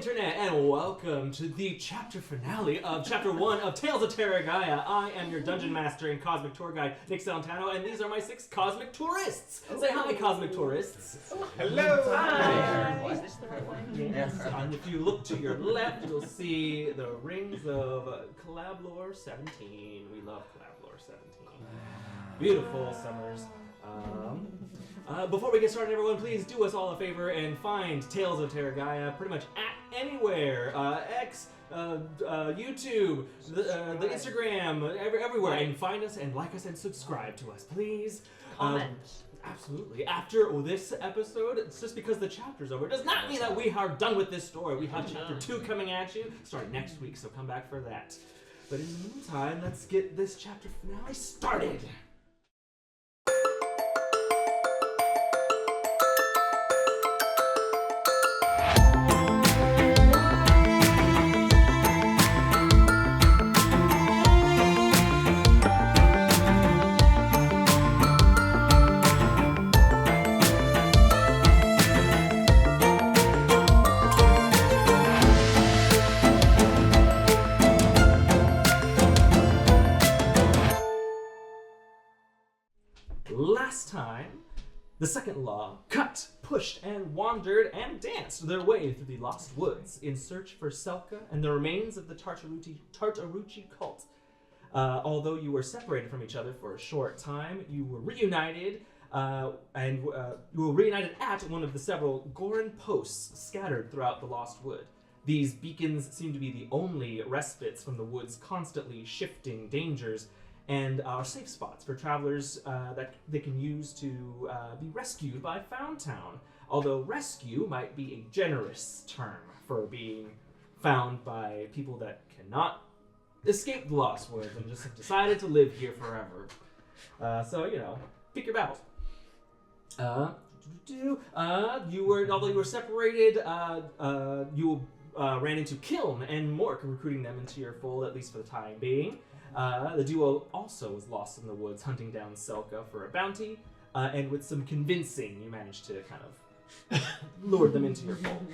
Internet, and welcome to the chapter finale of Chapter 1 of Tales of Terragia. I am your Dungeon Master and Cosmic Tour Guide, Nick Santano, and these are my 6 Cosmic Tourists. Say hi, Cosmic Tourists. Hello! Hi! Is this the right one? Yes, and if you look to your left, you'll see the rings of Calablor 17. We love Calablor 17. Beautiful summers. Before we get started, everyone, please do us all a favor and find Tales of Terragia pretty much at anywhere. X, YouTube, the Instagram, everywhere. And find us and like us and subscribe to us, please. Comment. Absolutely. After this episode, it's just because the chapter's over. It does not mean that we are done with this story. We have Chapter 2 coming at you starting next week, so come back for that. But in the meantime, let's get this chapter finale started. Last time, the second law cut, pushed, and wandered and danced their way through the lost woods in search for Selka and the remains of the Tartaruchi cult. Although you were separated from each other for a short time, you were reunited, at one of the several Goran posts scattered throughout the lost wood. These beacons seem to be the only respites from the wood's constantly shifting dangers, and are safe spots for travelers that they can use to be rescued by Foundtown. Although rescue might be a generous term for being found by people that cannot escape the Lost Woods and just have decided to live here forever. So, pick your battles. Although you were separated, you ran into Kiln and Mork, recruiting them into your fold, at least for the time being. The duo also was lost in the woods hunting down Selka for a bounty, and with some convincing, you managed to kind of lure them into your fold.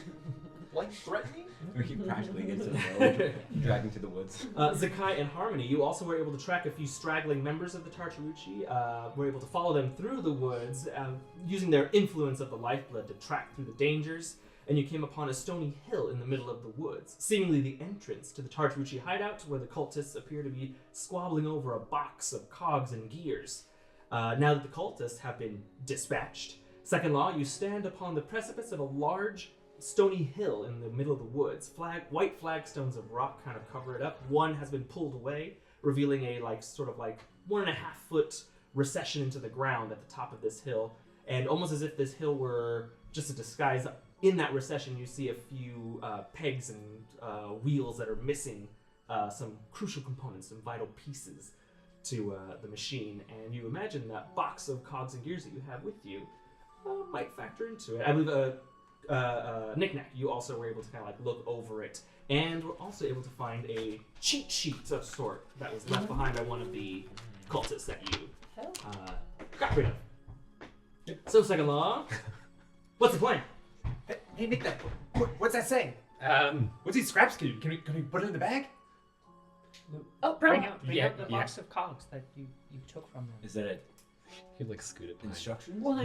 Like threatening? We keep practically into the road, dragging to the woods. Zakkai and Harmony, you also were able to track a few straggling members of the Tartaruchi, were able to follow them through the woods, using their influence of the lifeblood to track through the dangers. And you came upon a stony hill in the middle of the woods, seemingly the entrance to the Tartaruchi hideout, where the cultists appear to be squabbling over a box of cogs and gears. Now that the cultists have been dispatched, Second Law, you stand upon the precipice of a large stony hill in the middle of the woods. White flagstones of rock kind of cover it up. One has been pulled away, revealing a 1.5 foot recession into the ground at the top of this hill. And almost as if this hill were just a disguise, in that recession, you see a few pegs and wheels that are missing some crucial components, some vital pieces to the machine. And you imagine that box of cogs and gears that you have with you might factor into it. I believe Nik-Nak, you also were able to kind of look over it, and were also able to find a cheat sheet of sort that was left behind by one of the cultists that you got rid of. So, Second Law, what's the plan? Hey, Nik-Nak, what's that saying? What's these scraps? Can we put it in the bag? Oh, Bring bro. out the box of cogs that you took from them. Is that it? You scoot it. Instructions? Well,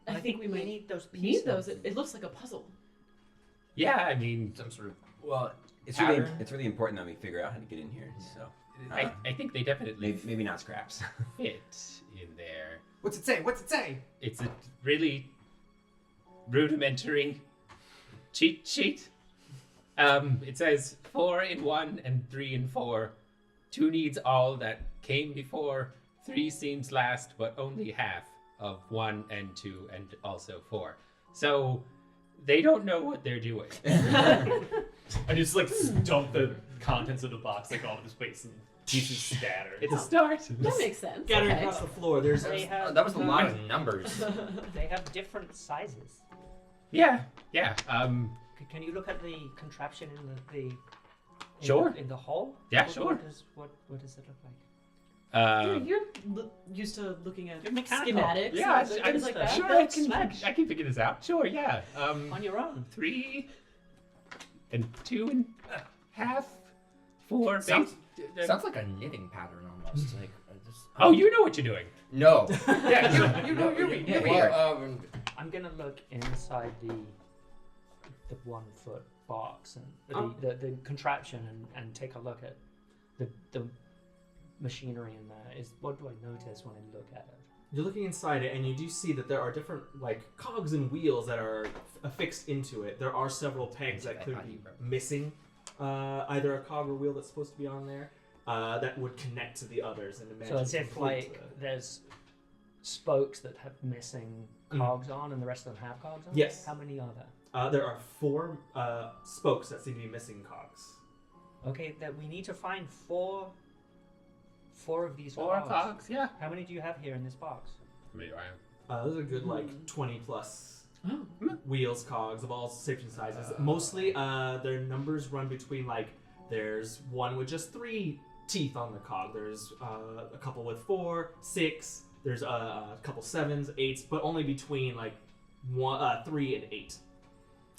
I think we might need those pieces. need those. It looks like a puzzle. Yeah, I mean, Some sort of... Well, it's really important that we figure out how to get in here. So I think they definitely maybe not scraps. fit in there. What's it say? What's it say? It's a really rudimentary cheat sheet. It says 4 in 1 and 3 in 4. 2 needs all that came before. 3 seems last, but only half of 1 and 2 and also 4. So they don't know what they're doing. I just dump the contents of the box all over the space and pieces scatter. It's a start. That makes sense. Scattering Okay. across the floor, there's That was a lot of numbers. They have different sizes. Yeah. Can you look at the contraption in Sure. in the hall? Yeah, sure. What does it look like? You're used to looking at You're mechanical. schematics Yeah, and things like that. Sure, I can figure this out. Sure, yeah. On your own. 3 and 2.5, 4. Sounds like a knitting pattern almost. Like just. Oh, you know what you're doing. No. Yeah, you know you're weird. I'm gonna look inside the 1 foot box and the contraption and take a look at the machinery in there. What do I notice when I look at it? You're looking inside it, and you do see that there are different like cogs and wheels that are affixed into it. There are several pegs that could be missing, either a cog or wheel that's supposed to be on there, that would connect to the others and imagine. So as if like there's spokes that have missing cogs on, and the rest of them have cogs on. Yes. How many are there? There are 4 spokes that seem to be missing cogs. Okay, that we need to find four of these 4 cogs, yeah. How many do you have here in this box? Maybe I am. Those are good, like 20 plus wheels, cogs of all shapes and sizes. Mostly, their numbers run between like there's one with just 3 teeth on the cog. There's a couple with 4, 6. There's a couple 7s, 8s, but only between like 3 and 8.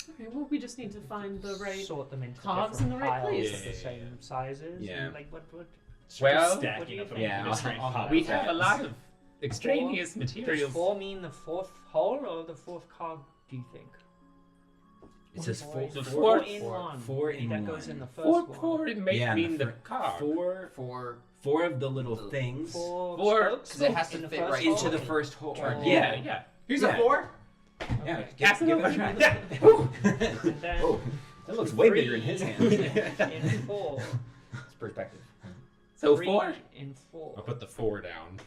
Okay, well, we just need to find the right Sort them into cogs different in the right piles place. of the same sizes. Yeah. And, like what? Well, Stacking up what do the you think? mystery Yeah, piles. we have a lot of extraneous Does materials. 4 mean the 4th hole or the 4th cog? Do you think? It says Four- 4. four four- in four- one. four Maybe in that one. goes in the first 4, one. 4, it may Yeah, mean the fir- cog. Four of the little things Four Four- spokes 'cause it has in to the fit first right hole? into the first hole. Or- Yeah. Here's Yeah. a 4. Yeah. Pass it give over. a try. And then Oh, that looks way bigger in his hands. in 4. It's perspective. So 3 4. in 4. I'll put the 4 down.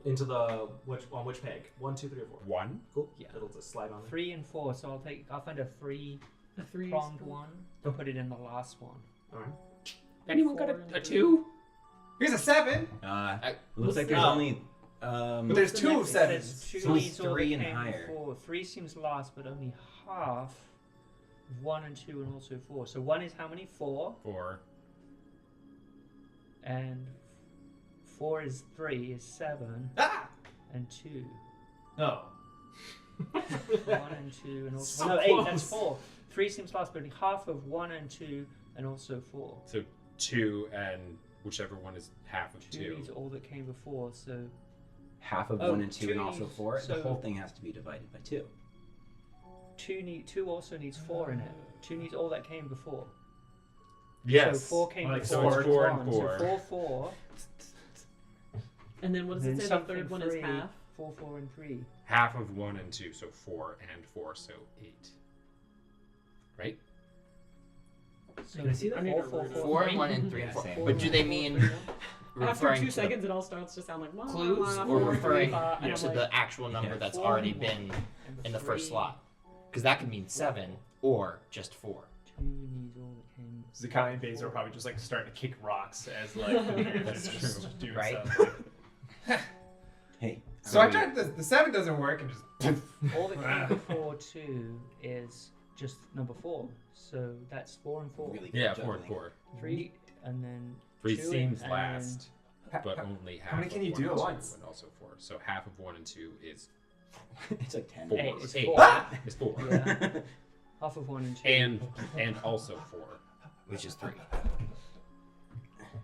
Into the on which peg? 1, 2, 3, or 4. 1. Cool. Yeah. It'll just slide on there. 3 and 4. So I'll find a 3 A 3 pronged one and put it in the last one. All right. Anyone got 4 and a 3. 2? Here's a 7. Looks like there's Oh. only. But there's the 2 next- 7s. There's 2 So needs all that 3 and came higher. before. 3 seems last, but only half of 1 and 2 and also 4. So 1 is how many? 4. 4. And 4 is 3 is 7 Ah! and 2. No. 1 and 2 and also So no 8. That's close. 4. 3 seems last, but only half of 1 and 2 and also 4. So 2 and whichever one is half of 2 2. needs all that came before. So Half of Oh, 1 and 2 and 2 also needs- 4. so- The whole thing has to be divided by 2. 2 also needs 4 in it. 2 needs all that came before. Yes. So 4 came Like before. so it's 4 and 1. 4. So 4 4. And then what does Then it say? The something third one is 3, half. 4 4 and 3. Half of 1 and 2, so 4 and 4, so 8. Right? So Can I see that? 4 4 4. 4 and 1 and 3 Yeah, and 4. same. But do they mean After referring 2 to seconds, it all starts to sound like blah, clues blah, or blah, referring blah, and I'm to like, the actual number Yeah. that's 4 already and been 1 and in the first 3. slot? Because that could mean 7 or just 4. 2 needs all that came. Zakkai and Basil are probably just like starting to kick rocks as like the leaders That's are just true. doing Right? stuff. Hey. So I tried the 7 doesn't work and just. All that came before 2 is just number 4. So that's 4 and 4. Really good Yeah, 4 and juggling. 4. 3 and then 3 2 seems and last, Ha- but ha- only half how many of can you 1 do and at 2 once? And also 4. So half of 1 and 2 is It's like 10. 4. Eight. It's 8 4. is 4. Yeah. Half of 1 and 2. And also 4. Which is 3.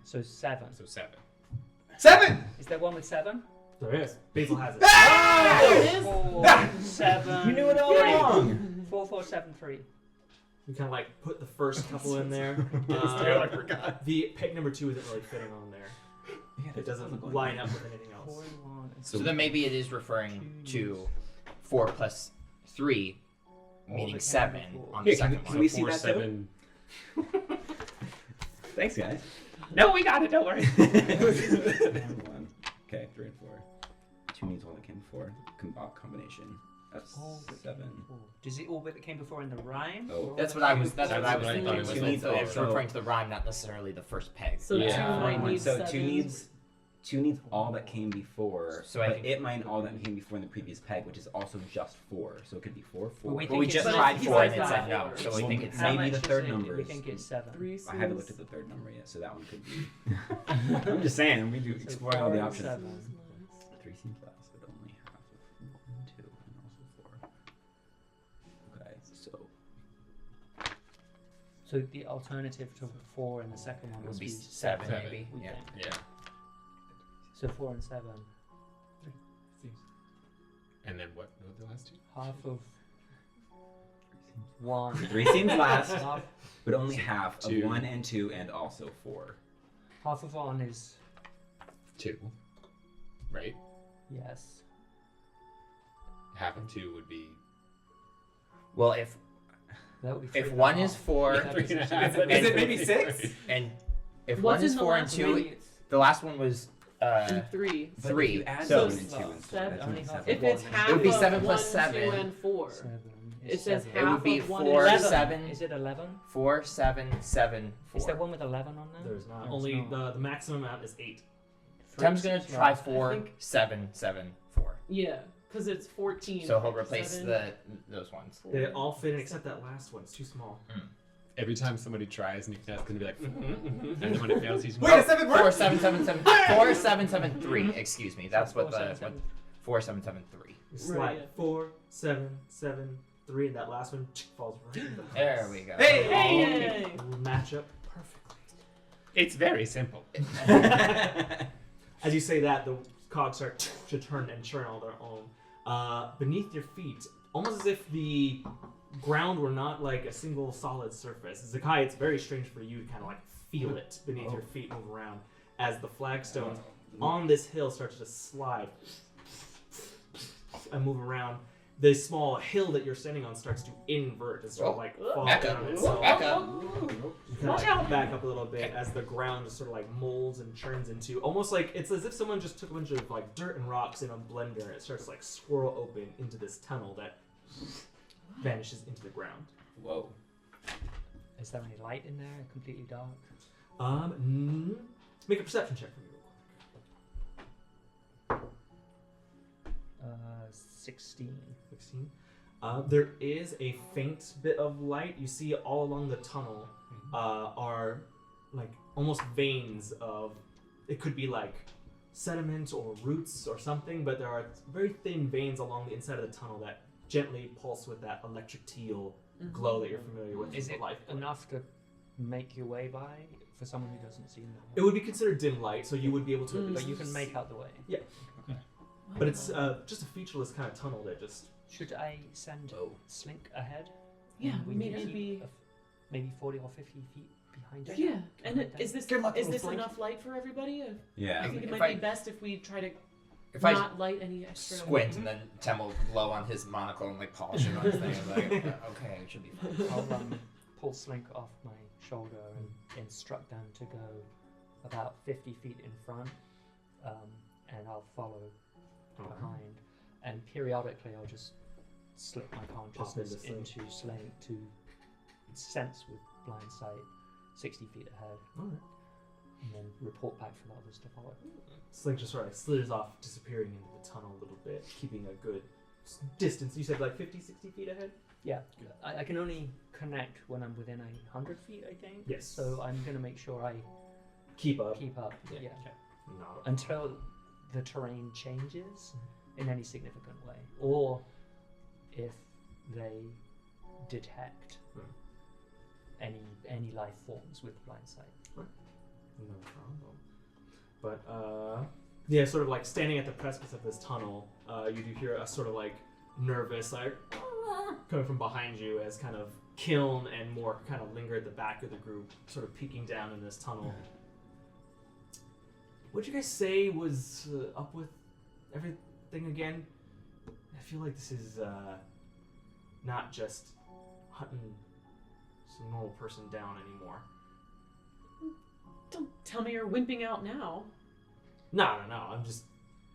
So 7. So 7. 7! Is there one with 7? There is. Basil has it. There it is. 4 7. You knew it all along. 4 4 7 3. You kind of like put the first couple in there. I forgot. The peg number 2 isn't really fitting on there. Yeah, It doesn't line up with anything 4 else. 1 and So then maybe it is referring to 4 plus 3, meaning 7 on the Here, second can one. we So see 4, that, 7. Thanks, guys. No, we got it. Don't worry. 1. Okay, 3 and 4. 2 needs all that came before. Combination. That's All that 7. came before. Does it all that came before in the rhyme? Oh. Or all That's that what I came was. That's before? what I was That's thinking. what I Was thought that it was. it's So- referring to the rhyme, not necessarily the first peg. So Yeah. 2 Yeah. needs So 7. 2 needs 2 needs all that came before, So I but think- it mined all that came before in the previous peg, which is also just 4. So it could be 4, 4. But we But we think just it's tried he's 4 and like it said that. no. So we think it's How maybe much the is third it? number We is- think it's 7. 3 I haven't looked seems- at the third number yet, so that one could be. I'm just saying, we do So explore all the 4 and options. 7. 3 seems last, but only half of 1 and 2, and also 4. Okay, so So the alternative to 4 in the second one It would would be be 7 Seven. maybe. we Yeah. think. Yeah. So 4 and 7. And then what were the last two? Half of 1. 3 seems last, half, but only half of 2. 1 and 2, and also 4. half of 1 is 2. Right? yes. Half of 2 would be. Well, if That would be 3 if and a 1 half. is 4 Yeah, 3 and a because half. it's- Is it maybe 6? and if What's 1 is in the 4 and last 2, one? the last one was And 3. But 3. if you add So 1 and 2 and 4, seven- that's only only half 7. If it's It half would be of 7 plus 1, 7. 2, and 4. 7 It is says 7. it would half be of 1 4, and 7, Is it 11? 4, 7, 7, 4. Is there one with 11 on there? There's not. No, Only it's not. the maximum amount is 8. Tim's gonna try I 4, think- 7, 7, 4. Yeah, because it's 14. So he'll replace 7, those ones. 4. They all fit in except that last one. It's too small. Every time somebody tries, Nik-Nak's gonna be like, and then when it fails, he's Wait, a 7 4, works? 7, 7, 7, 4, 7, 7, 3. Excuse me. That's what 4, the 7, 7. 4, 7, 7, 3. You slide Right, yeah. 4, 7, 7, 3, and that last one falls right in the There we go. Hey! Hey! Will match up perfectly. It's very simple. As you say that, the cogs start to turn and churn all their own. Beneath your feet, almost as if the ground were not like a single solid surface. Zakkai, it's very strange for you to kind of like feel it beneath your feet move around as the flagstones on this hill start to slide and move around. The small hill that you're standing on starts to invert and sort of like fall Back in on up. itself. Back up. You kind of like back up a little bit as the ground just sort of like molds and churns into almost like it's as if someone just took a bunch of like dirt and rocks in a blender and it starts to like swirl open into this tunnel that vanishes into the ground. Whoa. Is there any light in there? Completely dark? Make a perception check for me real quick. 16. 16. There is a faint bit of light. You see all along the tunnel are like almost veins of, it could be like sediment or roots or something, but there are very thin veins along the inside of the tunnel that gently pulse with that electric teal glow that you're familiar with. Is from it the life enough to make your way by for someone who doesn't see them? It would be considered dim light, so you would be able to. at Mm. least But you can make out the way. But it's just a featureless kind of tunnel that just. Should I send Slink ahead? Yeah, And we can maybe keep be- maybe 40 or 50 feet behind it. Yeah, and Behind is this Good luck is with this flank. enough light for everybody? I Yeah. think it If might I- be best if we try to If I not light any extra. squint and then Tem will blow on his monocle and like polish it on his thing. I'm like, okay, it should be fine. I'll pull Slink off my shoulder and instruct them to go about 50 feet in front, and I'll follow behind. And periodically, I'll just slip my consciousness Pop into into Slink to sense with blind sight 60 feet ahead, Alright. and then report back for the others to follow. Slink just sort of slithers off, disappearing into the tunnel a little bit, keeping a good distance. You said like 50, 60 feet ahead? Yeah, I can only connect when I'm within 100 feet, I think. Yes. So I'm going to make sure I Keep up. keep up. Yeah. Yeah. No. Until the terrain changes in any significant way, or if they detect any life forms with blind sight. No problem. But yeah, sort of like standing at the precipice of this tunnel, you do hear a sort of like nervous like coming from behind you as kind of Kiln and Mork kind of linger at the back of the group, sort of peeking down in this tunnel. What'd you guys say was up with everything again? I feel like this is not just hunting some normal person down anymore. Don't tell me you're wimping out now. No. I'm just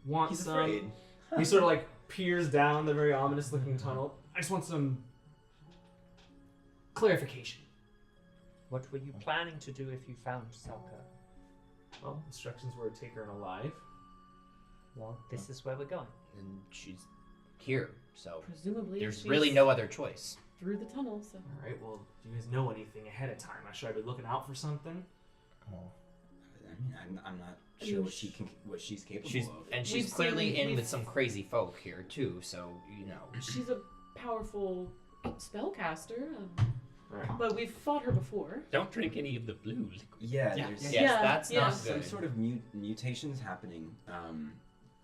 want He's some. afraid. He sort of like peers down the very ominous-looking tunnel. I just want some clarification. What were you planning to do if you found Selka? Well, instructions were to take her in alive. Well, this is where we're going. And she's here, so Presumably, there's she's really no other choice. through the tunnel. So All right. Well, do you guys know anything ahead of time? Should I be looking out for something? I mean, I'm not I sure mean, what she's capable She's of. and she's We've clearly seen- in we've- with some crazy folk here too, so you know. she's a powerful spellcaster. All right. But we've fought her before. Don't drink any of the blue liquid. Yeah, Yeah. there's Yes, Yeah, that's yeah. not some good. sort of mutations happening.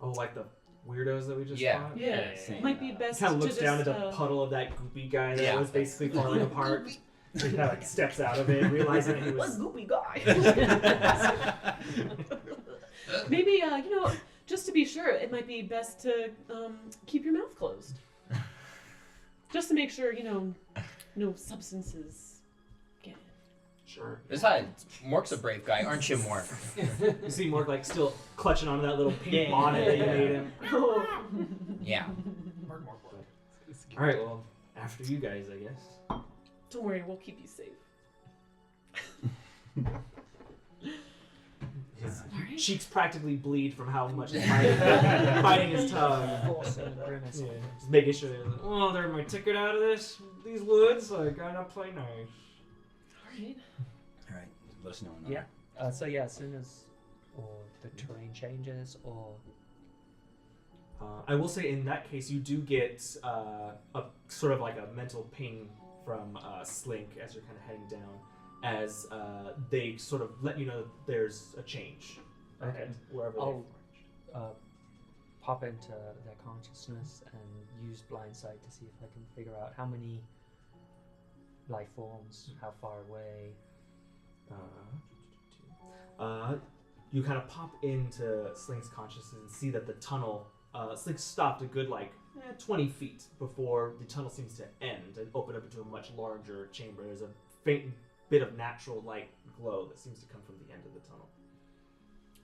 Oh, like the weirdos that we just Yeah. fought? Yeah. Same, Might be best Kind of to looks just, down at the puddle of that goopy guy that Yeah. was basically falling apart. He kind of like steps out of it, realizing he was. goopy guy. Maybe just to be sure, it might be best to keep your mouth closed, just to make sure no substances get in. Sure. Besides, Mork's a brave guy, aren't you, Mork? You see Mork like still clutching onto that little pink bonnet that you made him. Yeah. All right, well, after you guys, I guess. Don't worry, we'll keep you safe. His Alright. cheeks practically bleed from how much he's biting his tongue. Forcing the grimace. Yeah, just making sure they're like, oh, they're my ticket out of these woods. I gotta play nice. Alright. All right, let us know. Yeah. So yeah, as soon as the terrain changes, or I will say in that case, you do get a sort of like a mental ping from Slink as you're kind of heading down, as they sort of let you know that there's a change. Okay. Wherever I'll pop into their consciousness and use blind sight to see if I can figure out how many life forms, how far away. You kind of pop into Slink's consciousness and see that the tunnel, Slink stopped a good 20 feet before the tunnel seems to end and open up into a much larger chamber. There's a faint bit of natural light glow that seems to come from the end of the tunnel.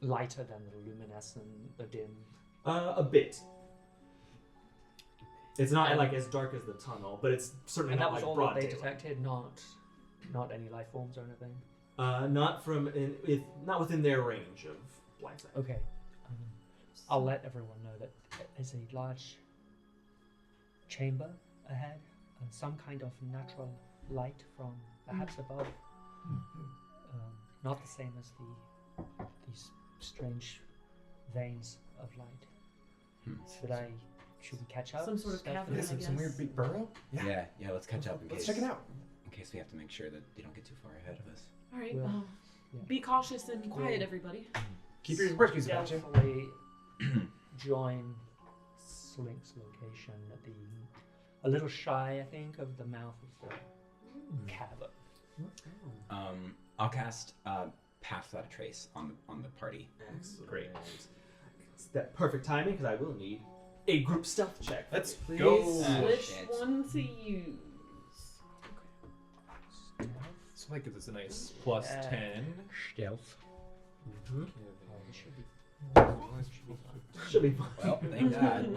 Lighter than the luminescent, the dim. A bit. It's not And- like as dark as the tunnel, but it's certainly And that not was like all broad that they daylight. detected, not any life forms or anything. Not within their range of blind sight. Okay. I'll let everyone know that there's a large chamber ahead, some kind of natural light from perhaps above. Not the same as these strange veins of light. Should we catch up? Some sort of Stealthily? cavern, I Some guess. weird big burrow? Yeah, let's catch up in Let's case. check it out. In case we have to make sure that they don't get too far ahead of us. Alright, Well, yeah. be cautious and quiet, everybody. Keep your britches about you. Stealthily join Slink's location at a little shy, I think, of the mouth of the cavern. I'll cast Path Without a Trace on the party. Excellent. Great. It's that perfect timing because I will need a group stealth check. Let's Please. go. Which shit. one to use? So that gives us a nice plus Yeah. 10. Stealth. Mhm. Oh, this should be. Should be fine. Well, thank God.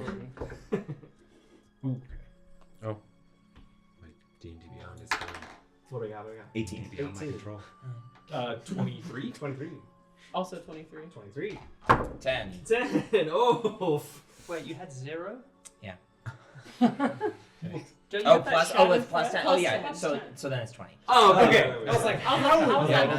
Oh. My D&D Beyond is What do we got? 18. beyond my 18. control. 23. 23. Also 23. 23. 10. 10. Oh. Wait, you had 0? Yeah. Don't you Oh, have that plus, oh, shadow with plus threat? 10. Oh, yeah. Plus So 10. so then it's 20. Oh, okay. I was like, I was Yeah, like,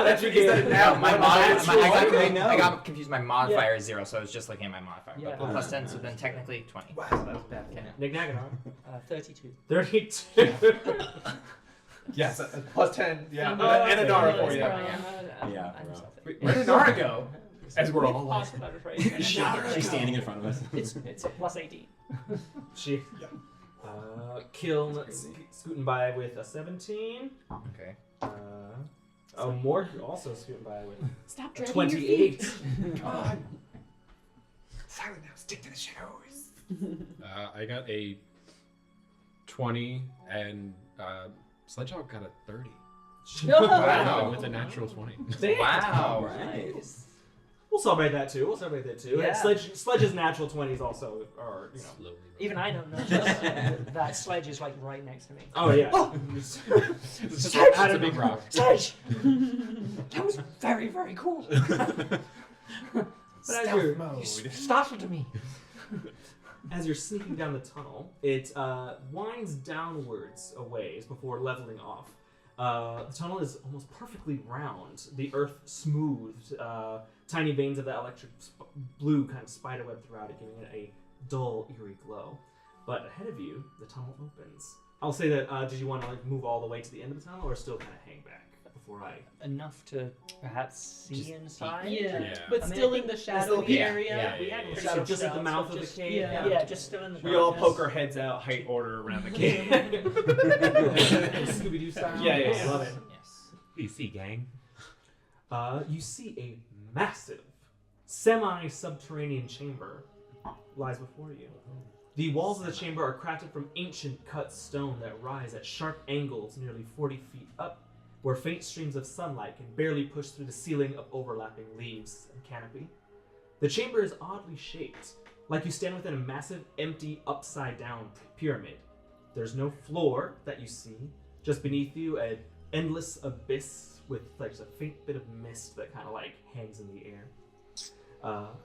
that's it. Damn. No, I I got confused. My modifier is 0, so I was just looking at my modifier. Yeah. But with plus 10, so then technically 20. Wow. So that was bad. Okay. Nik-Nak and 32. 32. yes, plus 10. Yeah, And and Anara for you. Yeah. Where did Anara go? As we're all like, She's standing in front of us. It's plus 18. She. Kiln scooting by with a 17. Okay. Mork also scooting by with Stop a dragging your feet. 28. God. Silent now, stick to the shadows. I got a 20, and Sledgehog got a 30. Wow. With a natural 20. Damn. Wow. Right. We'll celebrate that too. Yeah. And Sledge's natural 20s also are, you know. Slowly. Even I don't know that Sledge is like right next to me. Oh yeah. It's just like, I it's a don't big know. rock. Sledge! That was very, very cool. But as you're, You startled me. as you're sneaking down the tunnel, it winds downwards a ways before leveling off. The tunnel is almost perfectly round, the earth smoothed, tiny veins of that electric blue kind of spiderweb throughout it, giving it a dull, eerie glow. But ahead of you, the tunnel opens. I'll say that, did you want to like move all the way to the end of the tunnel, or still kind of hang back before I... Enough to perhaps see Just inside. Yeah. But I mean, still I in the think shadowy yeah, area. yeah. We had a So just at the mouth of the just, cave? yeah. just still in the We all darkness. poke our heads out, height order around the cave. Scooby-Doo style? Yeah, yeah, yeah. Love it. Yes. PC gang. You see a massive, semi-subterranean chamber lies before you. The walls of the chamber are crafted from ancient cut stone that rise at sharp angles nearly 40 feet up, where faint streams of sunlight can barely push through the ceiling of overlapping leaves and canopy. The chamber is oddly shaped, like you stand within a massive, empty, upside-down pyramid. There's no floor that you see. Just beneath you, an endless abyss with like a faint bit of mist that kind of like hangs in the air.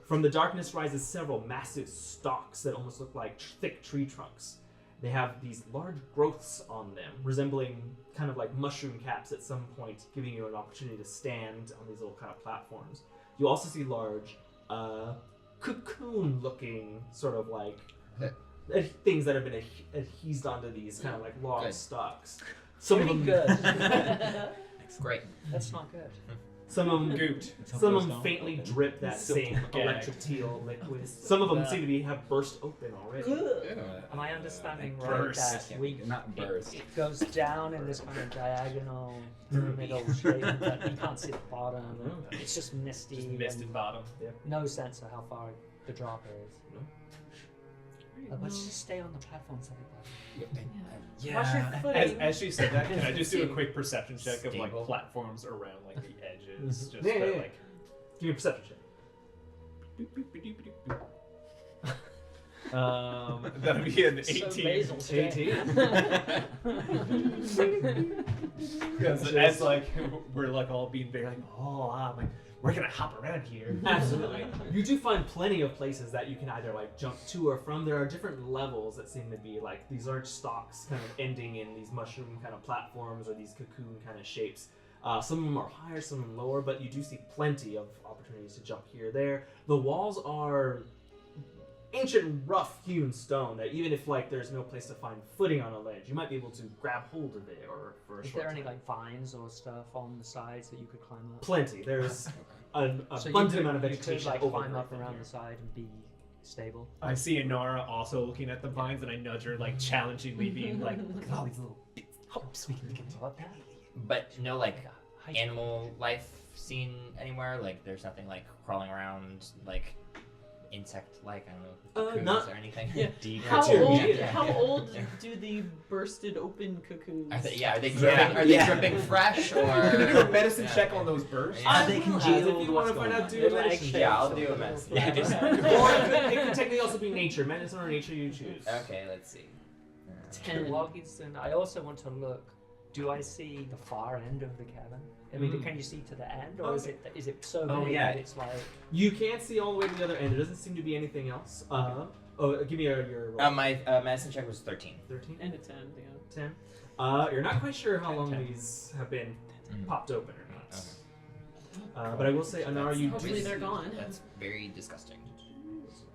From the darkness rises several massive stalks that almost look like thick tree trunks. They have these large growths on them, resembling kind of like mushroom caps at some point, giving you an opportunity to stand on these little kind of platforms. You also see large, cocoon-looking sort of like things that have been adhesed onto these kind of like long Good. stalks. Some of Pretty them, good. Great. That's not good. some of them Gooped. Some of them faintly drip that Silky same gag. electric teal liquid. Some of them seem to have burst open already. Am I understanding Like right burst. that we Not burst. it goes down in this kind of diagonal pyramidal shape that you can't see the bottom? It's just misty. Just and misted bottom. no sense of how far the drop is. No. Let's just stay on the platforms that we Watch your As, footing. as she said that, can I just do a quick perception check of like Stable. platforms around like the edges? Just Yeah, to, yeah. like. Give me a perception check. That'd be an So 18. Basil's 18. Because as like we're like all being very like, I'm like, we're gonna hop around here. Absolutely. You do find plenty of places that you can either like jump to or from. There are different levels that seem to be like these large stalks kind of ending in these mushroom kind of platforms or these cocoon kind of shapes. Some of them are higher, some of them lower, but you do see plenty of opportunities to jump here or there. The walls are ancient, rough-hewn stone that even if like there's no place to find footing on a ledge, you might be able to grab hold of it or for a Is short there any time. like vines or stuff on the sides that you could climb up? Plenty. There's an So abundant amount of you could vegetation like over climb up everything around here. the side and be stable. I see Anara also looking at the vines, and I nudge her like challengingly, being like, look at all these little hopes we can get to. What that? But no, like Height. animal life seen anywhere. Like there's nothing like crawling around, like insect-like. I don't know, cocoons not- or anything. Yeah. Deep. How Sure. old? Yeah. How old do the bursted open cocoons? Are they dripping? Are they dripping fresh or? Can you do a medicine Yeah. check on those bursts? Yeah. Are they congealed? If you want to find out, do a They're medicine check. Yeah, I'll do a mess. Yeah, just. Or it could technically also be nature. Medicine or nature, you choose. Okay, let's see. 10. While he's in, I also want to look. Do I see the far end of the cabin? I mean, can you see to the end, or is it so Oh, big yeah. that it's like? You can't see all the way to the other end. There doesn't seem to be anything else. Give me your roll. My medicine check was 13. 13? And a 10. Yeah. 10. You're not quite sure how long 10. these have been Mm. popped open or not. Okay. But I will say, Anara, you Hopefully do, they're gone. That's very disgusting.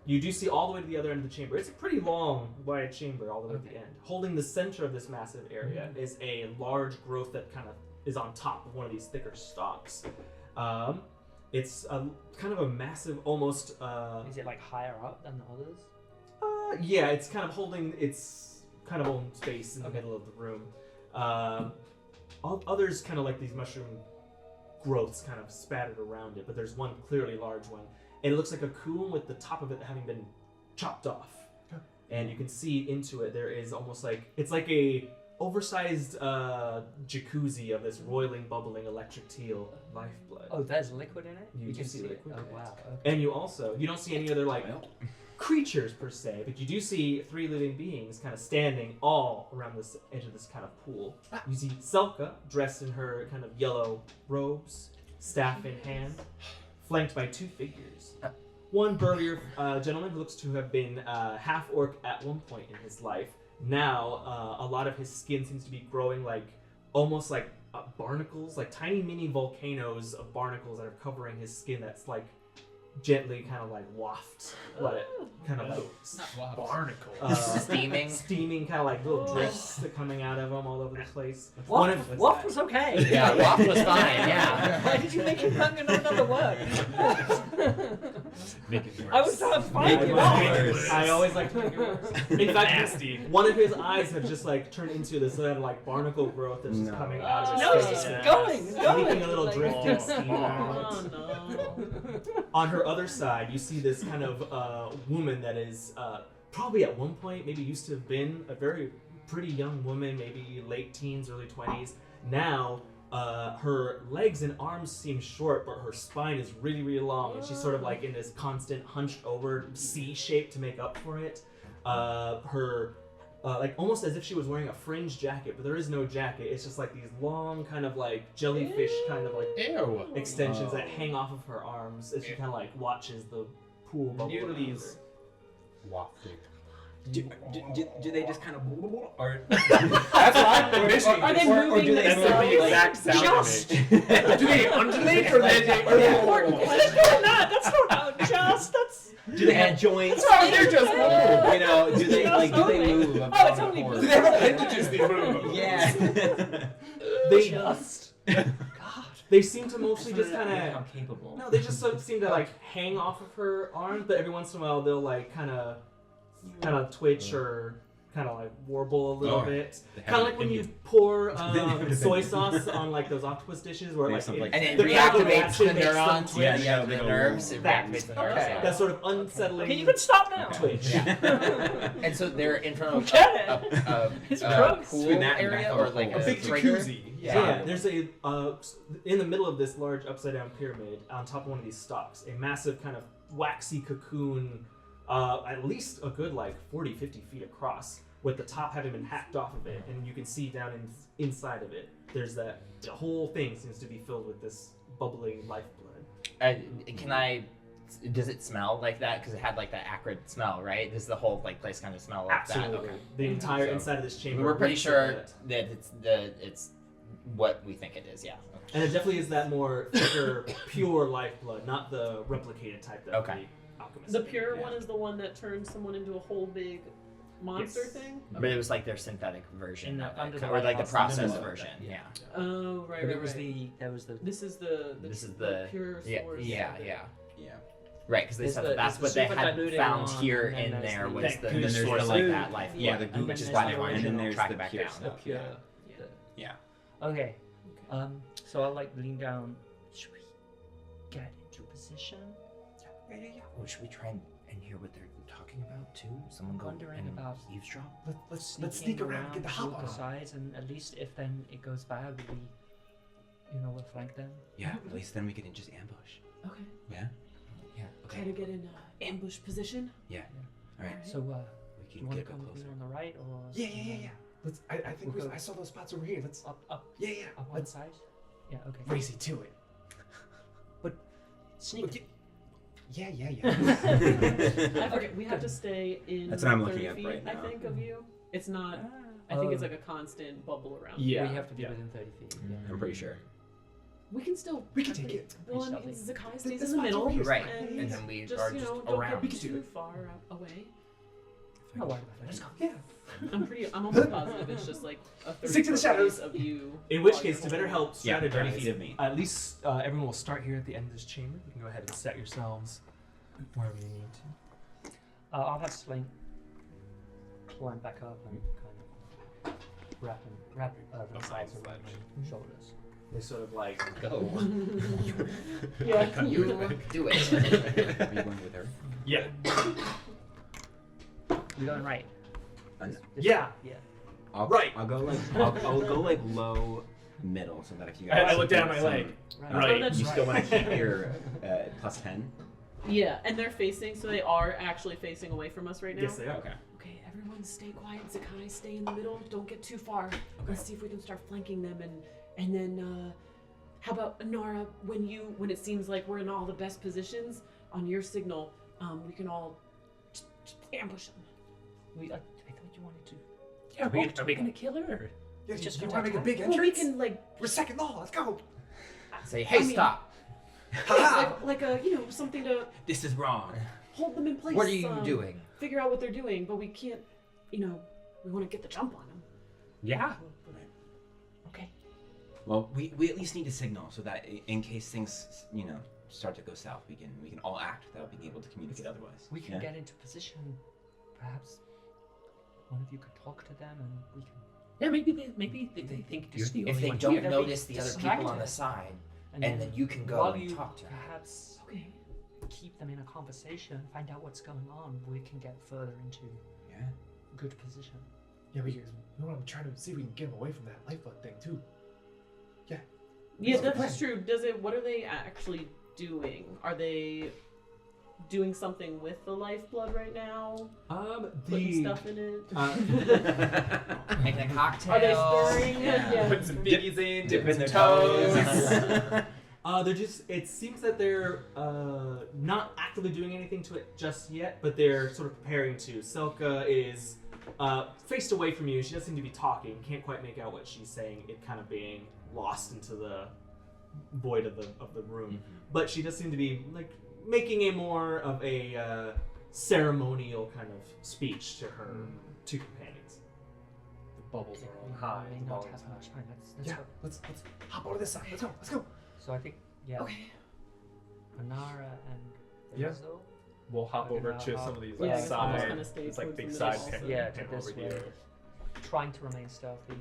you do see all the way to the other end of the chamber. It's a pretty long, wide chamber all the way to the end. Holding the center of this massive area is a large growth that kind of is on top of one of these thicker stalks. It's kind of a massive, almost... Is it like higher up than the others? Yeah, it's kind of holding its kind of own space in the middle of the room. Others kind of like these mushroom growths kind of spattered around it, but there's one clearly large one, and it looks like a cocoon with the top of it having been chopped off. And you can see into it. There is almost like it's like a oversized jacuzzi of this roiling, bubbling electric teal lifeblood. Oh, there's liquid in it? You can do see liquid Oh, in it. wow. Okay. And you don't see any other like creatures per se, but you do see 3 living beings kind of standing all around this edge of this kind of pool. You see Selka dressed in her kind of yellow robes, staff in hand, flanked by 2 figures. One burlier gentleman who looks to have been half orc at one point in his life. Now, a lot of his skin seems to be growing almost like barnacles, like tiny mini volcanoes of barnacles that are covering his skin. That's like gently kind of like waft, kind of like Barnacle. Steaming. kind of like little drifts coming out of him all over the place. Waft was okay. Yeah, waft was fine. Yeah. Why did you make him hang on another word? Make it worse. I was trying to find Make you. it worse. I always like to make it worse. In fact, Nasty. one of his eyes have just like turned into this like barnacle growth that's just coming out of his No, face. it's going. It's going. Making a little Like- drifting steam out. Oh no. On her other side, you see this kind of woman that is probably at one point maybe used to have been a very pretty young woman, maybe late teens, early 20s. Now, her legs and arms seem short, but her spine is really, really long, and she's sort of like in this constant hunched over C shape to make up for it. Her like almost as if she was wearing a fringe jacket, but there is no jacket. It's just like these long kind of like jellyfish kind of like Ew. extensions that hang off of her arms as she kind of like watches the pool bubble. around Nudities. her. Wafting. Do they just kind of or That's what I'm envisioning. Are they or moving do they That's themselves? the exact sound Just. image. Do they undulate or they? Important question. That's not just. That's. do they have joints? They're just moving. You know, do they like do they move? Oh, it's only across Do they have appendages they move? Yeah. They Just. they seem to mostly just kind How of capable. no, they just sort of seem to like hang off of her arms, but every once in a while they'll like kind of twitch or kind of like warble a little bit. Kind of like when you pour soy sauce on like those octopus dishes where They like, have something it, And it the chemical reactivates reaction the makes them neurons. twitch. Yeah, the nerves. It That. reactivates the nerves. Okay. Yeah. That sort of unsettling Okay, you can stop now. twitch. And so they're in front of Get it? a It's a gross. pool Between that and area back or of like a a big trigger. jacuzzi. Yeah, there's a in the middle of this large upside down pyramid on top of one of these stalks, a massive kind of waxy cocoon, at least a good like 40-50 feet across, with the top having been hacked off of it, and you can see down inside of it. There's the whole thing seems to be filled with this bubbling lifeblood. Can I? Does it smell like that? Because it had like that acrid smell, right? Does the whole like place kind of smell like Absolutely, that? Okay. the entire So, inside of this chamber. We're pretty reeks of sure it. that it's what we think it is. Yeah. And it definitely is that more thicker, pure lifeblood, not the replicated type that Okay. the alchemists. The make. pure one is the one that turns someone into a whole big monster Yes. thing. But it was like their synthetic version, In the- of it, under the or like the lighthouse, processed under the- version. Yeah. Oh, right, But right, it was right. there was the. This is the This is the pure yeah source. yeah of it. yeah. Yeah. Right, because they There's said the- that that's there's what the they had super diluted found one, here and then in there's there the- was that the goose there's source the, of like, that life. yeah, the blood, goose which is is why the they wanted and to then there's track the it back pure down. The stuff. pure. Yeah. Yeah. Okay. So I'll like lean down. Should we get into position? Oh, should we try and hear what they're talking about too? Someone go Wondering and about eavesdrop. Let's Sneaking sneak around, get the hop look on. aside, and at least if then it goes bad, we'll flank them. Yeah. At least then we can just ambush. Okay. Yeah. Yeah. Try to get in ambush position. Yeah. All right. So, We do can you want to get a come bit with me closer. on the right or? Yeah. Let's. I think We'll go- I saw those spots over here. Let's. Up Yeah. one Let's side. Yeah. Okay. race it to it. Sneak. Yeah. I forget. We have to stay in. That's what I'm 30 looking at feet, right I now. think of you. It's not. I think it's Oh. like a constant bubble around. Yeah. We have to be yeah. within 30 feet. Yeah. I'm pretty sure. We can still. We can take it. Well, I mean, Pretty Zakkai stays The in the spot's middle, over here. Right, And, and then we just are you just know don't around. get We can do too it. far away. I'm not worried about it. Let's go. Yeah. I'm almost positive it's just like a 30 Stick to the foot shadows. radius of you. In which while case, you're to better holding help Yeah. 30 strategize, feet of me. at least everyone will start here at the end of this chamber. You can go ahead and set yourselves wherever you need to. I'll have Slink climb back up and kind of wrap the sides around my shoulders. They sort of like Go. Yeah. You do it. Are you going with her? Yeah. You're going right. No. This Yeah. way. Yeah. I'll go like I'll go like low middle so that if you guys I look down my leg. Right. that's you still want to right. keep your +10. Yeah, and they're facing, so they are actually facing away from us right now. Yes, they are. Okay. Okay, everyone stay quiet. Zakkai, stay in the middle. Don't get too far. Let's see if we can start flanking them, and then how about Anara? When it seems like we're in all the best positions, on your signal, we can all just ambush them. I thought you wanted to. Yeah, are we gonna kill her? Or? Yeah, Just you go want to make a big Well, we entrance? can like We're second law. Let's go. Say, hey, I mean- stop. like a something to This is wrong. hold them in place. What are you doing? Figure out what they're doing, but we can't. We want to get the jump on them. Yeah. Okay. Well, we at least need a signal so that in case things start to go south, we can all act without being able to communicate otherwise. We can Yeah? get into position. Perhaps one of you could talk to them, and we can. Yeah, maybe they think you're the If only they one don't here. notice the other people on the distracted. side, and then you can go while and you talk to them. perhaps Okay. keep them in a conversation, find out what's going on. We can get further into Yeah. good position. Yeah, we want to try to see if we can get him away from that lifeblood thing too. Yeah, That's the that's true. What are they actually doing? Are they doing something with the lifeblood right now? Putting stuff in it? Making a cocktail. Are they stirring? Yeah. Putting some biggies in, Dipping some their toes. They're just. It seems that they're not actively doing anything to it just yet, but they're sort of preparing to. Selka is faced away from you. She does seem to be talking. Can't quite make out what she's saying. It kind of being lost into the void of the room. Mm-hmm. But she does seem to be like making a more of a ceremonial kind of speech to her two companions. The bubbles are all We high. may the not volume's have high. much time. Let's Yeah, go. let's hop over this side. Let's go. Let's go. So I think Okay. Anara and Yeah. Basil. We'll hop We're over gonna to hop- some of these Yeah, like I guess I'll just side, kinda stay it's like towards big the side middle. panel, Yeah, to panel this over way. here. Trying to remain stealthy.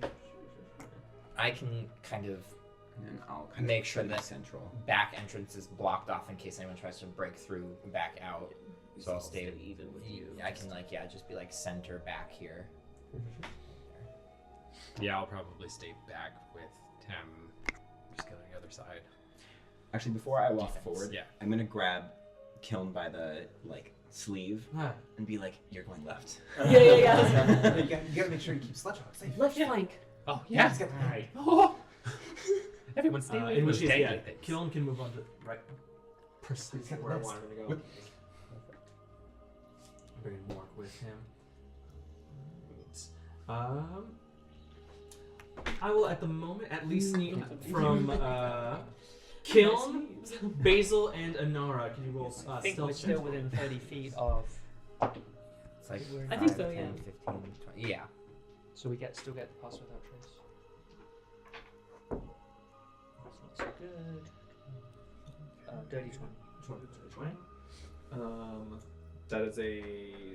I can kind of And then I'll kind Make of sure put it that- central. back entrance is blocked off in case anyone tries to break through and back out. So I'll stay even with you. I can just be like center back here. Yeah, I'll probably stay back with Tem. Just go to the other side. Actually, before I walk Defense. forward, Yeah. I'm gonna grab Kiln by the sleeve Ah. and be like, "You're going left." Yeah. you gotta make sure you keep Sledgehog safe. Left flank. Oh, Yeah, yeah. let's get Alright. Oh. Everyone stay away In from which those case, yeah, dangly things. Kiln can move on to right precisely where I Let's- wanted him to go. what- Bring Mark with him. I will at the moment at least need from Kiln, Basil, and Anara. Can you roll I think we're stealth still check? within 30 feet of. It's like I think 5, so, 10, yeah. 15, 20. Yeah. So we still get the pass without trace. That's not so good. Dirty 20. 20. That is a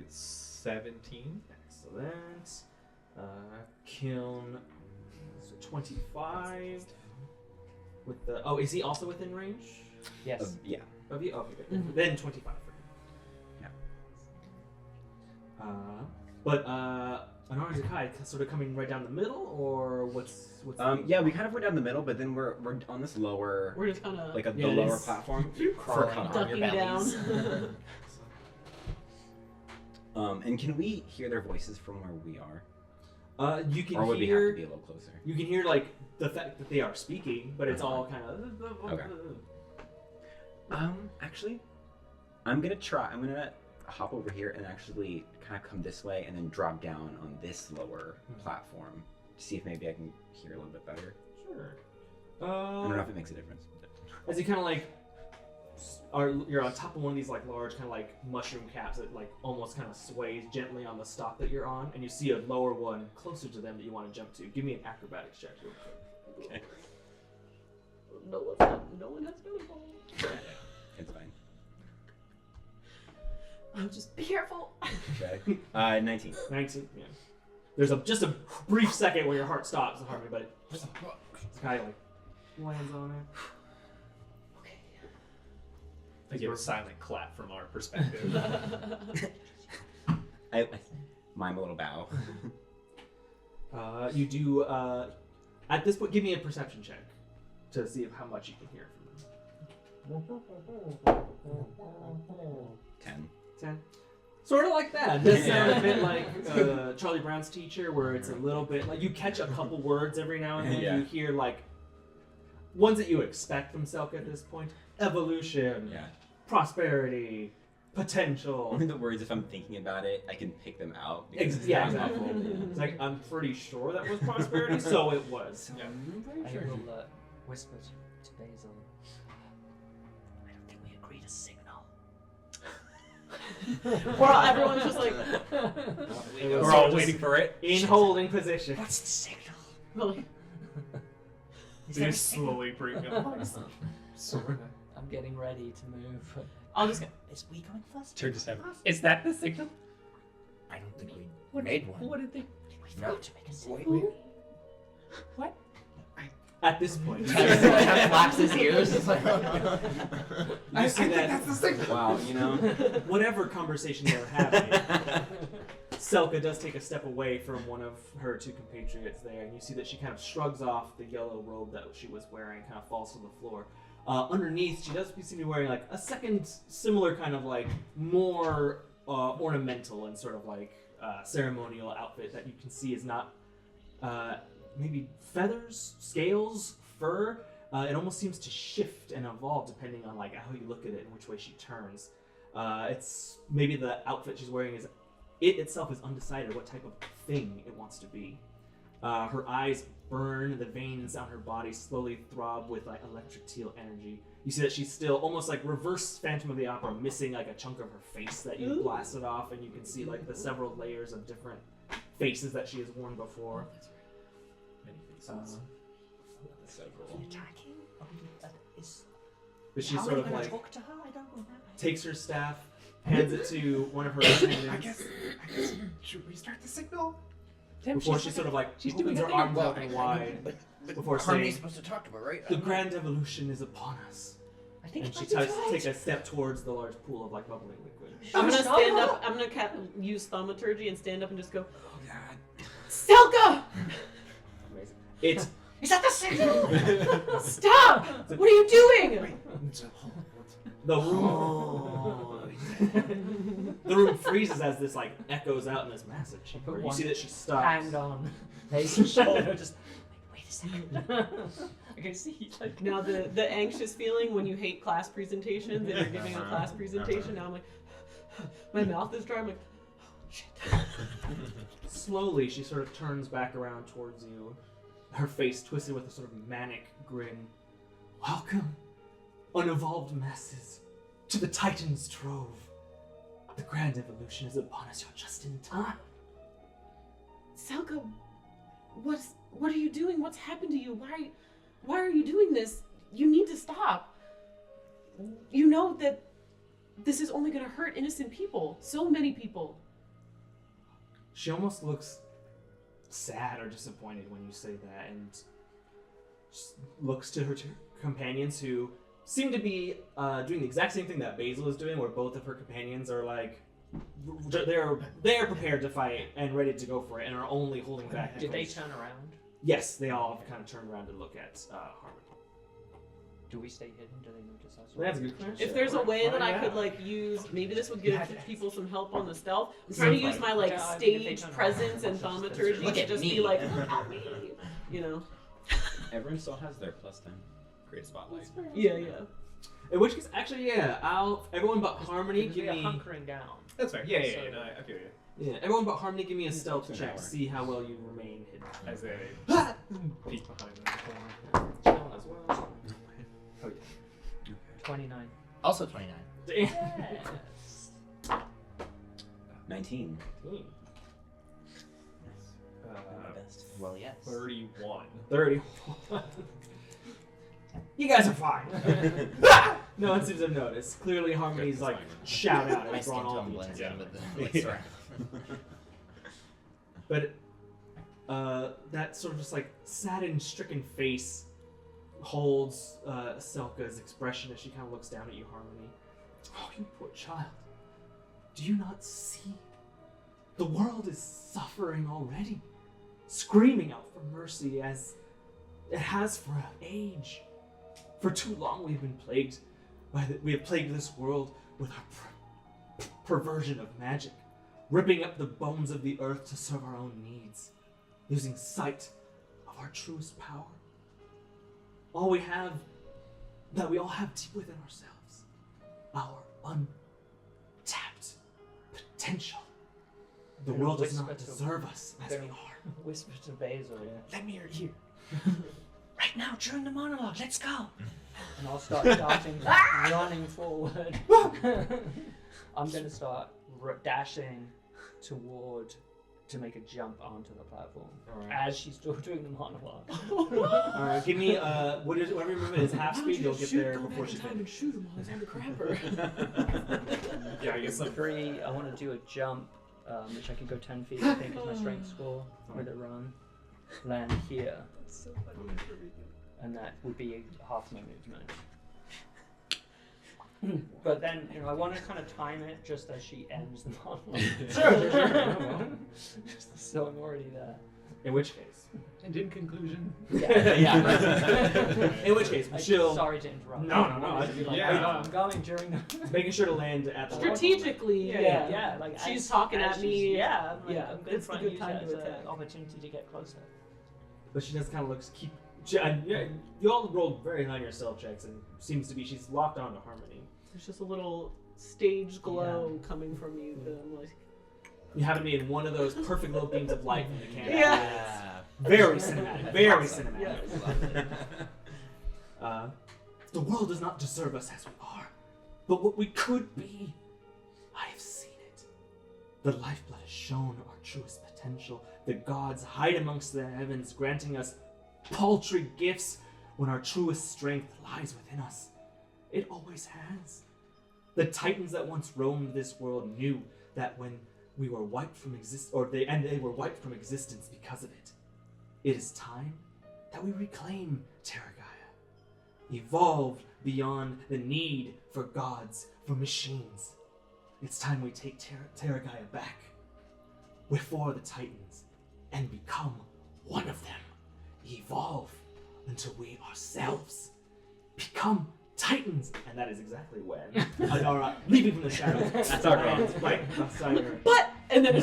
17. Excellent. Kiln, so 25. With the is he also within range Yes. Yeah. of you? Okay, good. Mhm. Then 25 for him. Yeah. But Anara and Zakkai sort of coming right down the middle, or what's Yeah, we kind of went down the middle, but then we're on this lower, We're just kind of like the Yeah, it lower is. platform. Crawling on ducking your down. bellies. And can we hear their voices from where we are, you can or would we have hear to be a little closer? you can hear like the fact that they are speaking, but it's all kind of Okay. Actually, I'm gonna hop over here and actually kind of come this way and then drop down on this lower platform to see if maybe I can hear a little bit better. Sure. I don't know if it makes a difference. As you kind of like you're on top of one of these like large kind of like mushroom caps that like almost kind of sways gently on the stalk that you're on, and you see a lower one closer to them that you want to jump to. Give me an acrobatics check. Real quick. Okay. no one has notable. It's fine. Just be careful. Okay. 19. 19. Yeah. There's just a brief second where your heart stops, Harvey, but it's kind of like lands on it. Okay. I give a silent clap from our perspective. I mime a little bow. You do, at this point, give me a perception check to see how much you can hear from them. 10. Sort of like that. It does sound a bit like Charlie Brown's teacher, where it's a little bit like you catch a couple words every now and then. Yeah. You hear like ones that you expect from Selka at this point: evolution, Yeah. prosperity, potential. Only the words, if I'm thinking about it, I can pick them out. Yeah, exactly. It's like, I'm pretty sure that was prosperity, so it was. I will whisper to Basil. I don't think we agreed a signal. Well, everyone's just like, We're all waiting for it. In holding position. What's the signal? really? They're slowly bringing up. I'm getting ready to move. I'll just go. Is we going first? Turn to 7. Is that the signal? I don't think we made one. What did they? Did we forgot to make a signal? What? At this point, Flaps his ears. It's like, you see that Wow, you know? whatever conversation they were having, Selka does take a step away from one of her two compatriots there, and you see that she kind of shrugs off the yellow robe that she was wearing, kind of falls to the floor. Underneath, she does seem to be wearing like a second similar kind of like more ornamental and sort of like ceremonial outfit that you can see is not maybe feathers, scales, fur. It almost seems to shift and evolve depending on like how you look at it and which way she turns. It's maybe the outfit she's wearing is it itself is undecided what type of thing it wants to be. Her eyes burn, the veins on her body slowly throb with like electric teal energy. You see that she's still almost like reverse Phantom of the Opera, missing like a chunk of her face that you blasted off, and you can see like the several layers of different faces that she has worn before. Many faces. Several. Attacking? But she sort of like talk to her? I don't know. takes her staff, hands it to one of her attendants. I guess should we start the signal? Before she sort of like opens her arms out and wide before Harmony's saying, supposed to talk to her, right? "The grand evolution is upon us." I think And she it might be takes a step towards the large pool of like bubbling liquid. I'm gonna stand up. I'm gonna use thaumaturgy and stand up and just go, Selka! Amazing. It's Is that the signal? Stop! What are you doing? the room. The room freezes as this like echoes out in this massive chamber. You see that she stops. Hand on Basil's shoulder, just wait a second. I can see like Now the anxious feeling when you hate class presentations and you're giving a class presentation. Now I'm like, my mouth is dry. I'm like, oh, shit. Slowly, she sort of turns back around towards you, her face twisted with a sort of manic grin. Welcome, unevolved masses, to the Titan's Trove. The grand evolution is upon us. You're just in time. Selka, what are you doing? What's happened to you? Why are you doing this? You need to stop. You know that this is only going to hurt innocent people. So many people. She almost looks sad or disappointed when you say that, and just looks to her two companions who seem to be doing the exact same thing that Basil is doing, where both of her companions are like, they're prepared to fight and ready to go for it, and are only holding back. Did they because- turn around? Yes, they all kind of turn around to look at Harmony. Do we stay hidden? Do they notice us? That's a good question. If there's a way that I Find could out. like use, maybe this would give people some help on the stealth. I'm trying to use my like Yeah, I mean, if they stage turn around, presence and it's just- thaumaturgy Look to at just me. be like, look at me, you know? Everyone still has their +10. Create a spotlight. Yeah, yeah. In which case, actually, yeah, everyone but Harmony Because give we are me. hunkering down. That's fair. Yeah, no, I feel you. Yeah, everyone but Harmony give me a stealth an check. hour. See how well you remain hidden. As they peek behind them in the corner. As well. 29. Also 29. Yes. 19. Well, yes. 31. 30. You guys are fine. No one seems to have noticed. Clearly, Harmony's like shout out My and skin drawn all tone the blends attention. in with the like, surround. But that sort of just like saddened, stricken face holds Selka's expression as she kind of looks down at you, Harmony. Oh, you poor child. Do you not see? The world is suffering already. screaming out for mercy as it has for an age. For too long we have plagued this world with our perversion of magic, ripping up the bones of the earth to serve our own needs, losing sight of our truest power. All we have, that we all have deep within ourselves, our untapped potential. The world does not deserve us as we are. Whisper to Basil, yeah. Let me hear. Right now, during the monologue, let's go! And I'll start darting, running forward. I'm going to start dashing to make a jump onto the platform as she's still doing the monologue. Alright, give me, whatever your movement is half speed, you'll get there before she time and shoot him while he's on the grabber. Yeah, I guess I'm 3, I want to do a jump, which I can go 10 feet, I think is my strength score, with a run. Land here. So funny. And that would be half my movement. But then, I want to kind of time it just as she ends the monologue. Sure. So I'm already there. In which case? And in conclusion, Yeah. In which case, she'll... Sorry to interrupt. No. I'm going during the... Making sure to land at the... Strategically, Yeah. Like she's talking at me. Yeah, I'm Yeah, I'm good it's for a good time to an attack. opportunity to get closer. But she just kind of looks... you all rolled very high on your stealth checks, and seems to be she's locked on to Harmony. There's just a little stage glow coming from you that I'm like, You haven't made one of those perfect little beams of light from the camera. Yeah. Very cinematic. Very cinematic. yes. The world does not deserve us as we are, but what we could be. I have seen it. The lifeblood has shown our truest potential. The gods hide amongst the heavens, granting us paltry gifts when our truest strength lies within us. It always has. The titans that once roamed this world knew that when we were wiped from they were wiped from existence because of it. It is time that we reclaim Terragia, evolve beyond the need for gods, for machines. It's time we take Terragia back before the titans and become one of them. Evolve until we ourselves become titans, and that is exactly when Anara, leaping from the shadows, that's our hands right outside her. But and then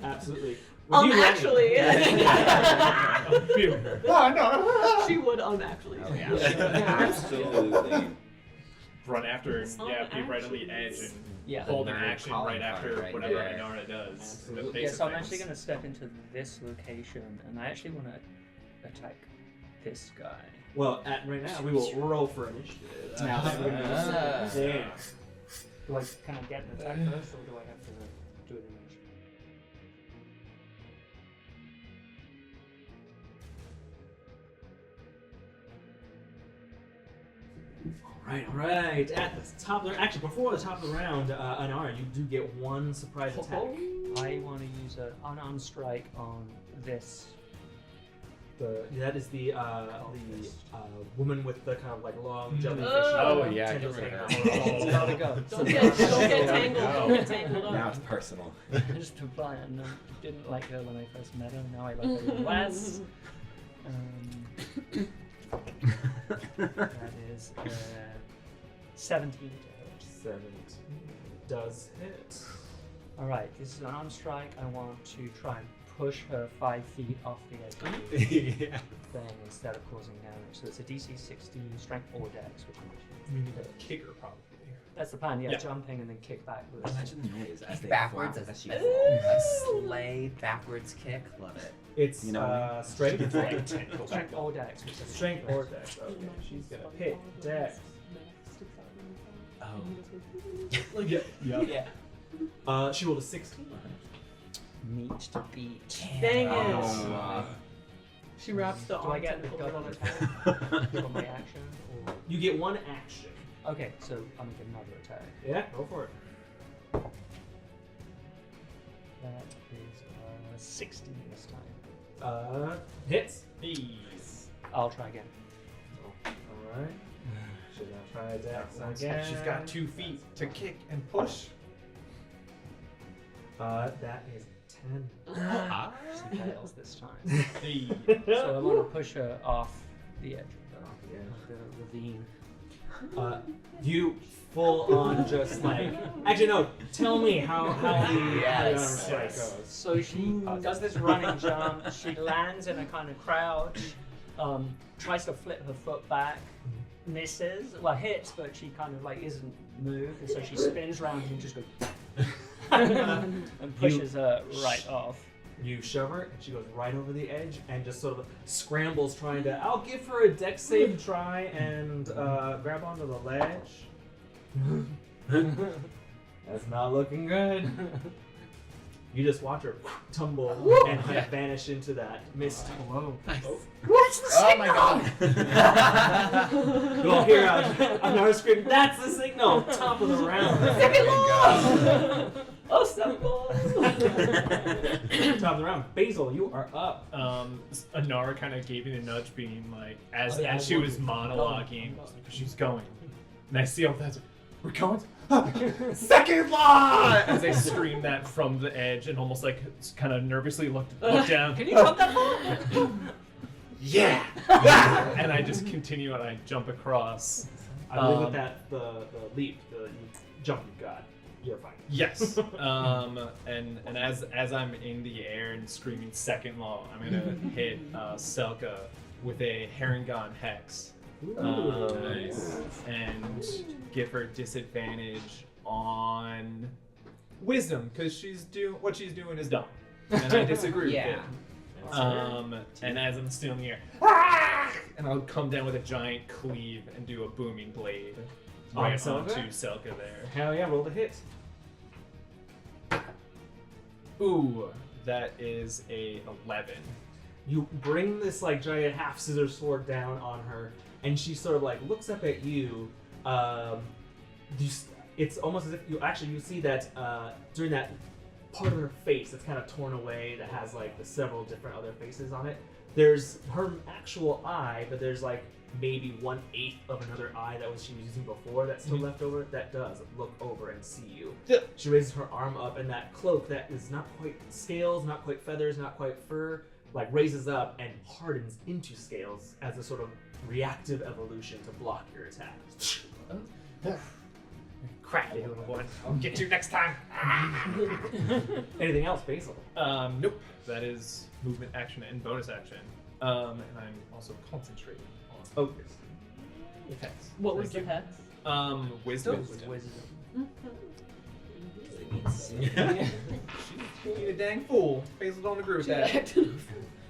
Absolutely. actually, Oh no! she would actually. Oh, yeah. Absolutely. run after and On be right on the actions. edge and Yeah. hold an Nerd action calling right after card right whatever there. Anara does. Absolutely. The Yeah, face so of I'm actually things. going to step into this location, and I actually want to attack this guy. Well, right now we will roll for initiative. Now that we're gonna damn. Do I kind of get an attack first, or do I have to do it initially? All right. At the top of the actually before the top of the round, Anara, you do get one surprise attack. I want to use an unarmed strike on this. That is the woman with the kind of like long jellyfish. Oh, yeah, I tendrils can hanging remember. out. It's gotta go. Don't get tangled. Don't get tangled Now up. it's personal. Just to imply I didn't like her when I first met her. Now I like her even less. That is 17 to hit. 17 does hit. Alright, this is an unarmed strike. I want to try and push her 5 feet off the edge of the thing instead of causing damage. So it's a DC 16 strength or dex. Which We need a kicker probably. that's the plan, yeah, Yeah. jumping and then kick backwards. Imagine the noise as they Backwards flap as as she a falls. sleigh backwards kick. Love it. It's You know, strength. Strength or dex. which is Strength or dex. Okay, she's gonna hit dex. Oh. Yeah. She rolled a 16. Meat to beat. Dang it. Oh. She wraps the Do I get the tentacle double around attack for my action? Or... You get one action. Okay, so I'll make another attack. Yeah, go for it. That is 16 this time. Hits. Please. I'll try again. Alright. Should I try dex again? She's got 2 feet to kick and push. That is Ah. She fails this time. Hey. So I want to push her off the edge of the ravine. You full on just like. Actually, no. Tell me how the strike goes. So she does this running jump. She lands in a kind of crouch. Tries to flip her foot back. Misses. Well, hits, but she kind of like isn't moved, and so she spins around and just goes and pushes her right off. You shove her, and she goes right over the edge and just sort of scrambles, trying to. I'll give her a dex save to try and grab onto the ledge. That's not looking good. You just watch her tumble and kind of vanish into that mist. Whoa. What's the signal? Oh my god. You'll hear another scream. That's the signal. Top of the round. Oh, Stumble! Top of the round. Basil, you are up. Anara kind of gave me the nudge, being like, as Oh, yeah, she was monologuing, she's going. And I see all that. We're going. Second law! As I scream that from the edge and almost like kind of nervously look down. Can you jump that far? Yeah! And I just continue and I jump across. I believe with that the leap, the jump you got, you're fine. Yes. And as I'm in the air and screaming second law, I'm gonna hit Selka with a Herringon Hex. Nice. And give her disadvantage on wisdom because what she's doing is dumb, and I disagree with Yeah. it. And as I'm still in the air, and I'll come down with a giant cleave and do a booming blade On right Selka? onto Selka there. Hell yeah, roll the hit. Ooh, that is a 11. You bring this like giant half scissor sword down on her, and she sort of like looks up at you. It's almost as if you see that during that part of her face that's kind of torn away that has like the several different other faces on it. There's her actual eye, but there's like maybe 1/8 of another eye that she was using before that's still left over. That does look over and see you. Yeah. She raises her arm up, and that cloak that is not quite scales, not quite feathers, not quite fur, like raises up and hardens into scales as a sort of reactive evolution to block your attacks. Crap, little one. I'll get you next time. Anything else, Basil? Nope. That is movement, action, and bonus action. And I'm also concentrating on focus. Effects. What was the Thank hex? you. Wisdom. Being a dang fool. Basil don't agree with that.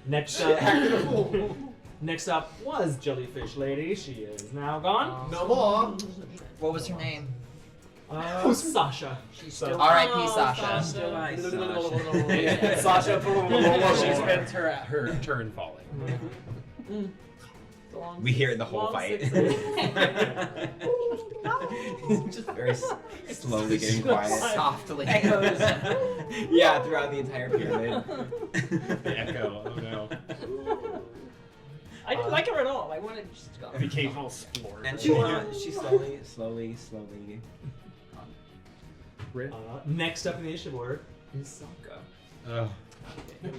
Next Shit, up, acting a fool. next up was Jellyfish Lady. She is now gone. No more. What was her name? Sasha. She's still R.I.P. Sasha. Sasha. She spends her turn falling. We hear the whole Long fight. sixes. Just very slowly getting quiet. Softly. Echoes. Yeah, throughout the entire pyramid. The echo. Oh no. I didn't like her at all. I wanted to just go. The occasional splort. And she slowly. Next up in the initiative order is Selka. Oh.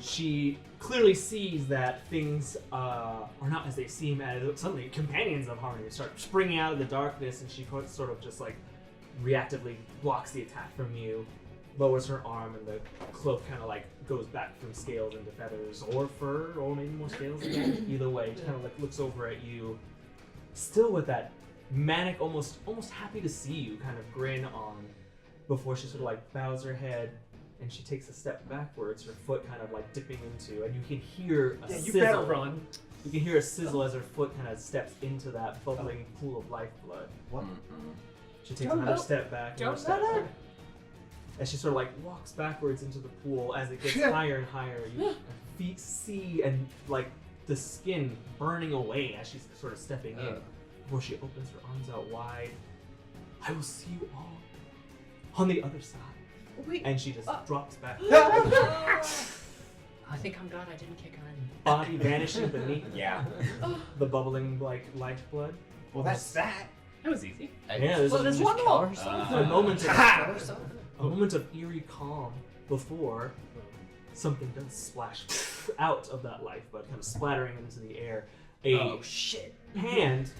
She clearly sees that things are not as they seem, as suddenly companions of Harmony start springing out of the darkness, and she sort of just like reactively blocks the attack from you, lowers her arm, and the cloak kind of like goes back from scales into feathers or fur, or maybe more scales again. Either way, just kind of like looks over at you, still with that manic, almost happy to see you kind of grin on, before she sort of like bows her head. And she takes a step backwards, her foot kind of like dipping into, and you can hear a sizzle. You better run. You can hear a sizzle as her foot kind of steps into that bubbling pool of lifeblood. What? She takes another step back, another step back. As she sort of like walks backwards into the pool, as it gets higher and higher, you see and like the skin burning away as she's sort of stepping in. Before she opens her arms out wide, I will see you all on the other side. Wait. And she just drops back. I think I'm glad I didn't kick her in. Body vanishing beneath Yeah. the bubbling like lifeblood. Well, that's that. That was easy. Yeah, there's, There's one more. a moment of eerie calm before something does splash out of that lifeblood, kind of splattering into the air. Oh shit! Hand,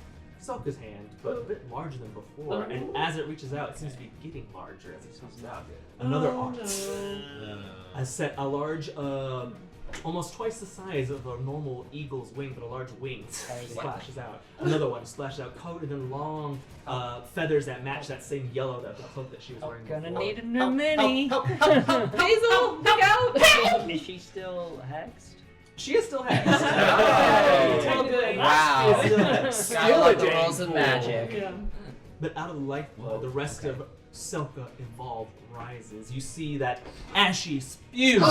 Selka's hand, but a bit larger than before, and as it reaches out, it seems to be getting larger as it comes out. Another arc has set a large, almost twice the size of a normal eagle's wing, but a large wing splashes out. Another one splashes out, coated in long feathers that match that same yellow that the cloak that she was wearing Gonna before. need a new mini. Basil, look out! Is she still hexed? She is still hexed. Wow. She is still hexed. Gotta love the rules of magic. Yeah. But out of the lifeblood, the rest of Selka evolved rises. You see that ashy spew.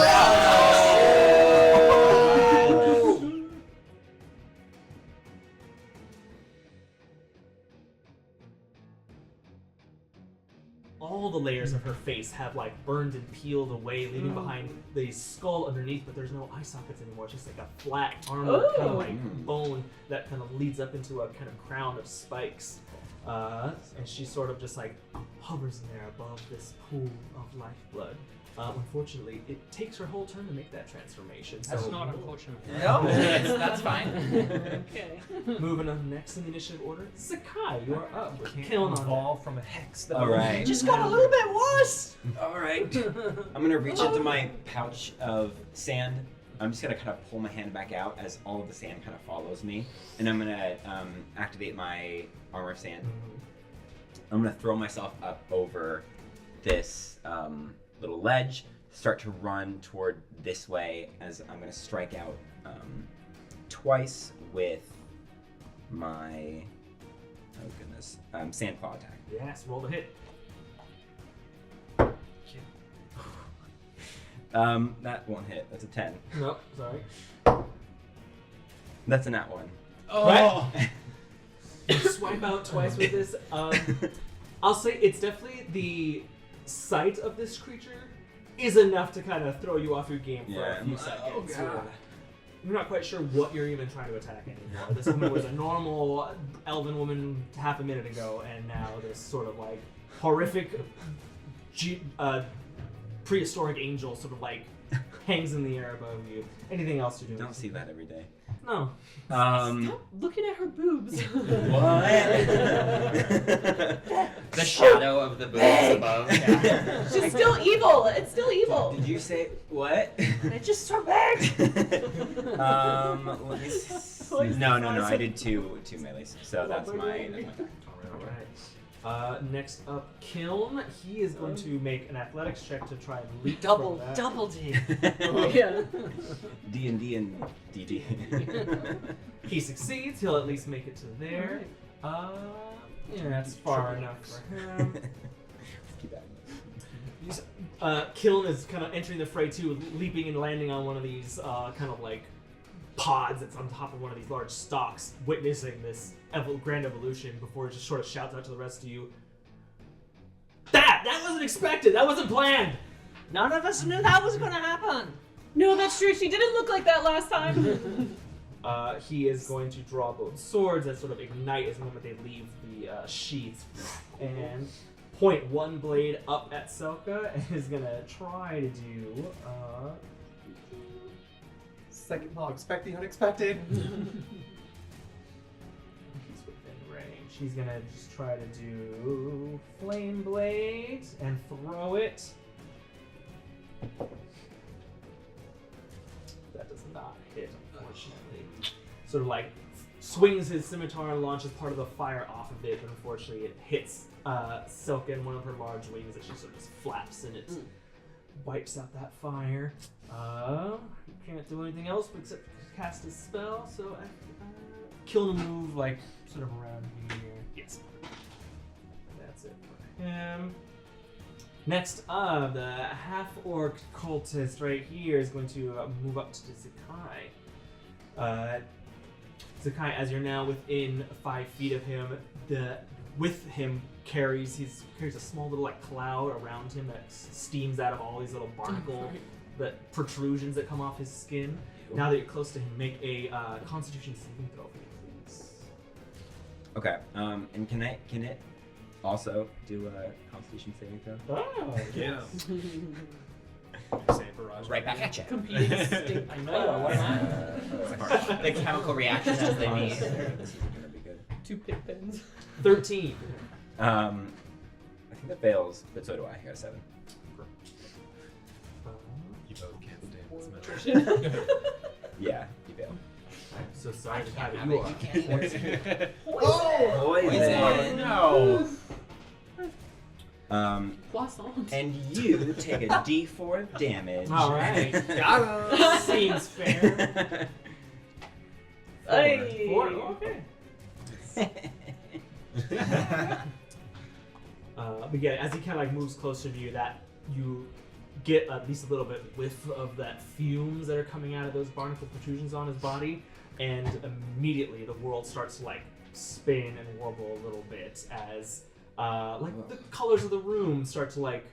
All the layers of her face have like burned and peeled away, leaving behind the skull underneath, but there's no eye sockets anymore. It's just like a flat armor kind of like bone that kind of leads up into a kind of crown of spikes. And she sort of just like hovers in there above this pool of lifeblood. Unfortunately, it takes her whole turn to make that transformation. So That's not unfortunate. No, that's fine. Okay. moving on next in the initiative order, Zakkai, you are up with Kiln on Evolve from a hex. All right. Just got a little bit worse. All right. I'm gonna reach into my pouch of sand. I'm just gonna kind of pull my hand back out as all of the sand kind of follows me, and I'm gonna activate my armor of sand. I'm gonna throw myself up over this little ledge, start to run toward this way as I'm gonna strike out twice with my sand claw attack. Yes, roll the hit. That won't hit. That's a 10. Nope, sorry. That's a nat 1. Oh! You swipe out twice with this. I'll say it's definitely the sight of this creature is enough to kind of throw you off your game for a few seconds. You're not quite sure what you're even trying to attack anymore. This woman was a normal elven woman half a minute ago, and now this sort of like horrific prehistoric angel sort of like hangs in the air above you. Anything else to do? Don't see that every day. No. Stop looking at her boobs. What? The shadow of the boobs above. Yeah. She's still evil. It's still evil. Did you say what? It's just so big. Let me see. No. I did two melees, so that's my Alright. Next up, Kiln. He is going to make an athletics check to try and leap Double from that. D. Yeah. D&D and DD. He succeeds. He'll at least make it to there. Yeah, that's far enough for him. Keep adding those. Kiln is kind of entering the fray too, leaping and landing on one of these kind of like pods that's on top of one of these large stalks, witnessing this grand evolution before it just sort of shouts out to the rest of you. That wasn't expected. That wasn't planned. None of us knew that was gonna happen. No, that's true. She didn't look like that last time. He is going to draw both swords that sort of ignite as the moment they leave the sheath, and point one blade up at Selka, and is gonna try to do. Second law, expect the unexpected. He's within range. He's gonna just try to do flame blade and throw it. That does not hit, unfortunately. Sort of like swings his scimitar and launches part of the fire off of it, but unfortunately it hits Selka in one of her large wings that she sort of just flaps and it wipes out that fire. Can't do anything else except cast a spell, so kill the move like sort of around here. Yes. That's it for him. Next up, the half-orc cultist right here is going to move up to Zakkai. Zakkai, as you're now within 5 feet of him, with him carries a small little like cloud around him that steams out of all these little barnacle protrusions that come off his skin. Now that you're close to him, make a Constitution saving throw for me, please. Okay. And can it also do a Constitution saving throw? Oh, Yeah. Say barrage. Right back at you. Competing stink. I know. What am The chemical reactions as they meet. This isn't gonna be good. 2 pit pens. 13. I think that fails, but so do I. I got a 7. You both can't stand this metal. Yeah, you fail. So sorry to have you are. Poison. No. Poisson. And you take a D4 of damage. All right. Seems fair. Hey. 4. Okay. But yeah, as he kind of like moves closer to you, that you get at least a little bit whiff of that fumes that are coming out of those barnacle protrusions on his body, and immediately the world starts to like spin and warble a little bit as like the colors of the room start to like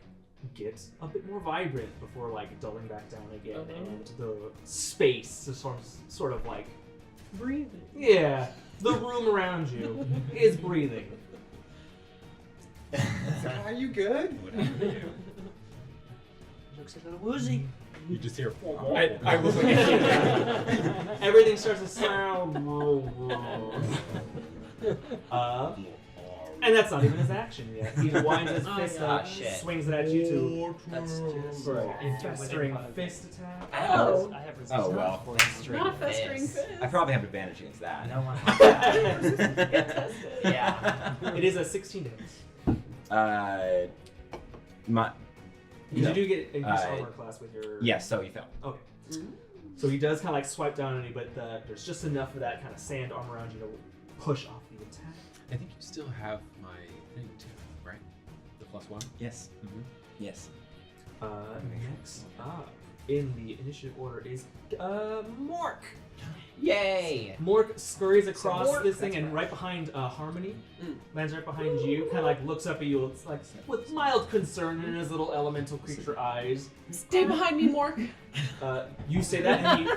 get a bit more vibrant before like dulling back down again, and the space is sort of like Breathing. yeah, the room around you is breathing. Are you good? Looks a little woozy. You just hear. I was like, everything starts to sound. And that's not even his action yet. He winds his fist up, shit. swings it at you too. That's just A festering fist attack. Oh. I have resistance. Oh, well. Not a festering fist. I probably have advantage against that. No one. Get tested. Yeah. It is a 16 to hit. My. You No. do get increased Uh, armor class with your. Yes, so you fail. Okay. So he does kind of like swipe down on you, but there's just enough of that kind of sand armor around you to push off the attack. I think you still have my thing too, right? The +1. Yes. Yes. Next up in the initiative order is Mork. Yay! Mork scurries across Mork, this thing that's and right. right behind Harmony, Mm. lands right behind you, kind of like looks up at you, it's like with mild concern in his little elemental creature eyes. Stay behind me, Mork. You say that and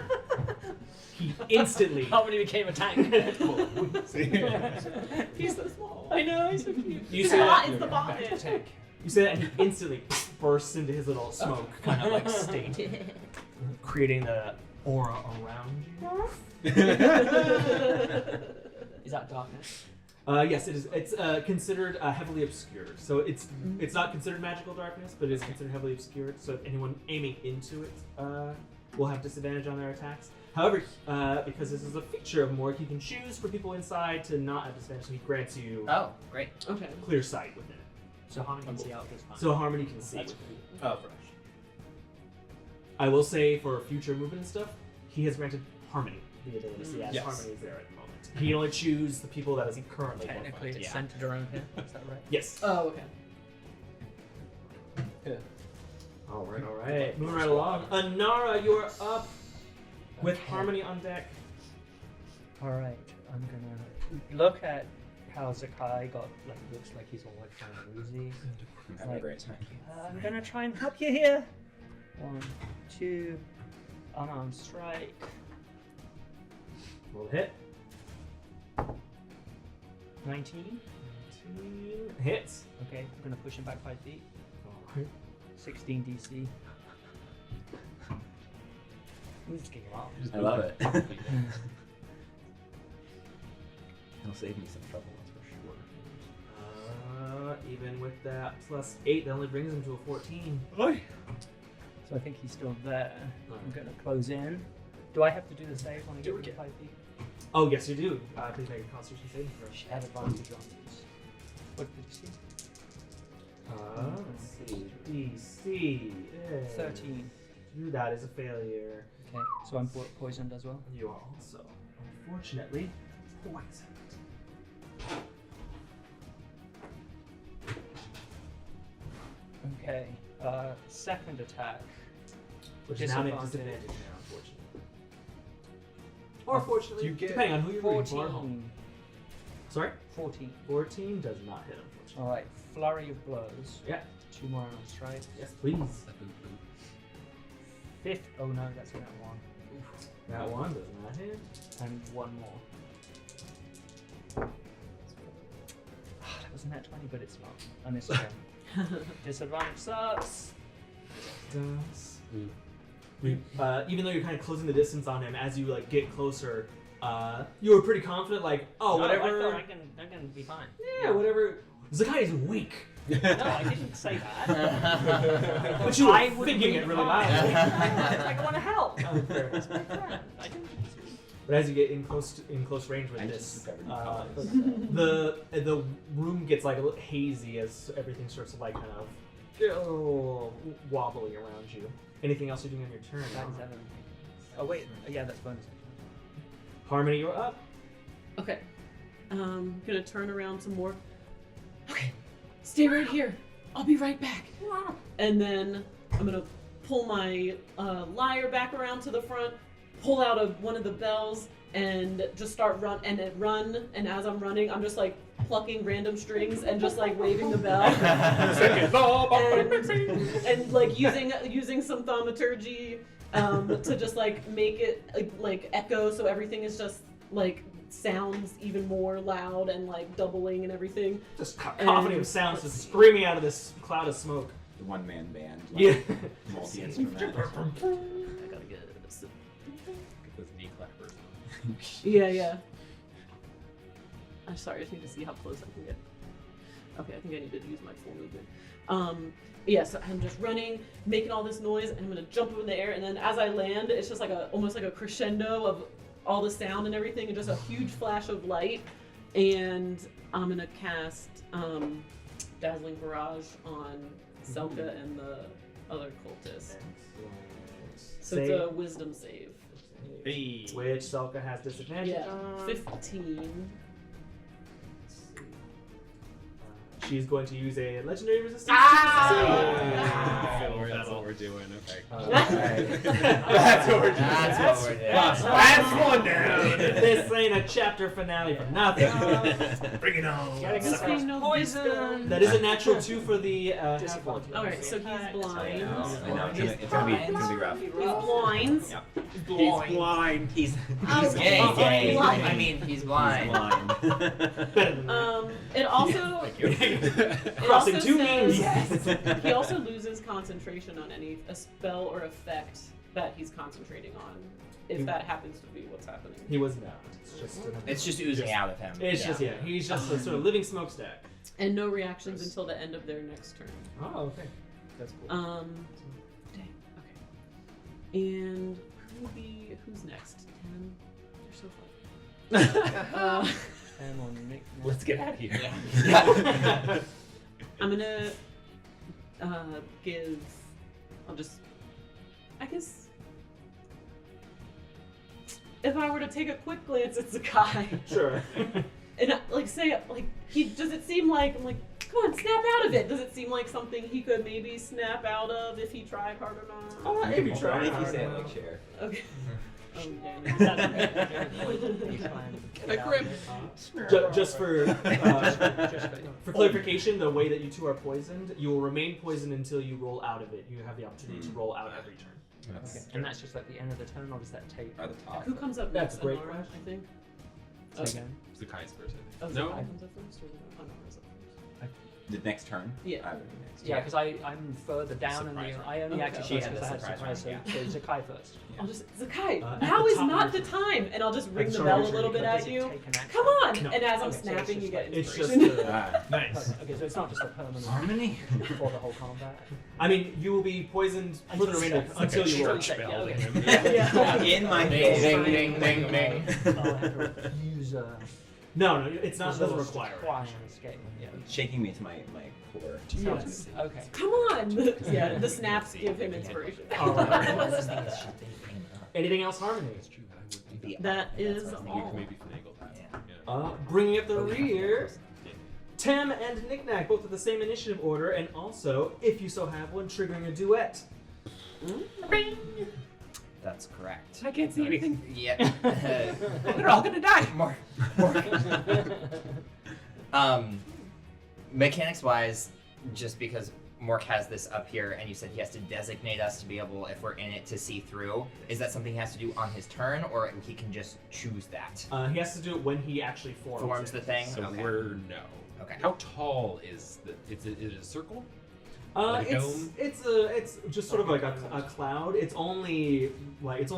he instantly. Harmony became a tank. He's so small. I know, he's so cute. You The say bot that. is the bonnet. You say that and he instantly bursts into his little smoke kind of like state, creating the aura around you. Is that darkness? Yes, it is. It's considered heavily obscured, so it's not considered magical darkness, but it is considered heavily obscured. So if anyone aiming into it will have disadvantage on their attacks. However, because this is a feature of Mork, he can choose for people inside to not have disadvantage. So he grants you Oh, great. Okay. clear sight within it. So Harmony can see out this time. So Harmony can see. That's within it. cool. Oh, fresh. I will say for future movement and stuff, he has granted Harmony the ability to see as Yes. Harmony is there at the moment. He can only choose the people that is currently Technically, qualified. it's centered around here. Is that right? Yes. Oh, okay. All right. Moving right along. Anara, you're up with Harmony on deck. All right. I'm gonna look at how Zakkai got looks like he's all like kind of woozy. I'm having a great time. I'm gonna try and help you here. 1, 2, unarmed strike. Roll hit. 19. Hits. Okay, I'm gonna push him back 5 feet. Alright. 16 DC. I'm just getting off. I love it. It'll save me some trouble, that's for sure. Even with that +8, that only brings him to a 14. So I think he's still there. I'm gonna close in. Do I have to do the save when I get within 5 feet? Oh, yes, you do. Please make a Constitution saving throw. She had advantage on these. What did you see? Let's see. DC is 13. That is a failure. Okay, so I'm poisoned as well. You are also, unfortunately, poisoned. Okay, second attack. Which is now at Disadvantage. disadvantage now, unfortunately. Or fortunately, Do you get depending on who you're rooting for. 14. Sorry? 14. 14 does not hit, unfortunately. Alright, flurry of blows. Yeah. 2 more on strikes. Yes, please. Fifth. Oh no, that's that one. That one does not hit. And 1 more. That was a net 20, but it's not. And it's again. Disadvantage sucks. Does Even though you're kind of closing the distance on him, as you like get closer, you were pretty confident, like, oh, No, whatever. I can be fine. Yeah, whatever. Zakkai is weak. No, I didn't say that. But you were I wouldn't thinking be it really fine. loudly. I want to help. Oh, fair. That's my friend. I didn't. But as you get in close range with I this, just discovered new colors. the room gets like a little hazy as everything starts to like kind of get a little wobbly around you. Anything else you're doing on your turn? 97. Oh wait, yeah, that's bonus. Harmony, you're up. Okay. Gonna turn around some more. Okay. Stay right here. I'll be right back. And then I'm gonna pull my lyre back around to the front, pull out one of the bells, and just start run. And as I'm running, I'm just like plucking random strings and just like waving the bell. and like using some thaumaturgy to just like make it like echo, so everything is just like sounds even more loud and like doubling and everything. Just cacophony of sounds just screaming out of this cloud of smoke. The one-man band. Yeah. Multi-instrument. I gotta get this. Get those knee clappers. Yeah. I'm sorry, I just need to see how close I can get. Okay, I think I need to use my full movement. Yeah, so I'm just running, making all this noise, and I'm gonna jump up in the air, and then as I land, it's just like almost like a crescendo of all the sound and everything, and just a huge flash of light, and I'm gonna cast Dazzling Barrage on Selka and the other cultist. So it's a wisdom save. Hey. Which Selka has disadvantage Yeah, on. 15. She's going to use a legendary resistance. That's what we're doing. Okay. That's what we're doing. That's one down. This ain't a chapter finale for nothing. Bring it on. This ain't no poison. That is a natural 2 for the Disappointing. Alright, so he's blind. I know, it's gonna be rough. He's blind. Yep. He's blind. He's Gay. blind. I mean, he's blind. It also Crossing two says- means. he also loses concentration on a spell or effect that he's concentrating on, if that happens to be what's happening. He was not. It's just oozing out of him. It's just he's just a sort of living smokestack. And no reactions until the end of their next turn. Oh, okay. That's cool. Dang. Okay. And who's next? 10. They're so fun. Let's get out of here. I'm gonna I guess if I were to take a quick glance at Zakkai Sure. and does it seem like, I'm like, come on, snap out of it. Does it seem like something he could maybe snap out of if he tried hard enough? Maybe try. If you say it like Cher. Okay. Oh, Get a grip. Just for clarification, the way that you two are poisoned, you will remain poisoned until you roll out of it. You have the opportunity to roll out every turn. Okay. And that's just at the end of the turn, or does that take? Or the top. Who comes up That's next? a great Anara, question. I think. Say again. Zakkai's first. Oh, No. Zakkai comes up first, or Anara's up first? The next turn? Yeah. I would be next. Yeah, because I'm further down in Surprise the. round. I only Okay. acted She first had because I the had surprise surprise, round, so Zakkai first. I'll just, Zakkai, At now the is top not of the your- time, and I'll just ring the Sorry, bell a sure, little bit Does at it you. take an action? Come on! No. And as I'm Okay, so it's snapping, you just get like- It's inspiration. just. Nice. Okay, so it's not just a permanent Harmony? for the whole combat. I mean, you will be poisoned for the remainder until you roll. Church bell. Yeah. In my Ding, face. ding, ding, ding, ding. I'll have to use No, it's not. It doesn't require it. an escape. Yeah. Shaking me to my core. Yes. Okay. Come on! Yeah, the snaps give him inspiration. Anything else, Harmony? That is You all. can maybe finagle that. Yeah. Bringing up the rear, Tem and Nik-Nak both with the same initiative order, and also, if you so have one, triggering a duet. That's correct. I can't see anything. Yeah. They're all gonna die. More. Mechanics wise, just because Mork has this up here and you said he has to designate us to be able, if we're in it, to see through, is that something he has to do on his turn, or he can just choose that? He has to do it when he actually forms The it. thing? So Okay. we're no. Okay. How tall is the? Is it a circle? Like a dome? It's just sort of like a cloud. It's only it's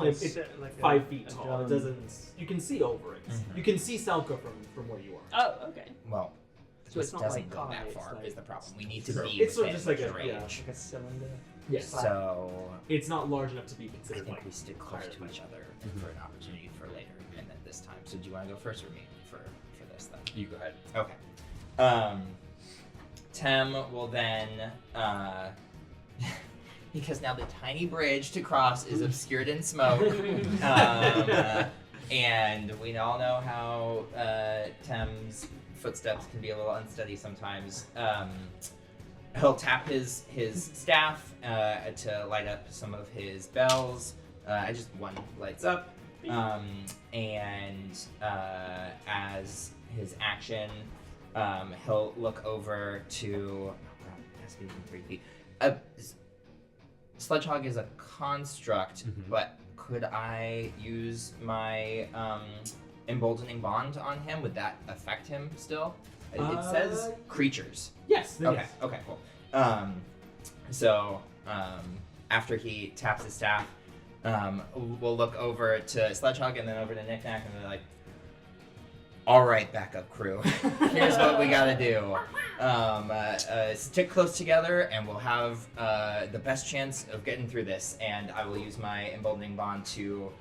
5 feet tall. It doesn't. You can see over it. Mhm. You can see Selka from where you are. Oh, okay. Well, So this it's not doesn't like go pie, that it's far like- is the problem. We need to be It's sort of within just like a range. Like a cylinder. Yes. So It's not large enough to be I considered think like we stick close higher to than each that. other for an opportunity for later, and then this time. So do you want to go first or me for this then? You go ahead. Okay. Tem will then, because now the tiny bridge to cross is obscured in smoke, and we all know how Tem's footsteps can be a little unsteady sometimes. He'll tap his staff to light up some of his bells. Just one lights up, and as his action, he'll look over to. Oh God, it has to be within 3 feet. Sledgehog is a construct, Mhm. but could I use my emboldening bond on him? Would that affect him still? It says creatures. Yes. Okay. Yes. Okay. Cool. So after he taps his staff, we'll look over to Sledgehog and then over to Nik-Nak and they're like, "All right, backup crew. Here's what we gotta do. Stick close together, and we'll have the best chance of getting through this. And I will use my emboldening bond to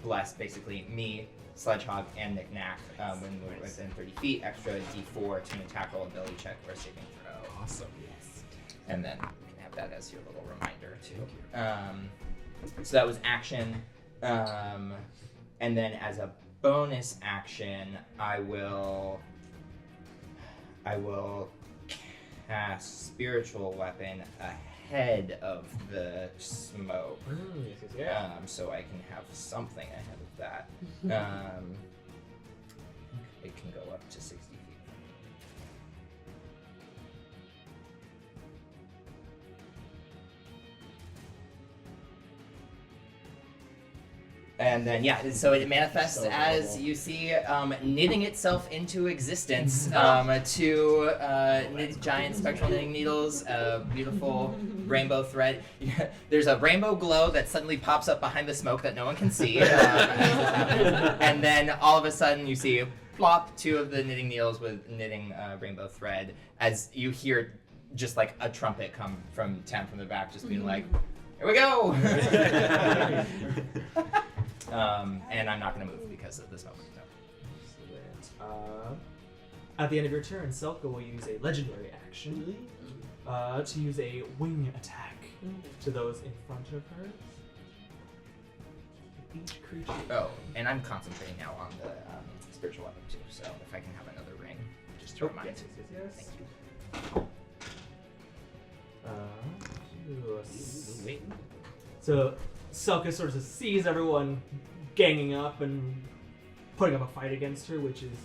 bless basically me, Sledgehog, and Nik-Nak when we're within 30 feet. Extra D4 to an attack roll, ability check, or saving throw. Awesome. And then you can have that as your little reminder too. So that was action, and then as a bonus action, I will cast Spiritual Weapon ahead of the smoke, so I can have something ahead of that. It can go up to 60 feet. And then, so it manifests So as adorable. you see knitting itself into existence to knit giant spectral knitting needles, beautiful rainbow thread. There's a rainbow glow that suddenly pops up behind the smoke that no one can see. And then all of a sudden you see plop 2 of the knitting needles with knitting rainbow thread as you hear just like a trumpet come from Tem from the back just being like, "Here we go!" And I'm not going to move because of the smoke. Excellent. At the end of your turn, Selka will use a legendary action to use a wing attack to those in front of her. Each creature. Oh, and I'm concentrating now on the spiritual weapon too, so if I can have another ring, just to remind. Yes. Thank you. So Selka sort of sees everyone ganging up and putting up a fight against her, which is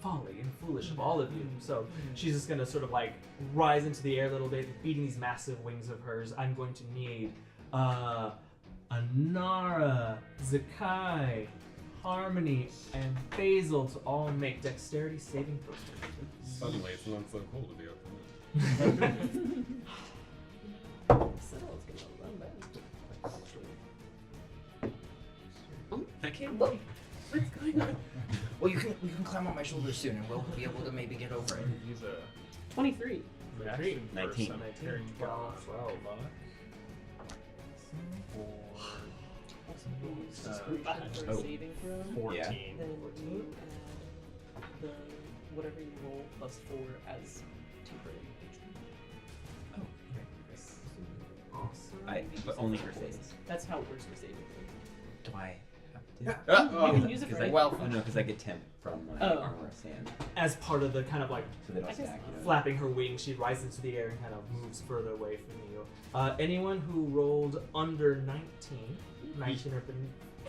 folly and foolish of all of you. So she's just gonna sort of like rise into the air a little bit, beating these massive wings of hers. I'm going to need Anara, Zakkai, Harmony, and Basil to all make dexterity saving throws. Suddenly, it's not so cool to be up I can't believe what's going on. Well, you can climb on my shoulders soon, and we'll be able to maybe get over it. Use a 23. reaction for 19. some carrying ball. 12. For a saving throw. 14. Yeah. Then you add the whatever you roll plus 4 as temporary HP. Awesome. But only for saves. That's how it works for saving throws. Do I have to? You can use it for Because Well, oh no, because I get temp from my Oh. armor of sand, As part of the kind of like so they don't I guess- stack. You know? flapping her wings, she rises into the air and kind of moves further away from you. Anyone who rolled under 19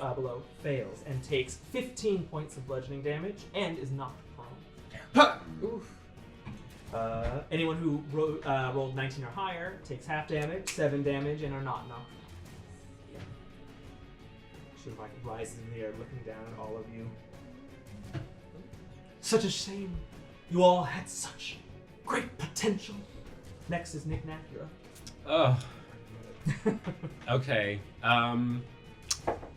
or below, fails and takes 15 points of bludgeoning damage and is knocked prone. Anyone who rolled 19 or higher takes half damage, 7 damage, and are not knocked prone. She like rises in the air, looking down at all of you. Such a shame. You all had such great potential. Next is Nik-Nak. You're up. Oh. Okay.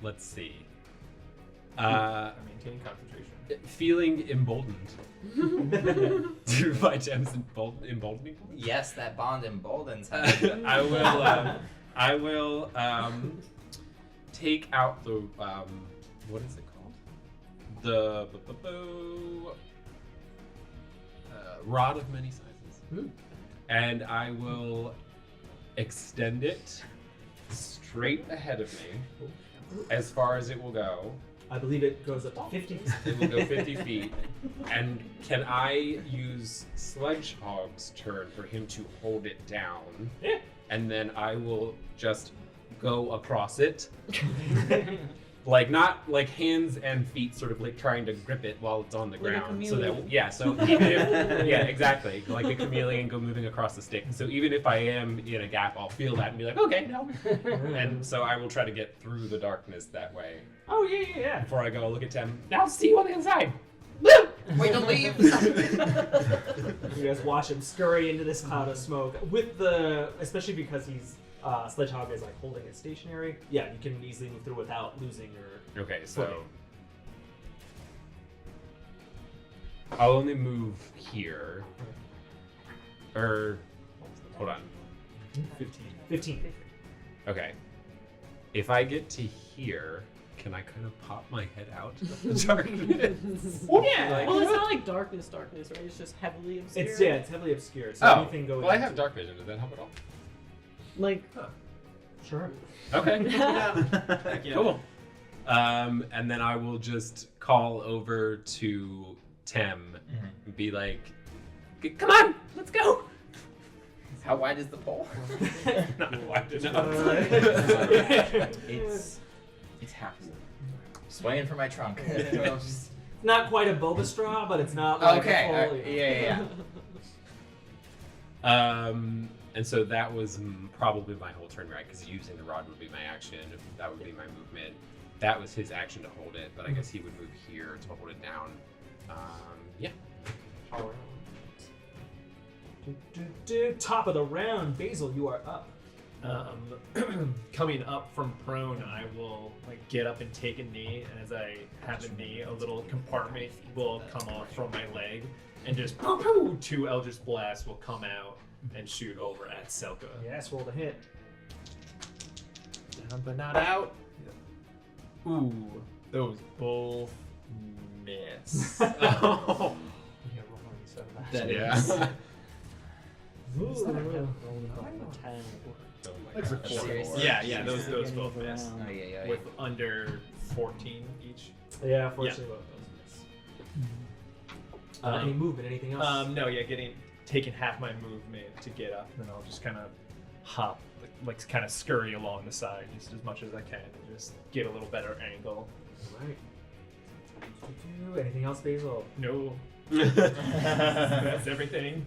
Let's see. I maintain concentration. Feeling emboldened. Do my gems emboldening? Yes, that bond emboldens her. I will take out the what is it called? The rod of many sizes. And I will extend it straight ahead of me as far as it will go. I believe it goes up to 50. It will go 50 feet. And can I use Sledgehog's turn for him to hold it down? Yeah. And then I will just go across it. Like, not like hands and feet sort of like trying to grip it while it's on the Like a ground. So that, chameleon. yeah, so even if, yeah, exactly. Like a chameleon go moving across the stick. So even if I am in a gap, I'll feel that and be like, okay, no. And so I will try to get through the darkness that way. Oh, yeah. Before I go look at Tem. Now see you on the inside. Wait, don't leave! You guys watch him scurry into this cloud of smoke with especially because he's Sledgehog is like holding it stationary. Yeah, you can easily move through without losing your. Okay, so I'll only move here. Or hold on. 15. Okay. If I get to here, can I kind of pop my head out of the darkness? Yeah. Well, it's not like darkness, right? It's just heavily obscured. It's heavily obscured. So Oh, anything going. well, I have dark vision. Does that help at all? Like, Sure. Okay. Heck yeah. Cool. And then I will just call over to Tem and be like, "Come on, let's go." How wide is the pole? Not wide enough. It's half. Swaying for my trunk. Not quite a Boba straw, but it's not like Okay, a full. yeah. And so that was probably my whole turn, right? Because using the rod would be my action. That would be my movement. That was his action to hold it, but I guess he would move here to hold it down. Yeah. All right. Top of the round, Basil, you are up. Coming up from prone, I will like get up and take a knee, and as I have a knee, a little compartment will come off from my leg, and just two Eldritch Blasts will come out and shoot over at Selka. Yes, roll the hit. Down but not out. Ooh, those both miss. Oh. Yeah, rolling so that. That Yeah. is. Rolling on the 10. Oh my Like gosh. four. Seriously? Yeah, those both miss. Oh, yeah. With under 14 each. Yeah, fortunately, both those miss. Any movement? Anything else? No, taking half my movement to get up, and then I'll just kind of hop, like kind of scurry along the side just as much as I can, and just get a little better angle. All right. Anything else, Basil? No, that's everything.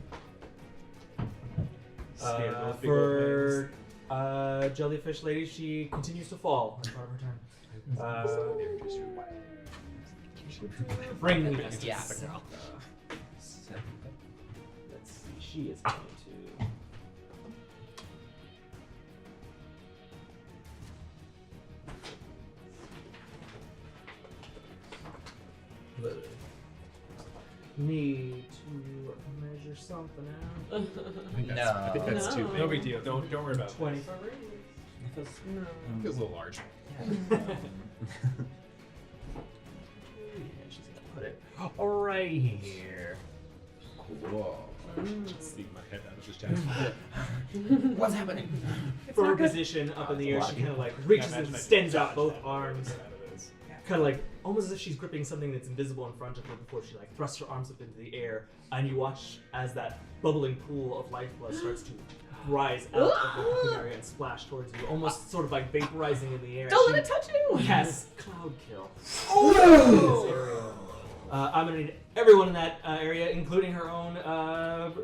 Scared of those big old For Jellyfish Lady, she continues to fall as part of her turn. Bring me justice. Yeah. Let's see. She is going to. Need to measure something out. I think that's too big. No big deal. Don't worry about it. 20. Feels a little large. Yeah, she's gonna put it right here. Cool. Sneak my head out of this chest. What's happening? For her position up in the air, she kind of like reaches and extends out both arms, kind of like almost as if she's gripping something that's invisible in front of her before she like thrusts her arms up into the air. And you watch as that bubbling pool of lifeblood starts to rise out of the open area and splash towards you, almost sort of like vaporizing in the air. don't let it touch you! Yes, cloud kill. This area. I'm gonna need everyone in that area, including her own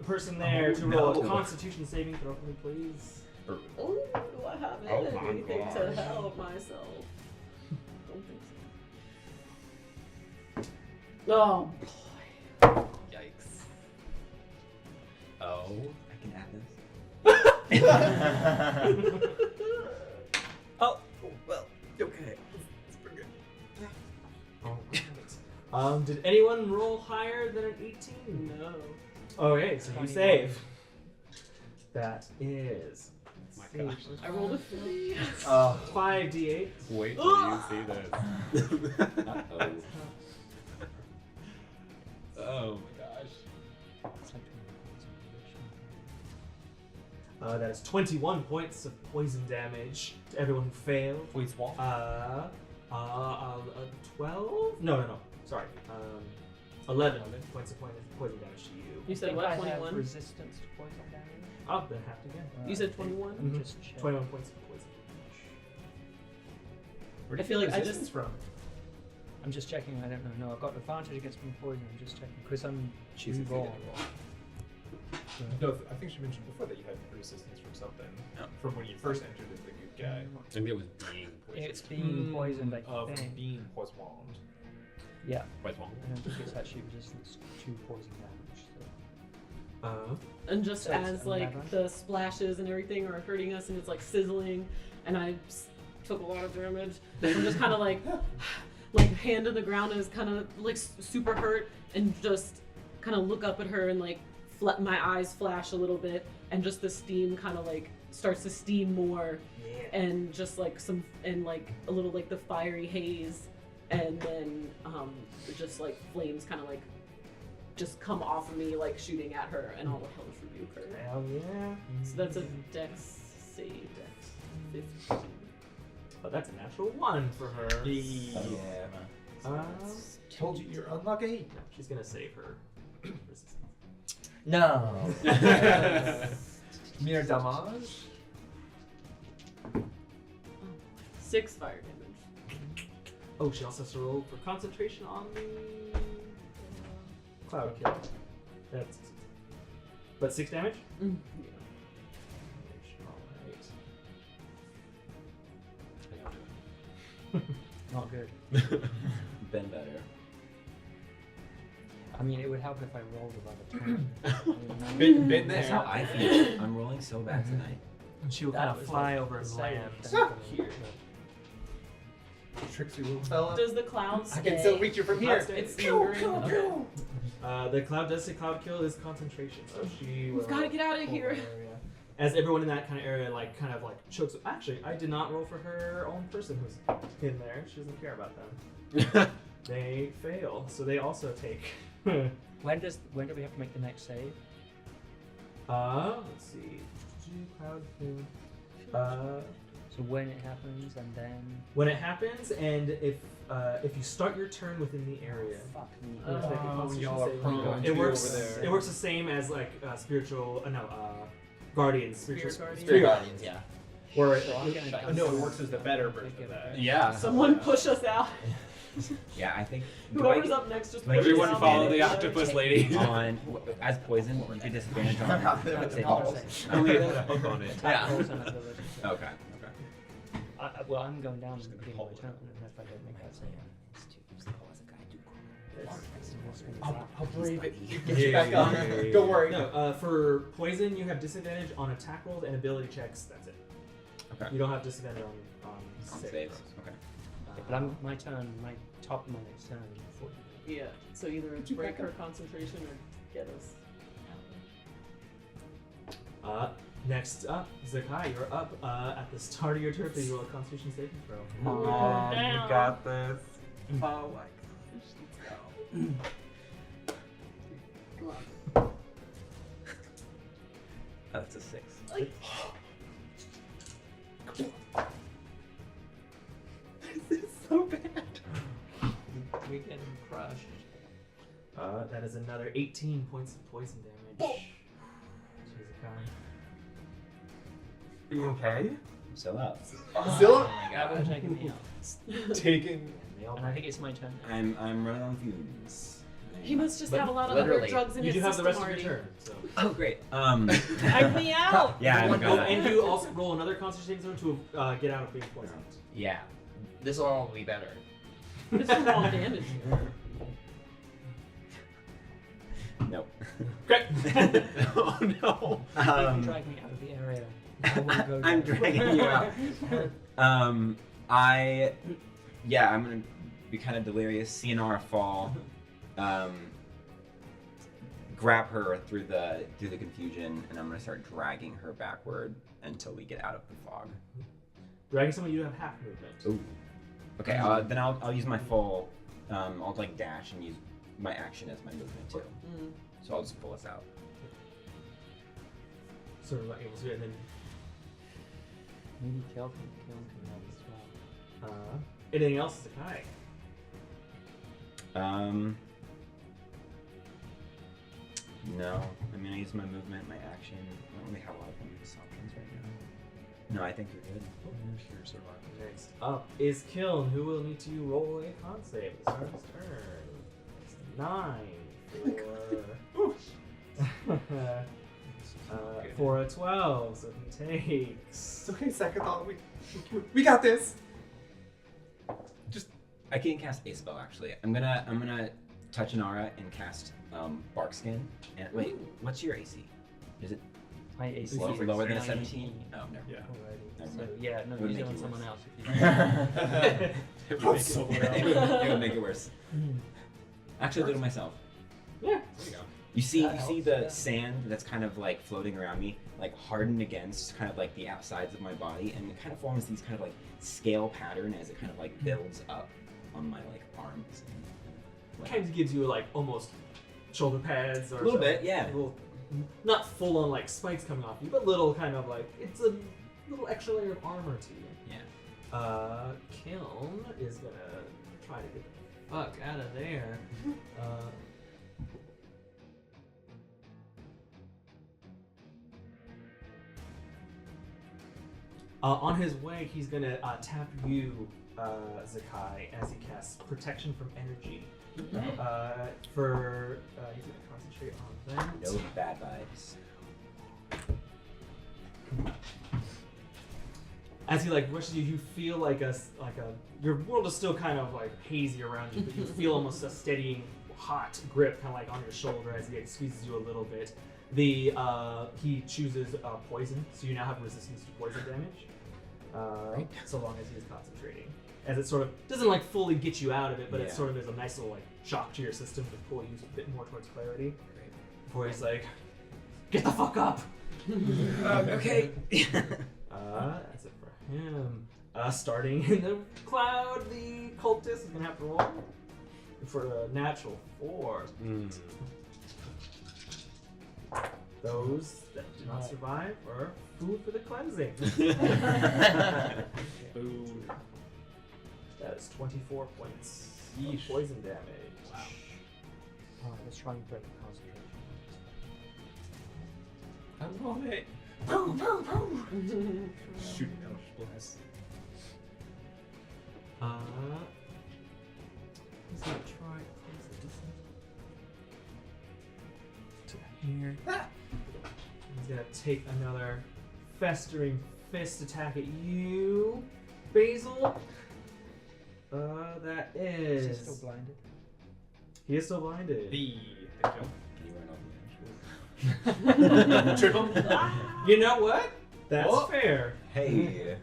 person there, to roll a Constitution saving throw for me, please. Ooh, do I have Oh my anything to gosh. help myself? Don't think so. Oh boy. Yikes. Oh. I can add this. Oh, well, okay. Alright. Did anyone roll higher than an 18? No. Okay, so you save. That is. My gosh. I rolled a 3. 5d8. Wait till you see this. Uh-oh. Oh my gosh. That is 21 points of poison damage to everyone who failed. Wait, swamp. 12? No. Sorry. 11 points of poison damage to you. You said what? 21. Resistance to poison damage. Oh, then half again. You said 21. Mhm. Just check. 21 points of poison Where I feel like I resistance from? I'm just checking. I don't know. No, I've got advantage against being poisoned. I'm just checking because I'm She's involved. No, I think she mentioned before that you had resistance from something. Oh. From when you first entered as the good guy. I think it was being It's poisoned. being poisoned, I Of think. being poisoned. Yeah, Poisoned. I don't think it's actually resistance to poison damage. So. And just So it's as like 11? the splashes and everything are hurting us, and it's like sizzling, and I took a lot of damage. I'm just kind of like hand on the ground is kind of like super hurt, and just kind of look up at her and like my eyes flash a little bit, and just the steam kind of like starts to steam more, and just like and like a little like the fiery haze, and then just like flames kind of like just come off of me like shooting at her, and all the hellish rebuke her. Hell yeah. So that's a dex save. 15. Oh, that's a natural 1 for her. Yeah. Told you you're unlucky. No, she's gonna save her resistance. No. Mere damage. 6 fire damage. Oh, she also has to roll for concentration on the cloud kill. That's but 6 damage? Mm. Not good. Been better. I mean, it would help if I rolled above a 20. Been That's there. how I feel. I'm rolling so bad tonight. And she will That kind of was fly like over and the land same. here. Tricksy little fella. Does the cloud stay? I can still reach you from here. It's Pew, lingering. pew, Okay. pew. The cloud does say cloud kill is concentration, so she will. We've got to get out of pull here. her area. As everyone in that kind of area, kind of chokes. Actually, I did not roll for her own person who's in there. She doesn't care about them. They fail, so they also take. When do we have to make the next save? Let's see. Cloud kill. So when it happens, and then. When it happens, and if you start your turn within the area, Fuck me. you have to make a Constitution y'all are saving prone throw. to It works. over there. It works the same as spiritual. Guardians. Spirit guardians. Spirit guardians, yeah. Where So I'm gonna jump No, it forward. works as the better version of that. Yeah. Someone push us out. Yeah, I think. Whoever's up next, just Like, push us Everyone out. follow the Yeah. octopus lady. On as poison, you get disadvantage on saving I'll throws. say. I leave a hook on it. Attack rolls and ability. Okay. Well, I'm going down and beginning my turn, and if I don't make that save. I'll brave it. Get Yeah, you back yeah, on. yeah, yeah, Don't yeah. worry. No, for poison, you have disadvantage on attack rolls and ability checks. That's it. Okay. You don't have disadvantage on On save saves. throws. Okay. But I'm my turn, my top of my next turn is before you. Yeah. So either it's break her concentration or get us. Next up, Zakkai, you're up. At the start of your turn, please roll a Constitution saving throw. You got this. Oh my That's a 6. This is so bad. We're getting crushed. That is another 18 points of poison damage. to Zakkai. Are you okay? I'm still up. Still That would have taken me out. taking. And I think it's my turn. I'm running on fumes. He must just But have a lot of literally, other drugs in You his do have the system rest already. of your turn. So. Oh great. Act me out. Yeah, I'm Oh, gonna. and you also roll another Constitution saving throw to get out of being poisoned. Yeah. This one will be better. This is all damage. Nope. Okay. Oh no. You can drag me out of the area. I'm dragging you out. I'm gonna be kind of delirious, see Anara fall, grab her through the confusion, and I'm gonna start dragging her backward until we get out of the fog. Dragging someone, you have half movement. Ooh. Okay, then I'll use my full. I'll like dash and use my action as my movement too. So I'll just pull us out. Sort of able to, and then Maybe kill can help as well. anything else, Zakkai? No. I mean, I use my movement, my action. I don't really have a lot of bonus options right now. No, I think you're good. Pure survival. Next up is Kiln, who will need to roll a con save at the start of his turn. It's 9 for a 12, so he takes. It's okay, second thought. We got this. I can cast a spell actually. I'm gonna touch Anara and cast Bark Skin. And wait, what's your AC? Is it My AC lower, is lower than a 19 17? Oh, never. Yeah. already. Never So mind. yeah, no, It would use it make on you someone worse. else if you It would make it worse. Actually, I'll do it myself. Yeah. There you go. You see That the helps, yeah. sand that's kind of like floating around me, like hardened against kind of like the outsides of my body, and it kind of forms these kind of like scale pattern as it kind of like builds up on my like arms. And Kind of gives you like almost shoulder pads or A little something. bit, yeah. Little, not full on like spikes coming off you, but little kind of like it's a little extra layer of armor to you. Yeah. Kiln is gonna try to get the fuck out of there. On his way, he's gonna tap you, Zakkai, as he casts Protection from Energy. He's gonna concentrate on that. No bad vibes. As he like rushes you, you feel like your world is still kind of like hazy around you, but you feel almost a steadying, hot grip kind of like on your shoulder as he like, squeezes you a little bit. He chooses poison, so you now have resistance to poison damage. So long as he is concentrating, as it sort of doesn't like fully get you out of it, but it Yeah. sort of is a nice little like shock to your system to pull you a bit more towards clarity. Before he's like, "Get the fuck up." Okay. That's it for him. Starting in the cloud, the cultist is gonna have to roll for a natural 4. Those that do not survive are food for the cleansing. Ooh. That is 24 points of Yeesh. poison damage. Wow. Alright, let's try and break the concentration. I love it. Shooting Eldritch Blast. He's gonna try close the distance to here. He's gonna take another festering fist attack at you, Basil. That is. Is he still blinded? He is still blinded. Thank Can you run off the edge? you. Triple. You know what? That's Oh. fair. Hey.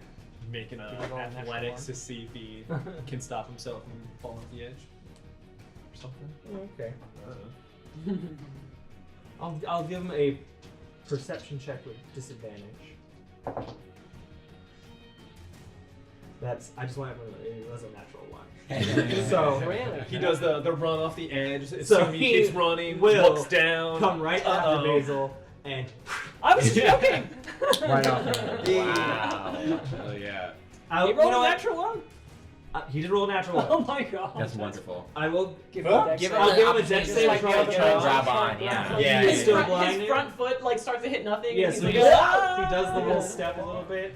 Making Did he roll an extra athletics one? to see if he can stop himself from falling off the edge. Or something. Okay. I don't know. I'll give him a perception check with disadvantage. I just want everyone to know it was a natural one. So Really? He does the run off the edge. So So he he keeps running, will looks down. come right after Basil and I was joking. Right off the edge. Wow. Oh yeah. He rolled a natural one. He did roll a natural one. Oh my god. That's wonderful. I will Give Huh? him a dex Give save. him I'll give him a an dex opportunity save to to try try to to grab on. Yeah. Yeah. He's still His blinded. front foot like starts to hit nothing. Yeah, and so he's he like, does, "Ah!" he does the little step a little bit.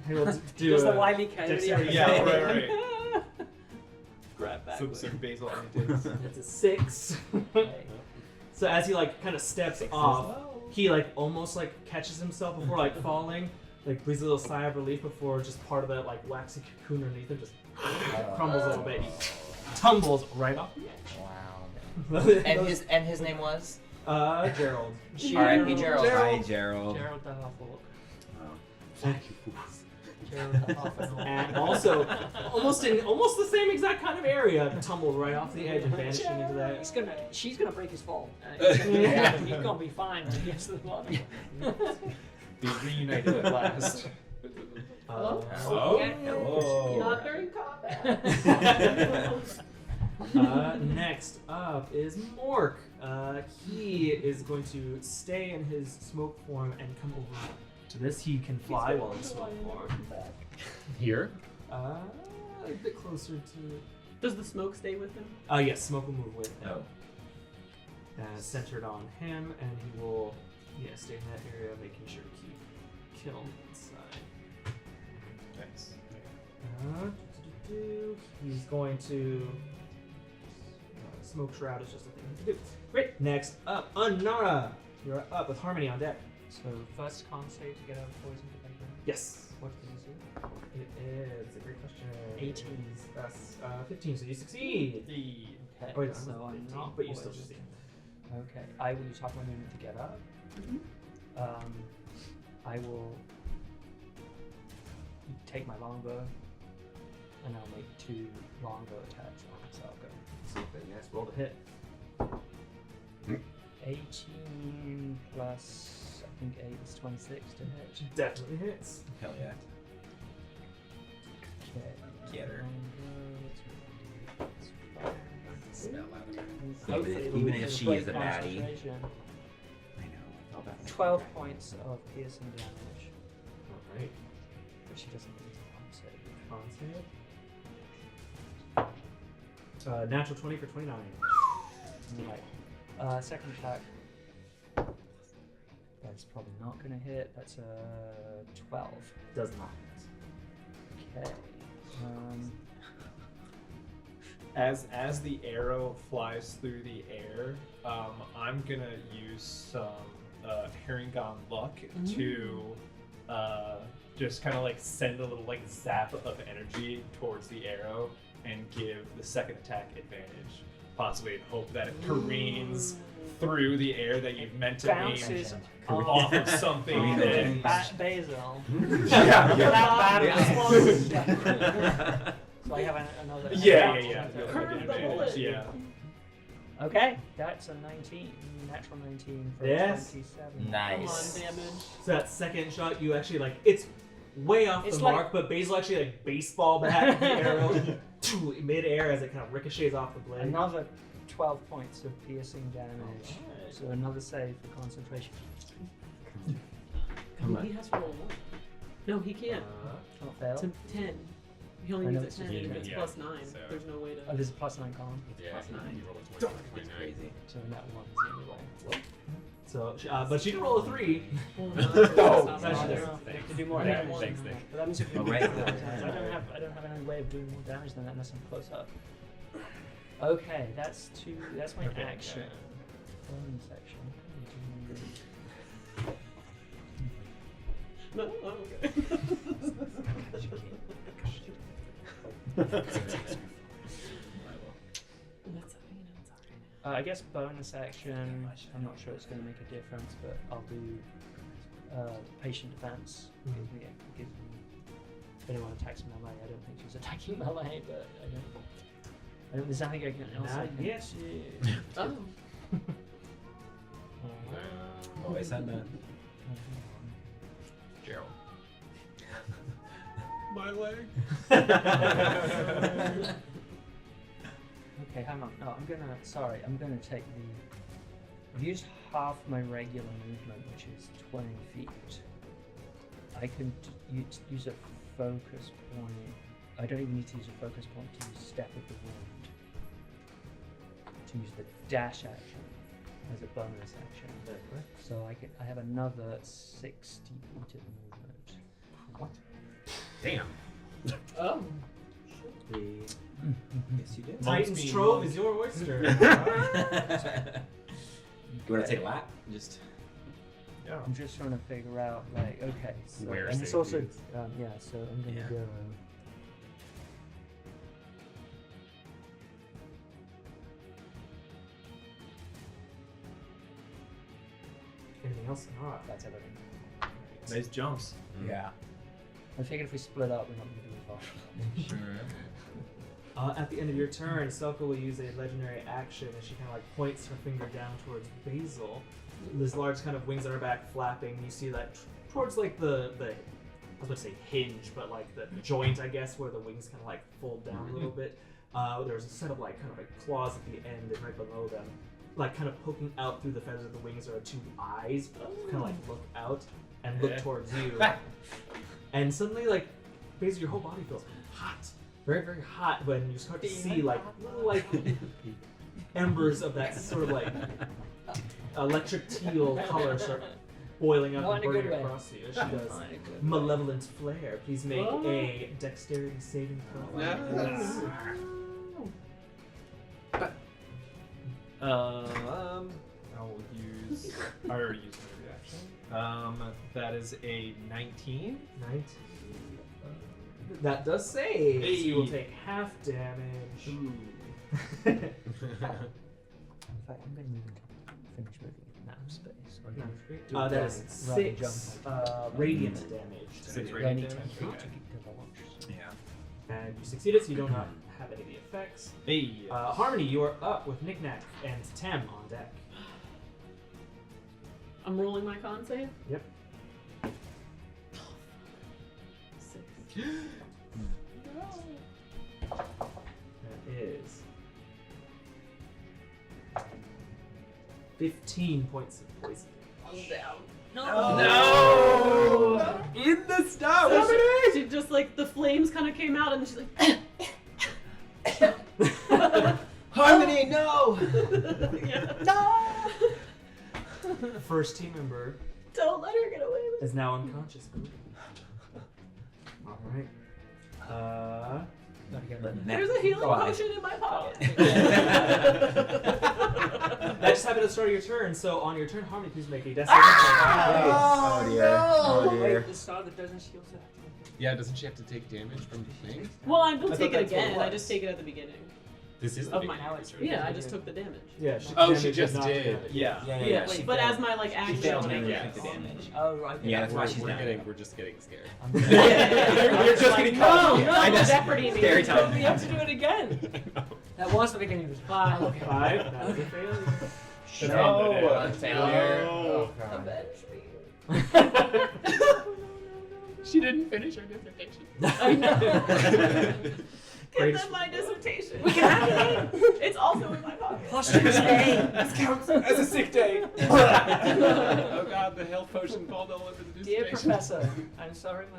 He will do Does the a Wily Kennedy. dexterity Yeah, save. right. Grab back. Some basil antics. That's a 6. So as he like kind of steps off, he like almost like catches himself before like falling, like breathes a little sigh of relief before just part of that like waxy cocoon underneath him just crumbles a little bit. He tumbles right off the Wow. edge. And his name was? Gerald. R.I.P. Gerald. Hi, Gerald. Gerald the Huffle. And also, almost the same exact kind of area, tumbled right off the edge and vanishing into that. She's gonna break his fall. He's gonna be fine when he gets to the bottom. Be reunited at last. Hello? Oh. Not during combat. Next up is Mork. He is going to stay in his smoke form and come over to this. He can fly while in smoke form. Here? A bit closer to. Does the smoke stay with him? Yes, smoke will move with him. Oh. Centered on him, and he will, stay in that area, making sure to keep Kiln inside. Nice. He's going to. Smoke Shroud is just a thing to do. Great. Next up, Anara. You're up with Harmony on deck. So first con save to get out of poison to background. Yes. What did you see? It is a great question. 18. That's 15, so you succeed. Okay, Oh, wait, so that was I'm 15, not but you still poisoned. succeed. Okay, I will use half my movement to get up. I will take my longbow, and I'll make 2 longbow attacks on Selka. See if it next roll to hit. 18 plus, I think 8 is 26 to hit. Definitely hits. Hell yeah. Okay. Get her. Spell out of it. Hopefully it'll Even be if she great is a baddie. concentration. I know. 12 points of piercing damage, Alright. but she doesn't need to compensate. Con save. Natural 20 for 29. Right. Second attack. That's probably not going to hit. That's a 12. Does not hit. Okay. As the arrow flies through the air, I'm gonna use some Herringon luck to just kind of like send a little like zap of energy towards the arrow and give the second attack advantage. Possibly in hope that it careens through the air that you've meant to aim Bounces off of something. and- Basil. yeah, That yeah. bad. So I have another. Yeah. Curve the Advantage, bullet. yeah. Okay, that's a 19, natural 19 for Yes. 27. Nice. Come on, damage. So that second shot, you actually it's way off It's the like- mark, but Basil actually baseball bat the arrow in mid-air as it kind of ricochets off the blade. Another 12 points of piercing damage. So another save for concentration. Come on. He has to roll 1. No, he can't. Not fail. It's a 10. He only I know needs a it's 10, a and if 10, it's yeah. plus 9, So- there's no way to. Oh, there's a plus 9 column. Yeah, Plus 9. you roll a 20 for 29. Crazy. So that one is the only way. So, but she can roll a 3. Well, No. it's not That's bad. just- You have to do more Okay, damage. thanks, than Nick. that. But that means if you Oh, do right. more damage. I don't have any way of doing more damage than that unless I'm close up. Okay, that's my Okay, action. okay. Bonus action. No, oh, okay. That's it's alright. I guess bonus action. I'm not sure it's going to make a difference, but I'll do patient defense. Gives me. If anyone attacks melee, I don't think she's attacking melee, but I don't. There's nothing else I Not can yet. do. Oh. Oh, I said that. Gerald. My leg. Okay, hang on. No, I'm gonna take the. I've used half my regular movement, which is 20 feet. I can use a focus point. I don't even need to use a focus point to use Step of the Wind. To use the dash action as a bonus action. So I have another 60 feet of movement. What? Damn. Oh. Yes, you did. Titan's Trove is your oyster. You want to take a lap? Just. Yeah. I'm just trying to figure out, like, okay, so Where and it's save also, is. yeah. So I'm gonna Yeah. go. Anything else? Alright. That's everything. Nice jumps. Yeah. I figured if we split up, we're not going to do as well. Sure. At the end of your turn, Selka will use a legendary action as she kind of like points her finger down towards Basil. This large kind of wings on her back flapping. You see that towards like the I was going to say hinge, but like the joint, I guess, where the wings kind of like fold down a little bit. There's a set of like kind of like claws at the end and right below them, like kind of poking out through the feathers of the wings are two eyes, kind of like look out and look towards you. And suddenly, like, basically your whole body feels hot, very, very hot when you start to see like little like embers of that sort of like electric teal color start boiling up Not and in a good burning way. across you. As she does malevolent flare. Please make a dexterity saving throw. I'll use. I already used my reaction. That is a 19. 19. That does save. Hey. So you will take half damage. In fact, I'm going to move into finish moving in that space. Or No, do it that is rather than 6 radiant damage. 6 I need radiant to damage. keep Okay. the launch. Yeah. And you succeeded, so you do not have any of the effects. Hey. Harmony, you are up with Nik-Nak and Tem on deck. I'm rolling my con save. Yep. 6. That is 15 points of poison. I'm down. No! In the stuff. She just like the flames kind of came out and she's like, Harmony, no. First team member don't let her get away with is now unconscious. All right. it. There's a healing potion in my pocket. That just happened at the start of your turn, so on your turn, Harmony, please make a death Oh dear. Oh dear. Wait, the star that doesn't shield that. Yeah, doesn't she have to take damage from the thing? Well, I I don't thought take it that's what it again. I was. just take it at the beginning. This is Of the my beginning Alex. right? Yeah, I just took the damage. Yeah. Oh, she damage just not did. damage. Yeah. Yeah, Wait, but failed. as my like action, failed I to take take it. the damage. Oh, right. Yeah, that's why she's We're down. we're just getting scared. You're just getting No, caught. no, I just jeopardy me. scary You time. have to do it again. That was the beginning of his 5. Okay. 5. That is a failure. No. One failure. No. Oh, God. Avenge me. She didn't finish her dissertation. I know. Give Greatest- them my dissertation. We can have it. It's also in my pocket. Posthumous day. This counts as a sick day. Oh god, the health potion called all over the Dear dissertation. Professor, I'm sorry my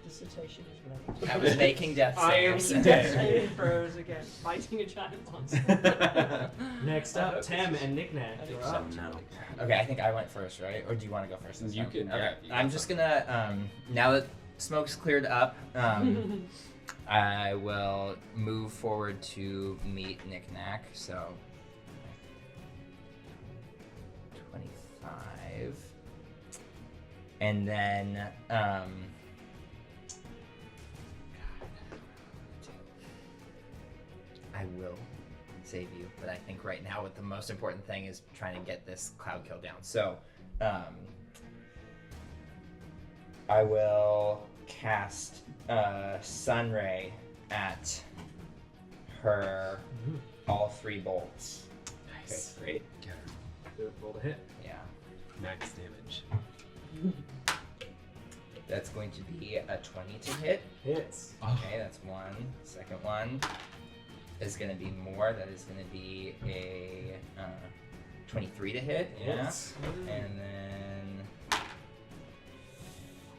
dissertation is late. I was making death I am saves. dead. Froze again. Fighting a giant monster. Next up, Tem and Nik-Nak. You're up. Okay, I think I went first, right? Or do you want to go first? this You time? can- Okay. yeah, you go I'm just gonna now that smoke's cleared up, I will move forward to meet Nik-Nak. So 25, and then I will save you, but I think right now what the most important thing is trying to get this cloud kill down. So I will cast Sunray at her all 3 bolts. Nice. Okay, great. Roll to hit. Yeah. Max damage. That's going to be a 20 to hit. Hits. Okay, that's one. Second one is going to be more. That is going to be a 23 to hit. Yeah. Hits. And then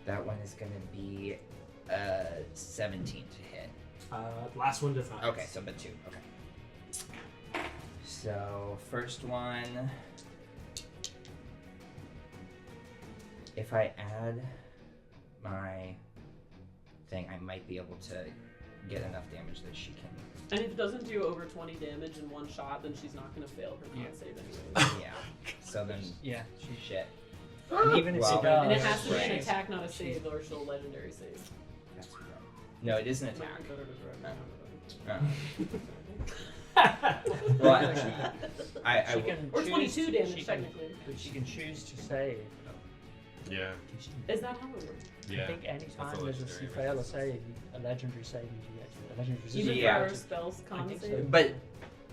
that one is going to be 17 to hit. Last one does not. Okay, so but 2. Okay. So first one, if I add my thing, I might be able to get enough damage that she can. And if it doesn't do over 20 damage in one shot, then she's not going to fail her con save anyway. Yeah. So then, Yeah, she shit. And even if Well, it does, And it has to be an Right. attack, not a save, or she'll legendary save. That's right. No, it is an attack. Well, actually, I she can Or choose 22 to- damage, she can- technically. But she can choose to save Yeah. Is that how it works? Yeah. I think any That's time a there's a legendary fail a save, a legendary save, you get a legendary resistance. Even Yeah. for spells, I con think save? so. But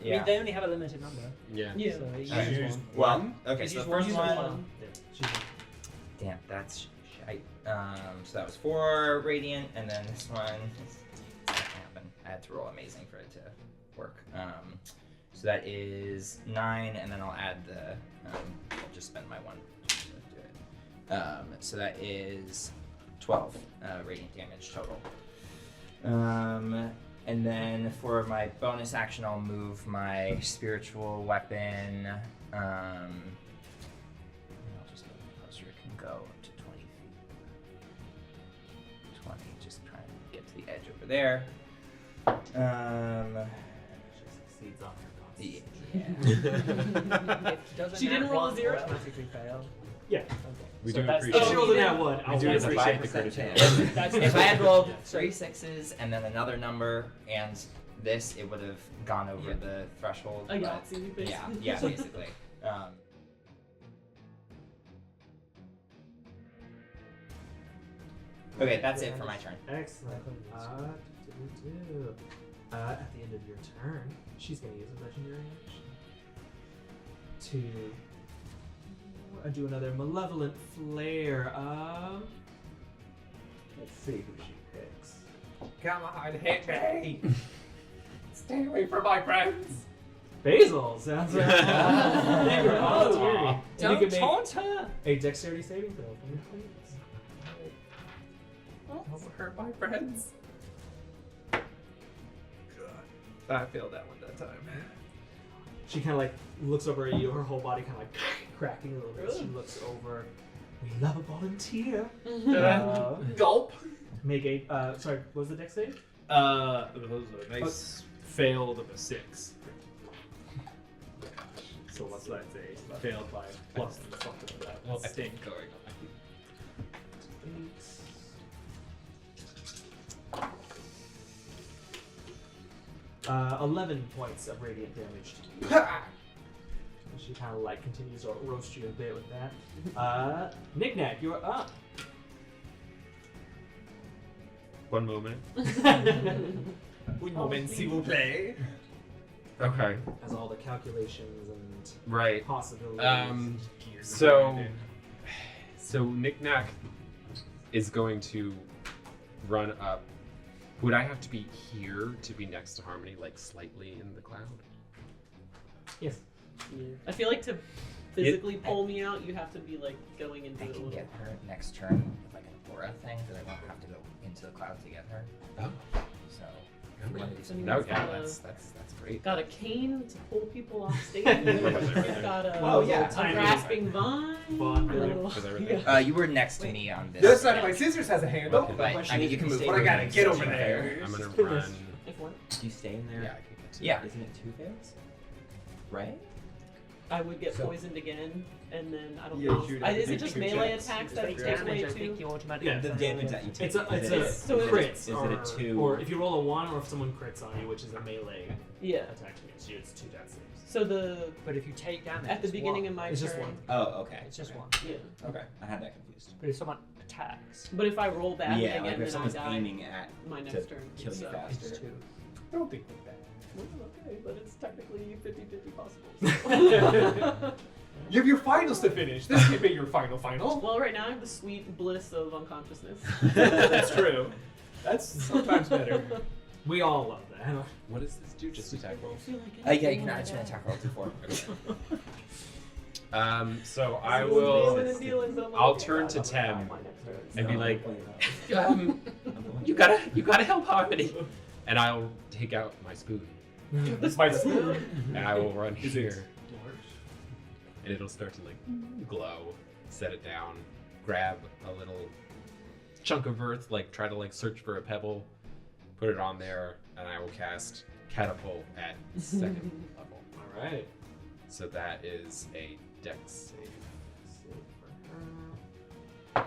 I mean, they only have a limited number. Yeah. Yeah. So you Alright. use one. well, okay. Use So the one, first use one. one. Damn, that's shite. So that was 4 radiant, and then this one. It's not gonna happen. I had to roll amazing for it to work. So that is 9, and then I'll add the. I'll just spend my 1 to do it. So that is 12 radiant damage total. And then for my bonus action, I'll move my spiritual weapon. I'll just move it closer. It can go up to 20 feet. 20, just trying to get to the edge over there. She succeeds on her Yeah. Doesn't She didn't that roll a one 0? automatically fail? Yeah. Okay. We So do that's appreciate If she rolls a didn't- nat 1, I'll We do that's appreciate a the 5% critical chance. chance. That's If I had rolled Yeah. 3 6s and then another number and this, it would have gone over the threshold. A but- Yahtzee, basically. Yeah, basically. Okay, that's it for my turn. Excellent. At the end of your turn, she's going to use a legendary action to do another malevolent flare. Let's see who she picks. Come on, hit me! Stay away from my friends! Basil sounds like thank you for volunteering. And you can make taunt her! a dexterity saving throw for me, please. Don't hurt my friends. I failed that one that time. She kind of like looks over at you, her whole body kind of like cracking a little bit. She looks over. We love a volunteer. Gulp. Make a sorry, what was the dex save? It was a nice failed of a 6. So what's that say? Failed by plus something of that. Well, I stink. think going 11 points of radiant damage to you. She kind of like continues to roast you a bit with that. Nik-Nak, you're up. One moment. Un moment, s'il vous plaît. Okay. As all the calculations and Right. possibilities. So Nik-Nak is going to run up. Would I have to be here to be next to Harmony, like slightly in the cloud? Yes. I feel like to physically pull me out, you have to be like going into I it a can little. get her next turn with like an aura thing that I won't have to go into the cloud to get her. Oh. So if you want to do I something. mean, Okay, that's that's great. Got a cane to pull people off stage. Got a, Oh, yeah. a grasping vine. Vine. little- With everything. yeah. You were next to me on this. This side of my scissors has a handle. Okay. But I mean, you can move. But I gotta get over Yeah. there. I'm gonna run. If what? Do you stay in there? Yeah, I can get to Yeah. Isn't it 2 fails? Right? I would get So- poisoned again, and then I don't Yeah, know. you'd have to Is it take just 2 melee checks. attacks Is that that it your takes damage? away I think too? you automatically. Yeah, The damage that you take. It's a is it So is crits it a 2? or if you roll a 1 or if someone crits on you, which is a melee Yeah. attack against you, it's 2 death saves. So the But if you take damage, at the it's beginning one. of my It's turn. just one. Oh, okay. It's just okay. one. Yeah. Okay, I had that confused. But if someone attacks, But if I roll badly Yeah, like again, if then I someone's die. aiming at My to next turn. kill you So- faster. it's 2. I don't think like that. Well, okay, but it's technically 50-50 possible. You have your finals to finish. This could be your final. Well, right now I have the sweet bliss of unconsciousness. That's true. That's sometimes better. We all love that. What does this do? Just attack roll? I feel like Yeah, you can add to an attack roll to 4. So I Dealing will. and dealing, so I'm like, I'll okay, turn God, to I'm Tem gonna die my next turn. and be like, I'm you gotta help Harmony. And I'll take out my spoon That's my spoon. and I will run Is it here. And it'll start to like glow. Set it down. Grab a little chunk of earth, like try to like search for a pebble. Put it on there, and I will cast catapult at 2nd level. All right. So that is a dex save. Save for her.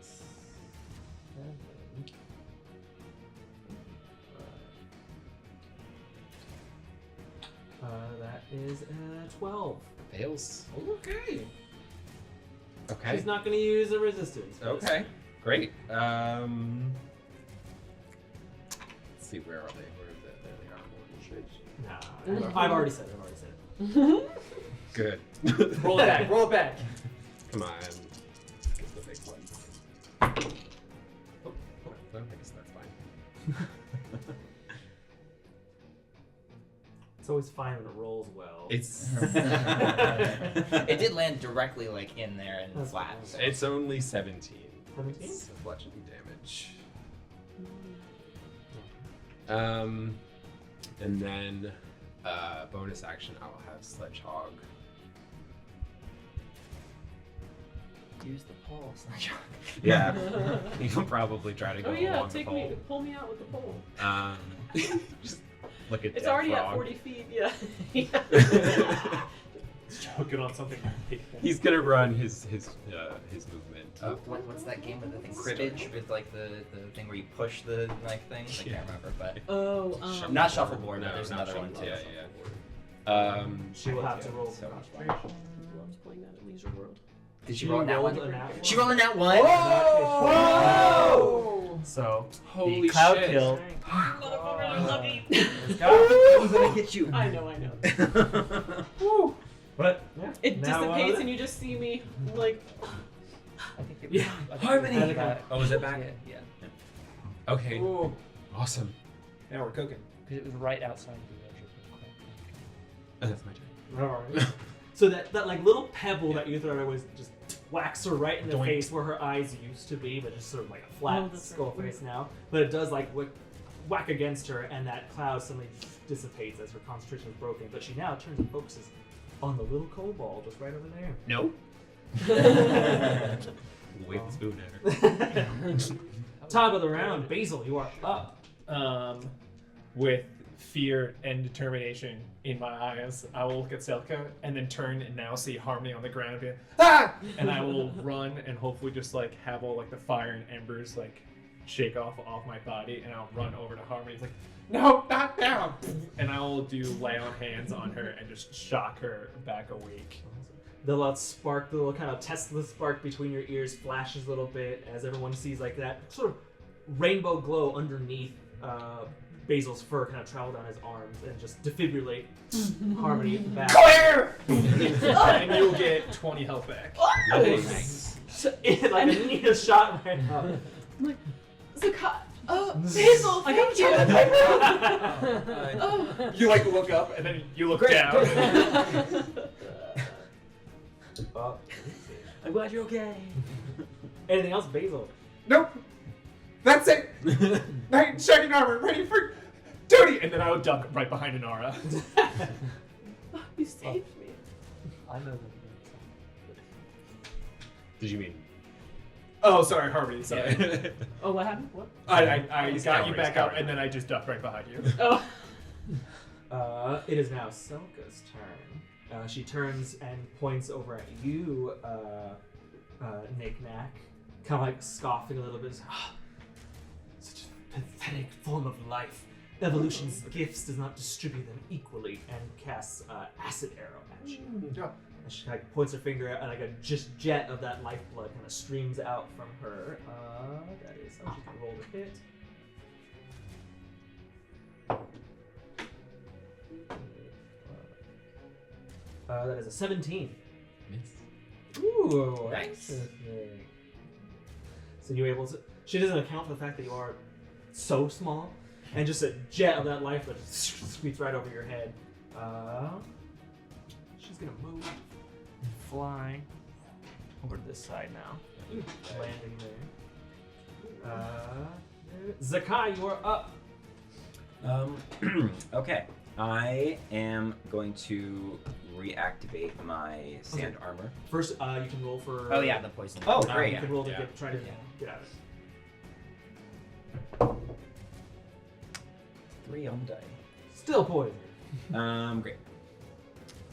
7. That is 12. Fails. Okay. Okay. She's not going to use a resistance. for this Okay. time. Great. Let's see, where are they? Where is it? There they are. Nah, I've already said it. Good. Roll it back. Roll it back. Come on. Get the big one. Oh, I guess that's fine. It's always fine when it rolls well. It's It did land directly like in there and That's flat. fine. So. it's only 17. 17? It's bludgeoning damage. And then bonus action, I will have Sledge Hog. Use the pole, Sledge Hog. Yeah, he'll probably try to go Oh yeah, along the pole. pull me out with the pole. Just look at It's dead already at frog. 40 feet. Yeah. Hook it on something. He's gonna run his movement up. What's that game with the thing? Cribbage with like the thing where you push the like things? I can't remember, but Oh. not shuffleboard. No, but there's not another one. shuffleboard. too. Yeah. She will have to roll So for much concentration. Loves playing that at Leisure World. Did she roll in that rolled one? a nat one. She rolled in that one. Whoa! So, Holy the cloud shit. kill. Motherfuckers are lucky. Let's go. I'm gonna hit you. I know. But, yeah. It now, dissipates and you just see me like. I think it was, Yeah. I think Harmony! it was back. Oh, is it back? Yeah. Okay. Ooh. Awesome. Now we're cooking. Because it was right outside the edge of the cloud. Oh, that's my turn. Alright. So that like little pebble that you throw at her was just whacks her right in the Doink. face where her eyes used to be, but just sort of like a flat Oh, that's skull right. face now. But it does like whack against her, and that cloud suddenly dissipates as her concentration is broken. But she now turns and focuses on the little kobold just right over there. No. Wave the spoon at her. Top of the round, Basil, you are up. With fear and determination in my eyes, I will look at Selka and then turn and now see Harmony on the ground and be like, ah! And I will run and hopefully just like have all like the fire and embers like shake off my body, and I'll run over to Harmony. It's like, no, not now! And I will do lay on hands on her and just shock her back awake. The little spark, the little kind of Tesla spark between your ears flashes a little bit as everyone sees like that sort of rainbow glow underneath Basil's fur kind of travel down his arms and just defibrillate Harmony at the back. Clear! And you'll get 20 health back. Nice. Like a needle shot right up. Zakkai. Oh, Basil, I thank you. Oh. You like look up and then you look Great. down. I'm glad you're okay. Anything else, Basil? Nope. That's it. Knight in shining armor, ready for duty. And then I would duck right behind Anara. You saved me. I know that. Did you mean? Oh, sorry, Harmony. Sorry. Oh, what happened? What? I He's got cowering, you back he's up, cowering. and then I just ducked right behind you. Oh. It is now Selka's turn. She turns and points over at you, Nik-Nak, kind of like scoffing a little bit. Such a pathetic form of life. Evolution's gifts does not distribute them equally, and casts acid arrow at you. And she like points her finger at, and like a just jet of that lifeblood kind of streams out from her. That is how she can roll the hit. That is a 17. Miss. Ooh, Nice. interesting. So you're able to. She doesn't account for the fact that you are so small, and just a jet of that life that sweeps right over your head. She's gonna move and fly over to this side now, landing there. Zakkai, you are up. Okay. I am going to reactivate my sand armor. First, you can roll for. Oh yeah, the poison. Oh, You great. can roll to Yeah. try to Yeah. get out of it. 3 on die. Still poison. Great.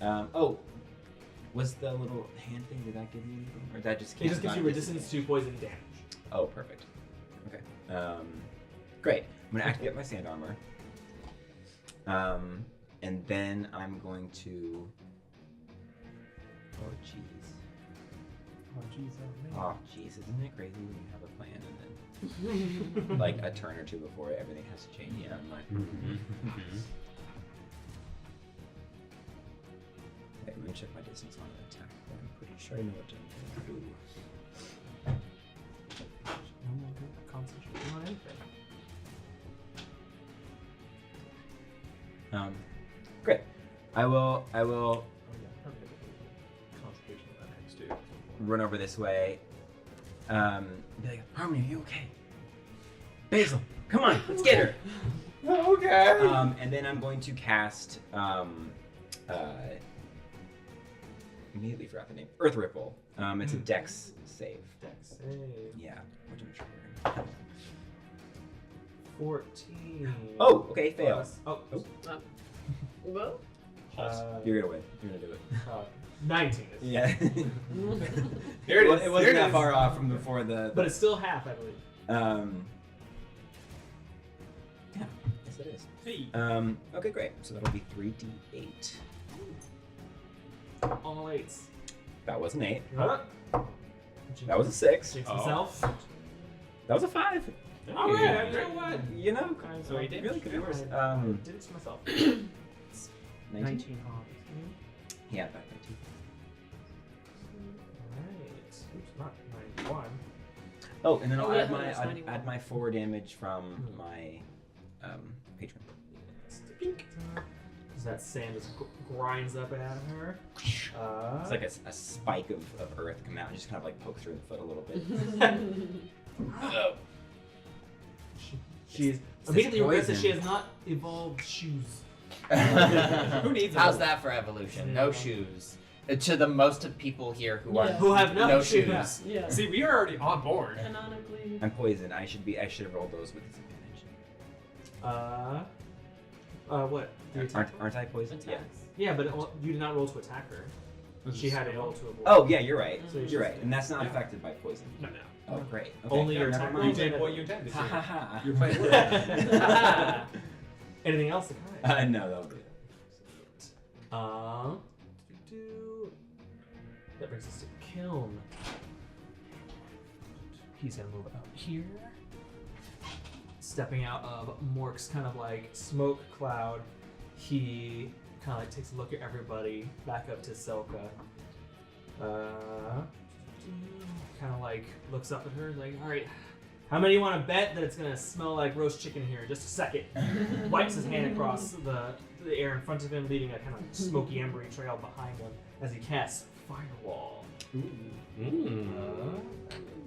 Oh, was the little hand thing, did that give you anything? Or that just It just gives you non-resistance? resistance to poison damage. Oh, perfect. Okay. Great. I'm gonna activate my sand armor. And then I'm going to. Oh, jeez. Oh, jeez, oh, man. Oh, jeez, isn't it crazy when you have a plan and then like a turn or two before everything has to change? Yeah, I'm like. Okay, I'm gonna check my distance on an attack. But I'm pretty sure I know what to do. No more concentration on anything. Great. I will Oh, yeah, probably have a concentration on that next too. run over this way. Be like, Harmony, are you okay? Basil, come on, let's get her. Okay. And then I'm going to cast immediately forgot the name. Earth Ripple. It's a Dex save. Dex save. Yeah. What am I trying? 14. Oh, okay, fail. Plus- Oh, Well, You're gonna win. You're gonna do it. 19. Yeah. There it is. It wasn't There it that is. far off from before the. But it's still half, I believe. Yeah. Yes, it is. Hey. Okay, great. So that'll be 3d8. All eights. That was an 8. Jinx- That was a 6. Jinx Oh. himself. That was a 5. All right, Yeah. you know what? You know, So he did. really could be worse. I did it to myself. 19. 19 hard. Yeah, back 19. Alright. Oops, not 91. Oh, and then I'll Oh, yeah, add no, my it's 91. add my 4 damage from my patron. As that sand just grinds up at her. It's like a spike of earth coming out and just kind of like pokes her in the foot a little bit. She's It's immediately regrets that poison. she has not evolved shoes. Who needs How's a- that for evolution? Yeah. No shoes. To the most of people here who are Yeah. Who have no shoes. shoes. yeah. See, we are already on board. Canonically. I'm poisoned. I should have rolled those with disadvantage. What? The attack roll? Aren't I poisoned? Yeah. Yeah, but you did not roll to attack her. She had to roll to avoid. Oh yeah, you're right. So You're right, and that's not Yeah. affected by poison. No. Oh great. Okay. Only your never attack mind. You rolls. did what you intended Ha ha to. ha. You're playing with Anything else, Zakkai? No, that'll be it. That brings us to Kiln. He's gonna move out here. Stepping out of Mork's kind of like smoke cloud, he kind of like takes a look at everybody, back up to Selka. Kind of like looks up at her, like, all right, how many want to bet that it's gonna smell like roast chicken here in just a second? Wipes his hand across the air in front of him, leaving a kind of smoky, embery trail behind him as he casts Firewall.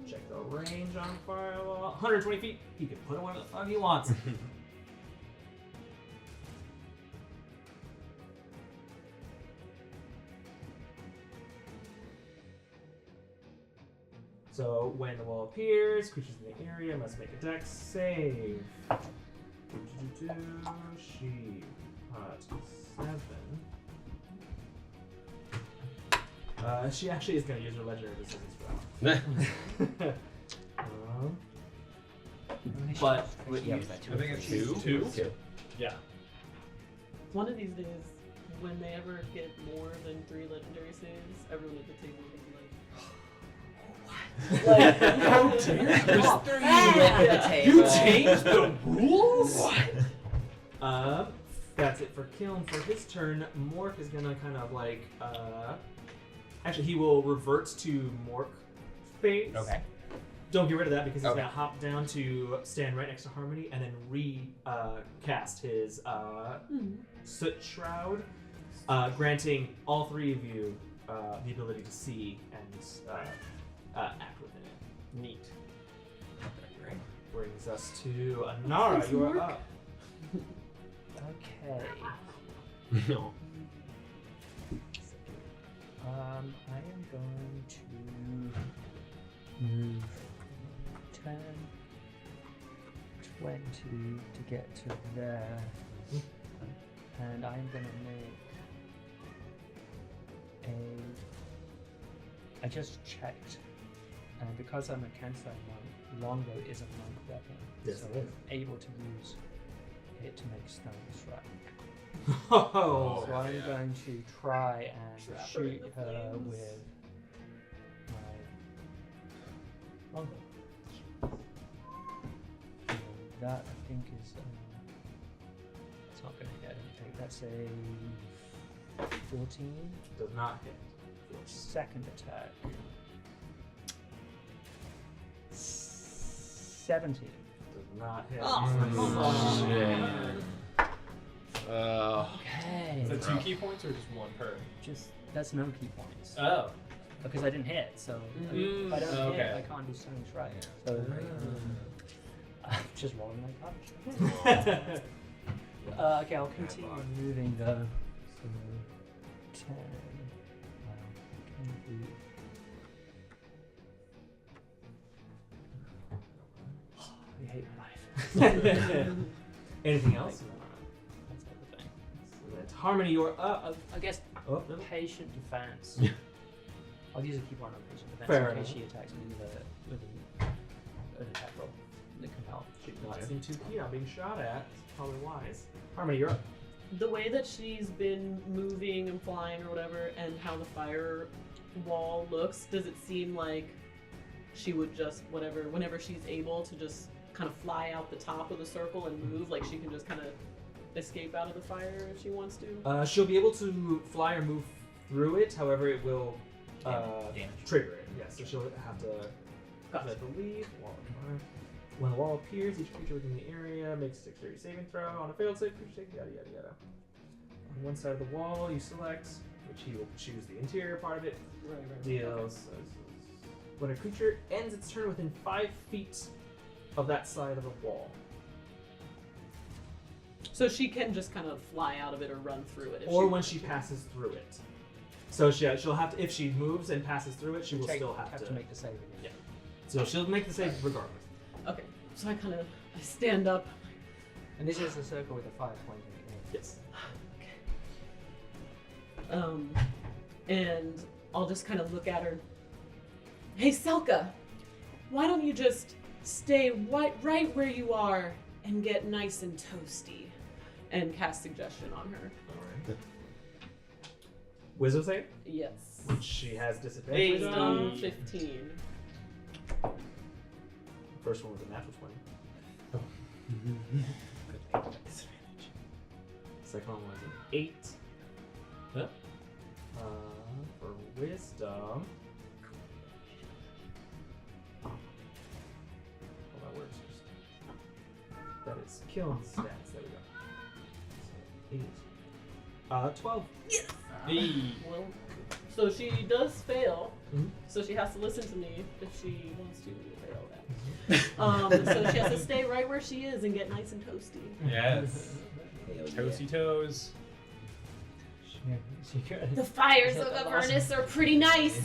Check the range on Firewall. 120 feet. He can put it wherever the fuck he wants. So when the wall appears, creatures in the area must make a dex save. She hot 7. She actually is going to use her legendary resistance for that. But Yeah, was that two? I think it's Two? two. Yeah. One of these days, when they ever get more than 3 legendary saves, everyone at the table will be like, How like, dare you? At the table. You changed the rules? That's it for Kiln. For his turn, Mork is gonna kind of like actually he will revert to Mork phase. Okay. Don't get rid of that because he's Okay. gonna hop down to stand right next to Harmony and then cast his Soot Shroud, granting all 3 of you the ability to see and act within it. Neat. Great. Brings us to Anara. Thanks, You are Mork. up. Okay. No. I am going to move 10, 20 to get to there, and I'm going to make I just checked, and because I'm a Kansai monk, longbow is a monk weapon, Yes, so it is. I'm able to use it to make stone strike. Oh, So I'm yeah. going to try and Trap her shoot in the her flames. with my longbow. That I think is. It's not going to hit. I don't think that's a 14. Does not hit. Second attack. 17. Does not hit. Oh. Okay. Is that 2 key points or just 1 per? Just that's no key points Oh. because I didn't hit. So if I don't hit, okay. I can't do Stunning Strike. So I'm just rolling my cards. Okay, I'll continue moving though. So 10. Wow. 20 feet. I hate my life. Anything else? That's everything. So that's Harmony, you're up. I guess Oh, no. patient defense. I'll use a key point on patient defense Fair in case enough. she attacks me with an attack roll that can help. She did not seem too keen on being shot at. It's probably wise. Harmony, you're up. The way that she's been moving and flying or whatever, and how the fire wall looks, does it seem like she would just, whenever she's able to just kind of fly out the top of the circle and move, like she can just kind of escape out of the fire if she wants to? She'll be able to fly or move through it. However, it will Damage. trigger it. Yes, so she'll have to. I believe. When the wall appears, each creature within the area makes a dexterity saving throw. On a failed save, creature takes yada yada yada. On one side of the wall, you select, which he will choose the interior part of it. Right. Deals. When a creature ends its turn within 5 feet of that side of the wall, So she can just kind of fly out of it or run through it. If or when wants she to. passes through it. So she'll have to, if she moves and passes through it, she will still have to. make the save again. Yeah. So she'll make the save regardless. Okay, so I stand up. And this is the circle with the fire pointing at Yes. And I'll just kind of look at her. Hey, Selka, why don't you just stay right where you are and get nice and toasty? And cast suggestion on her. Alright. Wisdom save, Yes. which she has disadvantage Wisdom on. 15. First one was a natural 20. Second one was an 8. Huh? For wisdom. Well, that works. That is killing stats. There we go. So 8. 12. Well, so she does fail. Mhm. So she has to listen to me if she wants to fail that. So she has to stay right where she is and get nice and toasty. Yes. Toasty toes. The fires Yeah, of the Avernus are pretty nice.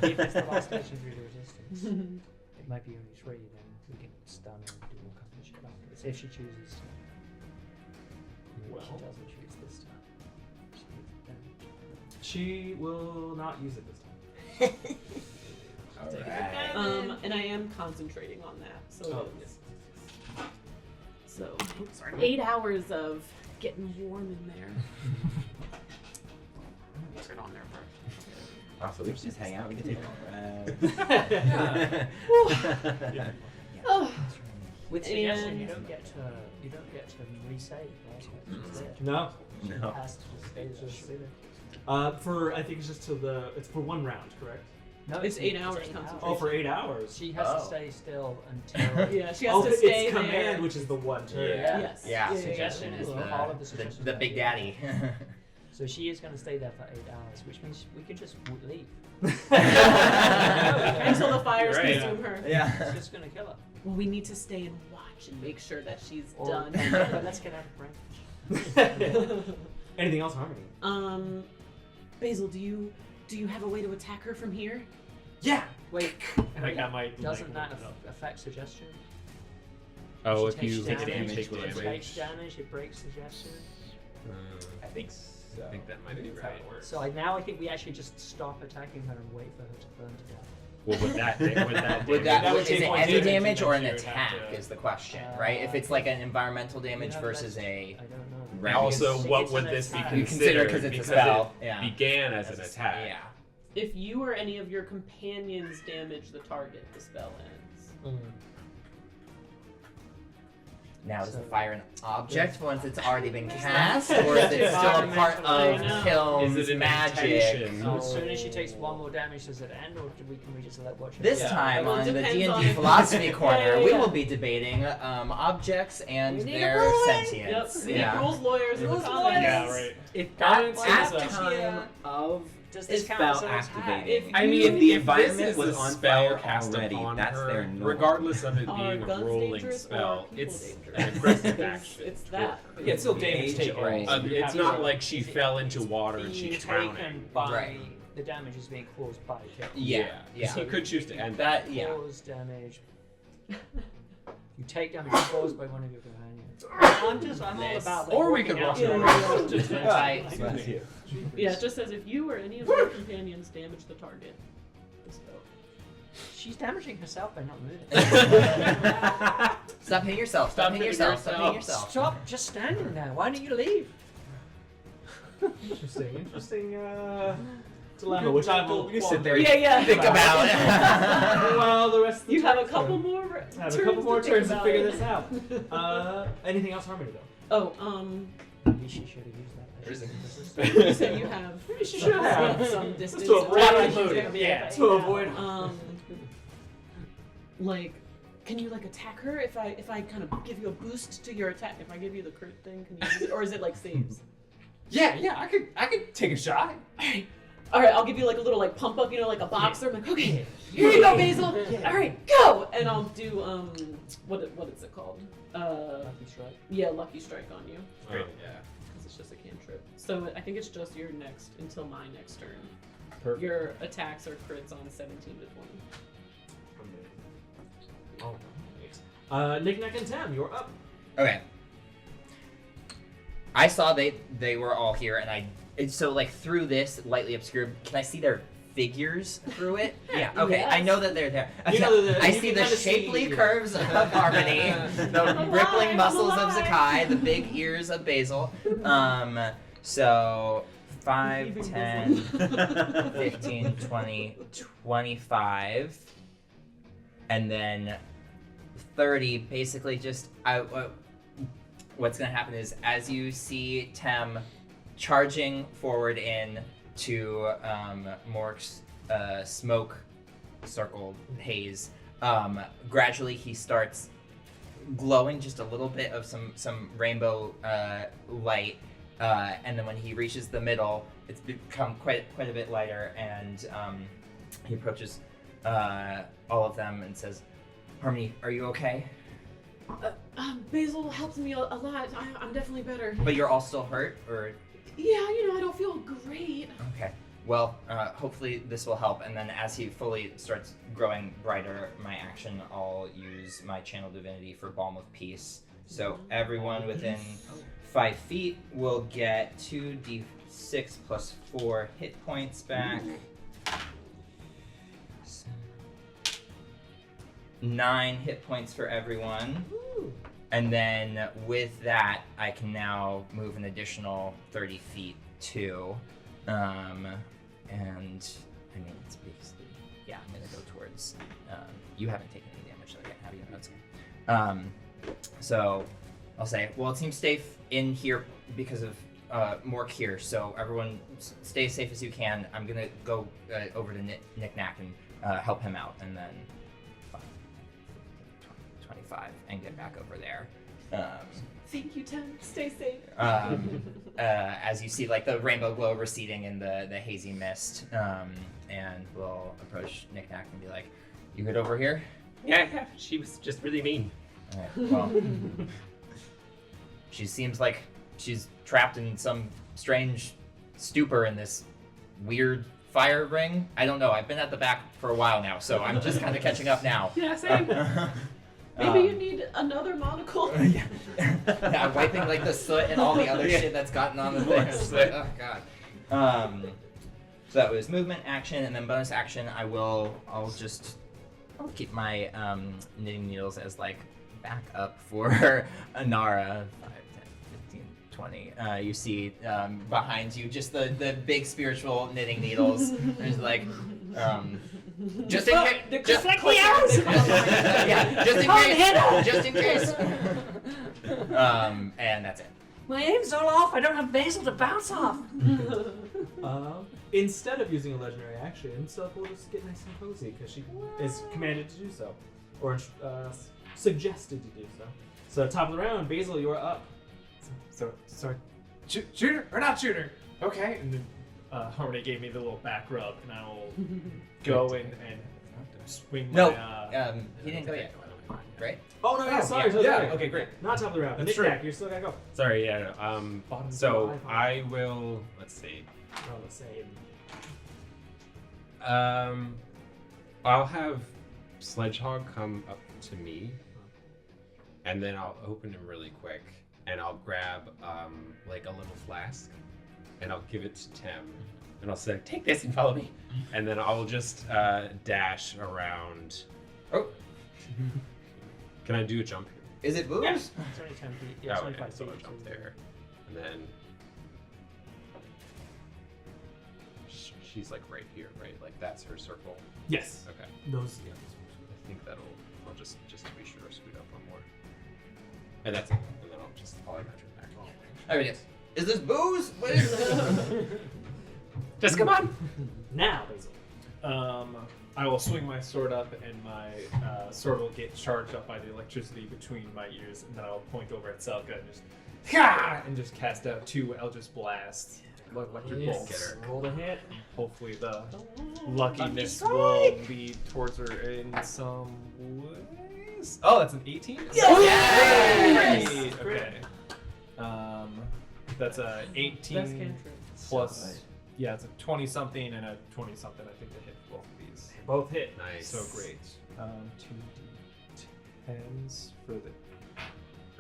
If it's the last station through the resistance, it might be only 3, then we can stun and do all kinds of shit afterwards. If she chooses to. Well, she doesn't choose this time. She will not use it this time. Alright. And I am concentrating on that. So Oh, it's- yes. So 8 hours of getting warm in there. Turn on there first. Oh, so we can just hang out. We can take a rest. Oh, With suggestion, you And- don't get to resave, right? No. It No. has to just stay there. Just stay there. I think it's just it's for 1 round, correct? No, It's 8 hours hours. concentration. Oh, for 8 hours. She has Oh. to stay still until. yeah, she has to it's stay command, there. which is the 1 turn. Yeah. Yes. Yeah, Yeah, suggestion yeah. is All of the the suggestions the are big good. daddy. So she is going to stay there for 8 hours, which means we could just leave. Until the fires Right. consume her. Yeah. It's just going to kill her. Well, we need to stay and watch and make sure that she's Or- done. But let's get out of range. Anything else, Harmony? Basil, do you have a way to attack her from here? Yeah. Wait, And I got my. doesn't that like, affect suggestion? Oh, She if you takes damage, take damage. It takes damage, it breaks suggestion. I think so. I think that might be That's how right. it works. So I think we actually just stop attacking her and wait for her to burn to death. Well, would that Would that, That would is take it one any damage, damage or an and then you would have attack to- is the question, right? If it's like an environmental damage versus a... I don't know. Right. Also, It's what an would this be attack. You consider considered? because it's a spell. It Yeah. began as an attack. Yeah. If you or any of your companions damage the target, the spell ends. Now, does the So- fire an object once it's already been cast, or is it still a part of Kilm's Is it an magic? intention? So as soon as she takes one more damage, does it end, or can we just let watch it? This Yeah. time Well, it on the depends D&D on- philosophy corner, Yeah, we yeah. will be debating objects and We need a their ruling. Yep. sentience. We Yeah. need rules lawyers in the Rules comments. lawyers. Yeah, right. If Comments At is, time of Does this It's count as spell an attack? activating. I mean, if the if environment this is was a on spell fire cast already, upon that's her, their normal. regardless of it Are being a guns rolling dangerous spell, or people it's dangerous? an aggressive It's- action. It's that. Yeah, it's still damage Age taken. or- So you It's have not to- like she fell into water and Being she's taken drowning. by Right. the damage is being caused by kill. Yeah. He could choose to end that. That, yeah. Cause damage. You take damage caused by one of your companions. I'm all about. Like, Or we working could out walk your around. rules. Right. Bless you. Yeah, it just says if you or any of your companions damage the target, the spell. She's damaging herself by not moving. Stop hitting yourself. Stop hitting yourself. Stop hitting yourself. Stop just standing there. Why don't you leave? Interesting dilemma, which I will You sit there. Yeah. Think about it. Well, the rest of the You have a turns couple then. more. I have a couple more turns to about figure it. this out. Anything else, Harmony, though? Oh, Maybe she should have used that. you said you have. Maybe she should have. some distance. to avoid damage. unloading. Yeah, to avoid. Like, can you like attack her if I kind of give you a boost to your attack? If I give you the crit thing, can you use it, or is it like saves? Yeah, I could take a shot. All right, I'll give you like a little like pump up, like a boxer. I'm like, okay, here you go, Basil. All right, go. And I'll do what is it called? Lucky strike. Yeah, lucky strike on you. Oh, yeah. Because it's just a cantrip. So I think it's just your next until my next turn. Perfect. Your attacks are crits on 17 to 20. All right. Nik-Nak and Tem, you're up. Okay. I saw they were all here, and so like through this lightly obscured, can I see their figures through it? Yeah. Okay. Yes. I know that they're there. You know that I you see can the kinda shapely see- curves of Harmony, the I'm rippling alive, muscles I'm of alive. Zakkai, the big ears of Basil. So 5, Even 10, 15, 20, 25, and then 30. Basically, just what's gonna happen is as you see Tem charging forward in to Mork's smoke circle haze, gradually he starts glowing just a little bit of some rainbow light, and then when he reaches the middle, it's become quite a bit lighter, and he approaches all of them and says, "Harmony, are you okay? Basil helped me a lot. I'm definitely better. But you're all still hurt, or?" Yeah, I don't feel great. Okay. Well, hopefully this will help. And then as he fully starts growing brighter, my action, I'll use my channel divinity for Balm of Peace. So everyone within 5 feet will get 2d6 plus 4 hit points back. 9 hit points for everyone. And then with that, I can now move an additional 30 feet too. And I mean, it's basically, yeah, I'm gonna go towards, you haven't taken any damage, so I can't have you notes. So I'll say, well, it seems safe in here because of Mork here, so everyone stay as safe as you can. I'm gonna go over to Nik-Nak and help him out, and then 25 and get back over there. Thank you, Tim. Stay safe. As you see, like the rainbow glow receding in the hazy mist, and we'll approach Nik-Nak and be like, "You good over here?" Yeah, she was just really mean. Alright, well, she seems like she's trapped in some strange stupor in this weird fire ring. I don't know. I've been at the back for a while now, so I'm just kind of catching up now. Yeah, same. Maybe you need another monocle. Yeah, I'm wiping like the soot and all the other shit that's gotten on the thing. It's like, oh god. So that was movement, action, and then bonus action. I'll keep my knitting needles as like backup for Anara. 5, 10, 15, 20. You see behind you just the big spiritual knitting needles. There's like, just in case. Just like the arrows! Yeah, just in case. And that's it. My aim's all off. I don't have Basil to bounce off. Instead of using a legendary action, Selka will just get nice and cozy because she is commanded to do so, or suggested to do so. So top of the round, Basil, you are up. So sorry. Shooter or not shooter? Okay. And then Harmony gave me the little back rub, and I will go in and swing No, my. he didn't go yet, right? Oh no, yeah, sorry. yeah, sorry. okay, great. Not top of the round. That's Nik-Nak, you still gotta go. Sorry, yeah. Bottom So of the I will. Let's see. We're all the same. I'll have Sledgehog come up to me, and then I'll open him really quick, and I'll grab like a little flask, and I'll give it to Tem, and I'll say, "Take this and follow me," and then I'll just dash around. Oh, can I do a jump here? Is it booze? It's only 10 feet. Yeah, Oh, okay, 25 so feet. I'll jump there, and then she's like right here, right? Like that's her circle. Yes. Okay. Those. I think that'll. I'll just to be sure, scoot up one more. And that's it. And then I'll imagine back. Oh, yes. Is this booze? What is this? Just come on. Now, Basil. I will swing my sword up, and my sword will get charged up by the electricity between my ears, and then I will point over at Selka and just cast out 2 Eldritch Blasts. Electric Yes. bolts. Roll the hit. Hopefully the luckiness will lead towards her in some ways. Oh, that's an 18? Yes! Great! Okay. That's a 18 Best cantrip. plus. Yeah, it's a 20-something and a 20-something. I think to hit both of these. Both hit. Nice. So great. 2d10s for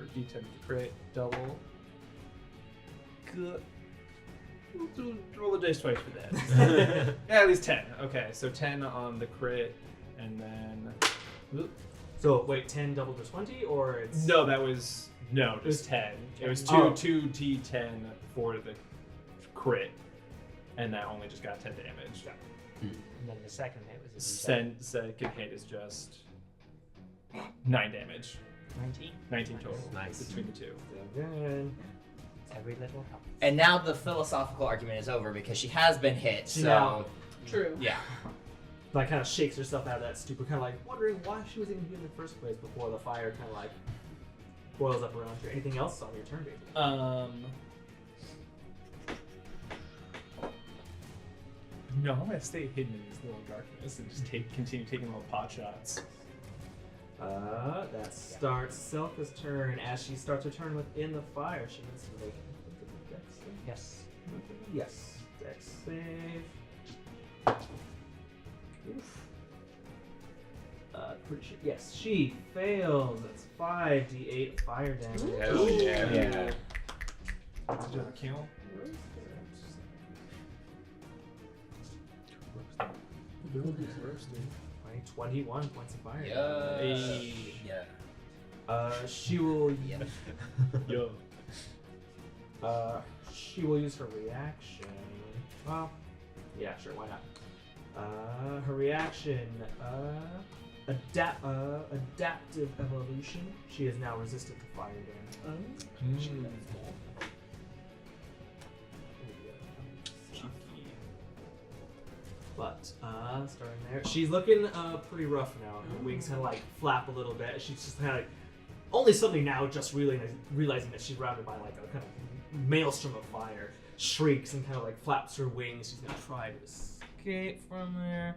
d10 to crit, double. Good. Roll the dice twice for that. Yeah, at least 10. Okay, so 10 on the crit, and then. So wait, 10 double to 20, or it's No, that was it was 10. It was 2 Oh. 2d10 for the crit, and that only just got 10 damage. And then the second hit was a D10. Second hit is just 9 damage. 19. 19 total. Nice. Between the two. Good. Every little help. And now the philosophical argument is over because she has been hit. She So now- True. yeah. Like kind of shakes herself out of that stupor, kind of like wondering why she was even here in the first place before the fire kind of like boils up around her. Anything else on your turn, baby? No, I'm gonna stay hidden in this little darkness and just continue taking little pot shots. That starts Selka's turn. As she starts her turn within the fire, she needs to make a dex save. Yes. Yes, dex save. Oof. Pretty sure. Yes, she fails. That's 5d8 fire damage. Hell yeah. Yeah. Did you kill? 21 points of fire. Yeah. She will. Yeah. Yo. She will use her reaction. Well, yeah, sure, why not? Her reaction. Adaptive evolution. She is now resistant to fire damage. But starting there, she's looking pretty rough now. Her wings kind of like flap a little bit. She's just kind of like, only suddenly now just realizing that she's surrounded by like a kind of maelstrom of fire. Shrieks and kind of like flaps her wings. She's gonna try to escape from there.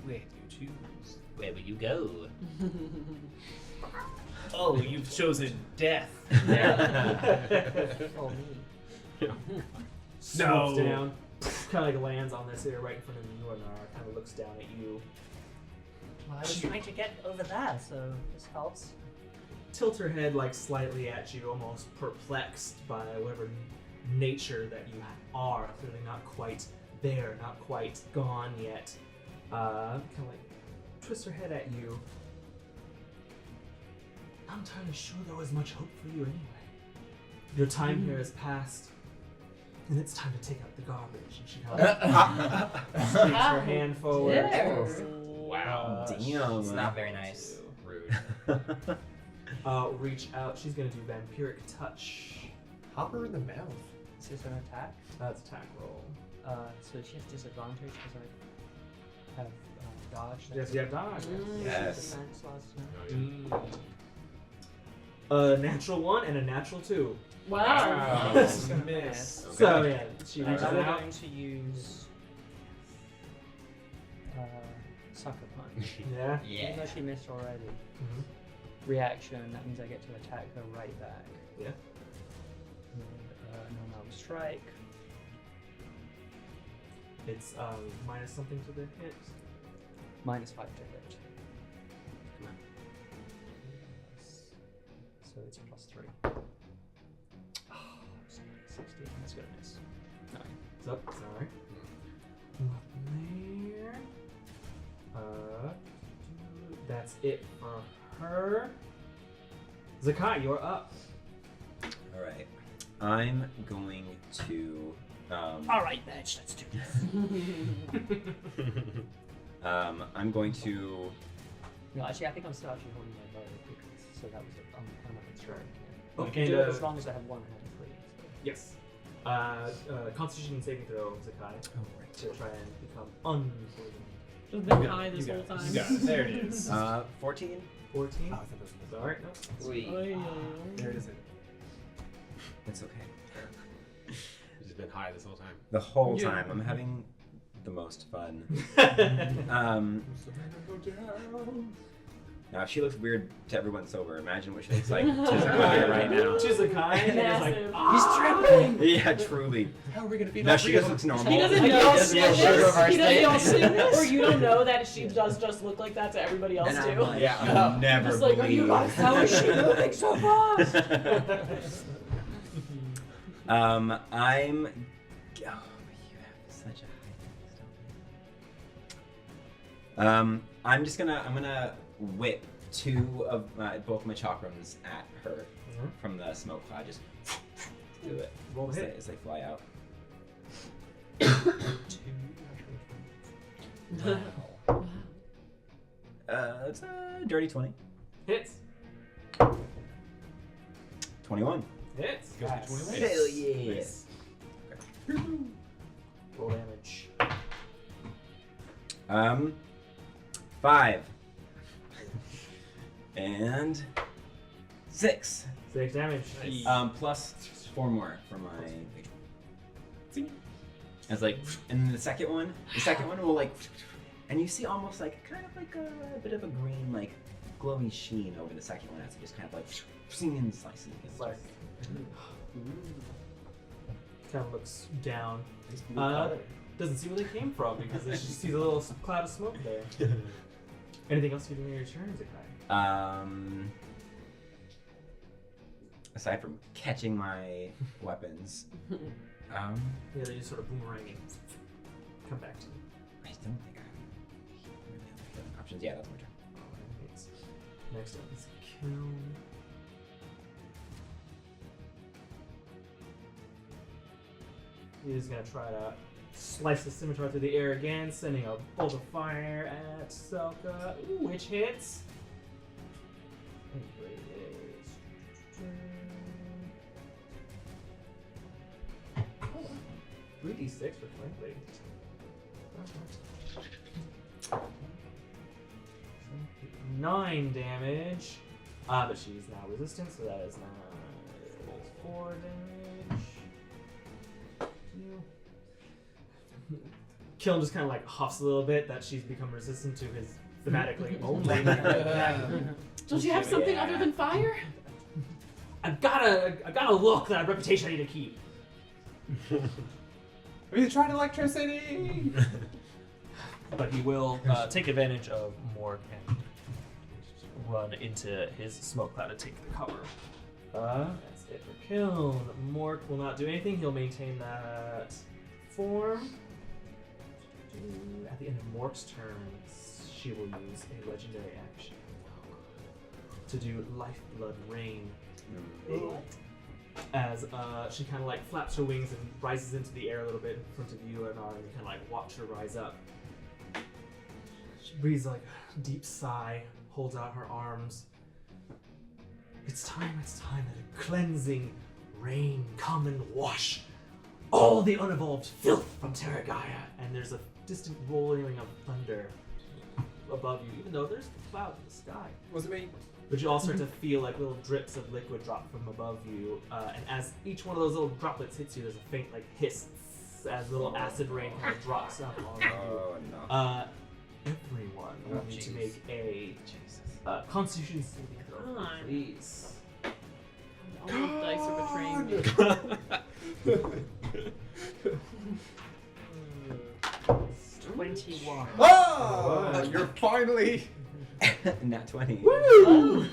Where do you choose? Where will you go? Oh, you've chosen death. Oh, me. Swoops down, kind of like lands on this area right in front of you, and kind of looks down at you. Well, I was trying to get over there, so this helps. Tilt her head like slightly at you, almost perplexed by whatever nature that you are. Clearly not quite there, not quite gone yet. Kind of like twists her head at you. Not entirely sure there was much hope for you anyway. Your time here has passed, and it's time to take out the garbage. And she kind of streaks her hand forward. Yeah. Wow. Damn. It's not very nice. Rude. Reach out. She's gonna do vampiric touch. Hop her in the mouth. Is this an attack? That's attack roll. So she has disadvantage because I have dodge. Yes, you have dodge. Yes. A natural 1 and a natural 2. Wow. This is a miss. So yeah, she I'm reaches out. going to use sucker punch. Yeah. Even though she missed already. Mhm. Reaction, that means I get to attack her right back. Yeah. And normal strike. It's minus something to the hit. -5 to hit. Come on. So it's +3. Oh, 16. That's gonna miss. 9. So, sorry. There. That's it for her. Zakkai, you're up. All right. I'm going to. Alright, bitch, let's do this. I'm going to. No, actually, I think I'm still actually holding my bow because so that was I'm not strike. Oh, I can and, do it as long as I have one hand free. So. Yes. Constitution saving throw, Zakkai, to try and become unpoisoned. Just been high this You whole got it. time. You got it. There it is. 14. 14. Oh, I thought that was Sorry, no. We. There it is. It's okay. She's just been high this whole time. The whole Yeah. time I'm having the most fun. Now, if she looks weird to everyone sober, imagine what she looks like to Zakkai right now. To Zakkai, and it's like, Massive. he's trembling. Yeah, truly. How are we gonna be? No, she just looks normal. He doesn't He know doesn't know sugar of our He doesn't know state. this, or you don't know that she does just look like that to everybody else And I'm too. like, Yeah, I'll never Just like, are believe. you guys, how is she moving so fast? I'm. Oh, you have such a high voice. I'm gonna whip both my chakrams at her from the smoke cloud. Just do it. Roll as the they, hit. as they fly out. It's a dirty 20. Hits. 21. Hits. Goes to 21. Hell yeah. Nice. Roll damage. 5. And 6. 6 damage. Plus 4 more for my patron. It's like, and the second one will like, and you see almost like kind of like a bit of a green like glowing sheen over the second one as it just kind of like and slicing. It's like, kind of looks down. Blue color. Doesn't see where they came from because she sees a little cloud of smoke there. Anything else you do in your turn, Zakkai? Aside from catching my weapons, Yeah, they just sort of boomerang and come back to you. I don't think I have really other options. Yeah, that's my turn. Alright. Next up is kill. He's gonna try to slice the scimitar through the air again, sending a bolt of fire at Selka, which hits. And it is 3d6 for Flankly. 9 damage. But she's now resistant, so that is 4 damage. Kiln just kind of like huffs a little bit that she's become resistant to his thematically only. Don't you have something other than fire? I've got a look, that reputation I need to keep. Have you tried electricity? But he will take advantage of Morg and run into his smoke cloud to take the cover. That's it for Kiln. Morg will not do anything. He'll maintain that form. At the end of Morg's turn, she will use a legendary action to do Lifeblood Rain. as she kind of like flaps her wings and rises into the air a little bit in front of you, Anara, and you kind of like watch her rise up. She breathes like a deep sigh, holds out her arms. It's time that a cleansing rain come and wash all the unevolved filth from Terragia. And there's a distant rolling of thunder above you, even though there's clouds in the sky. Was it me? But you all start to feel like little drips of liquid drop from above you, and as each one of those little droplets hits you, there's a faint like hiss as little acid rain kind of drops down all around you. no. Everyone will need to make a Constitution saving throw, Come on. please. All the dice are betraying me. 21. Oh, you're finally. Nat 20. Woo!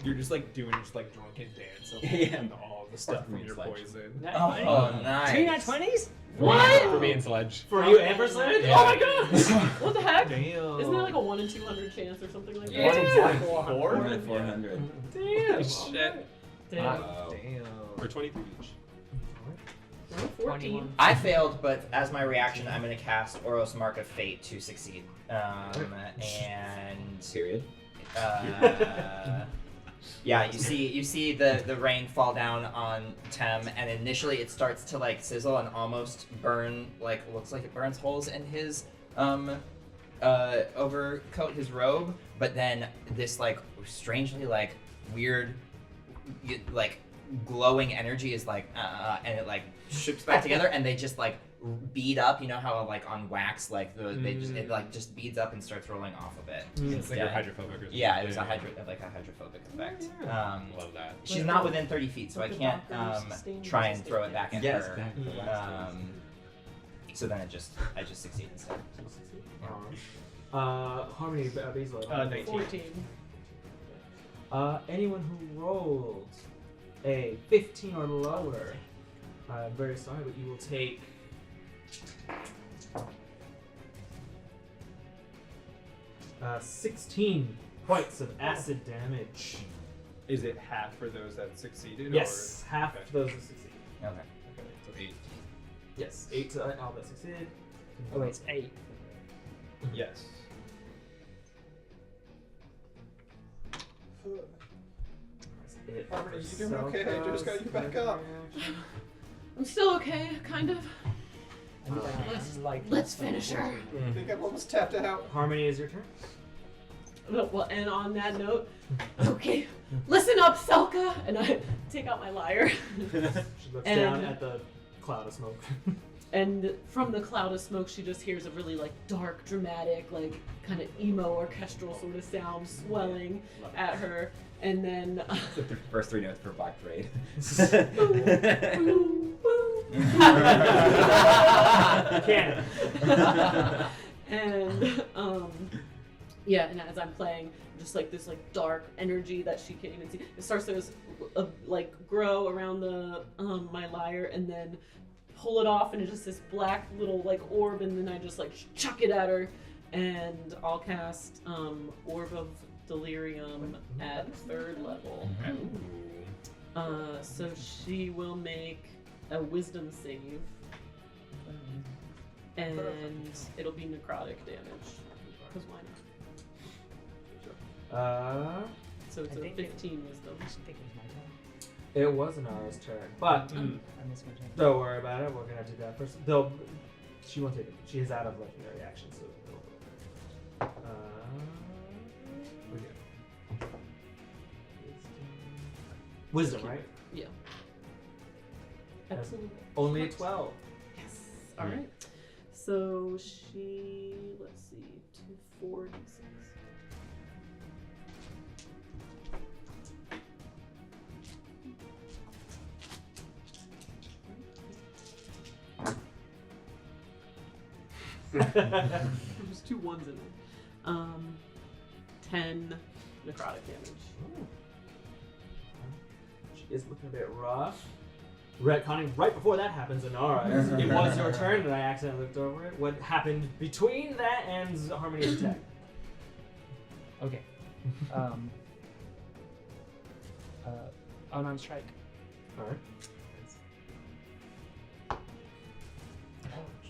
You're just like doing just like drunken dance over Yeah. all the stuff from your Sledge. poison. Oh, nice. 2 nat 20s? What? For me and Sledge. For you and for Sledge? Yeah. Oh my god! What the heck? Damn. Isn't there like a 1 in 200 chance or something like that? What's it, Yeah. like 4 4? and 400. Damn! Shit. Damn. Wow. Damn. For 23 each. 14. I failed, but as my reaction, I'm going to cast Oros Mark of Fate to succeed. And Period. yeah, you see the rain fall down on Tem, and initially it starts to like sizzle and almost burn, like looks like it burns holes in his overcoat, his robe. But then this like strangely like weird, like glowing energy is like and it like ships back together, and they just like bead up. You know how like on wax, like they just it like just beads up and starts rolling off of it. It's like Yeah. your hydrophobic or something. Yeah, it was like a hydrophobic effect. Love that. She's not within 30 feet, so I Like the can't doctor's stain try and resistant throw it back at Yes, her. back to the last So then I just succeed instead. Harmony, Basil. 19. 14. Anyone who rolled a 15 or lower, I'm very sorry, but you will take 16 points of acid damage. Is it half for those that succeeded? Yes, half Okay. of those will succeed. Okay. Okay, so 8. Yes, 8 to all that succeeded. Oh, wait, it's 8. Yes. That's it. Harmony, for you doing okay? I just got you back up. I'm still okay, kind of. Let's finish her. I think I'm almost tapped out. Harmony, is your turn. No, well, and on that note, okay, listen up, Selka, and I take out my lyre, She looks And- down at the cloud of smoke. and from the cloud of smoke, she just hears a really like dark, dramatic, like kind of emo orchestral sort of sound swelling at her, and then The first 3 notes for Black Parade. boom, boom, Cannon. and yeah, and as I'm playing, just like this like dark energy that she can't even see, it starts to like grow around the my lyre, and then pull it off, and it's just this black little like orb, and then I just like chuck it at her, and I'll cast Orb of Delirium at 3rd level. So she will make a Wisdom save, and it'll be necrotic damage. Because why not? So it's I a think 15 Wisdom. I think it was my turn. It was Anara's turn, but I missed my turn. don't worry about it. We're gonna do that first. She won't take it. She is out of legendary action, so. We're good. Wisdom, right? Yeah. That's Excellent. only a 12. Yes. All right. So she, let's see, 246. There's 2 1s in there. 10 necrotic damage. She is looking a bit rough. Retconning right before that happens, Anara. It was your turn, and I accidentally looked over it. What happened between that and Harmony's attack? Okay. Unarmed strike. All right.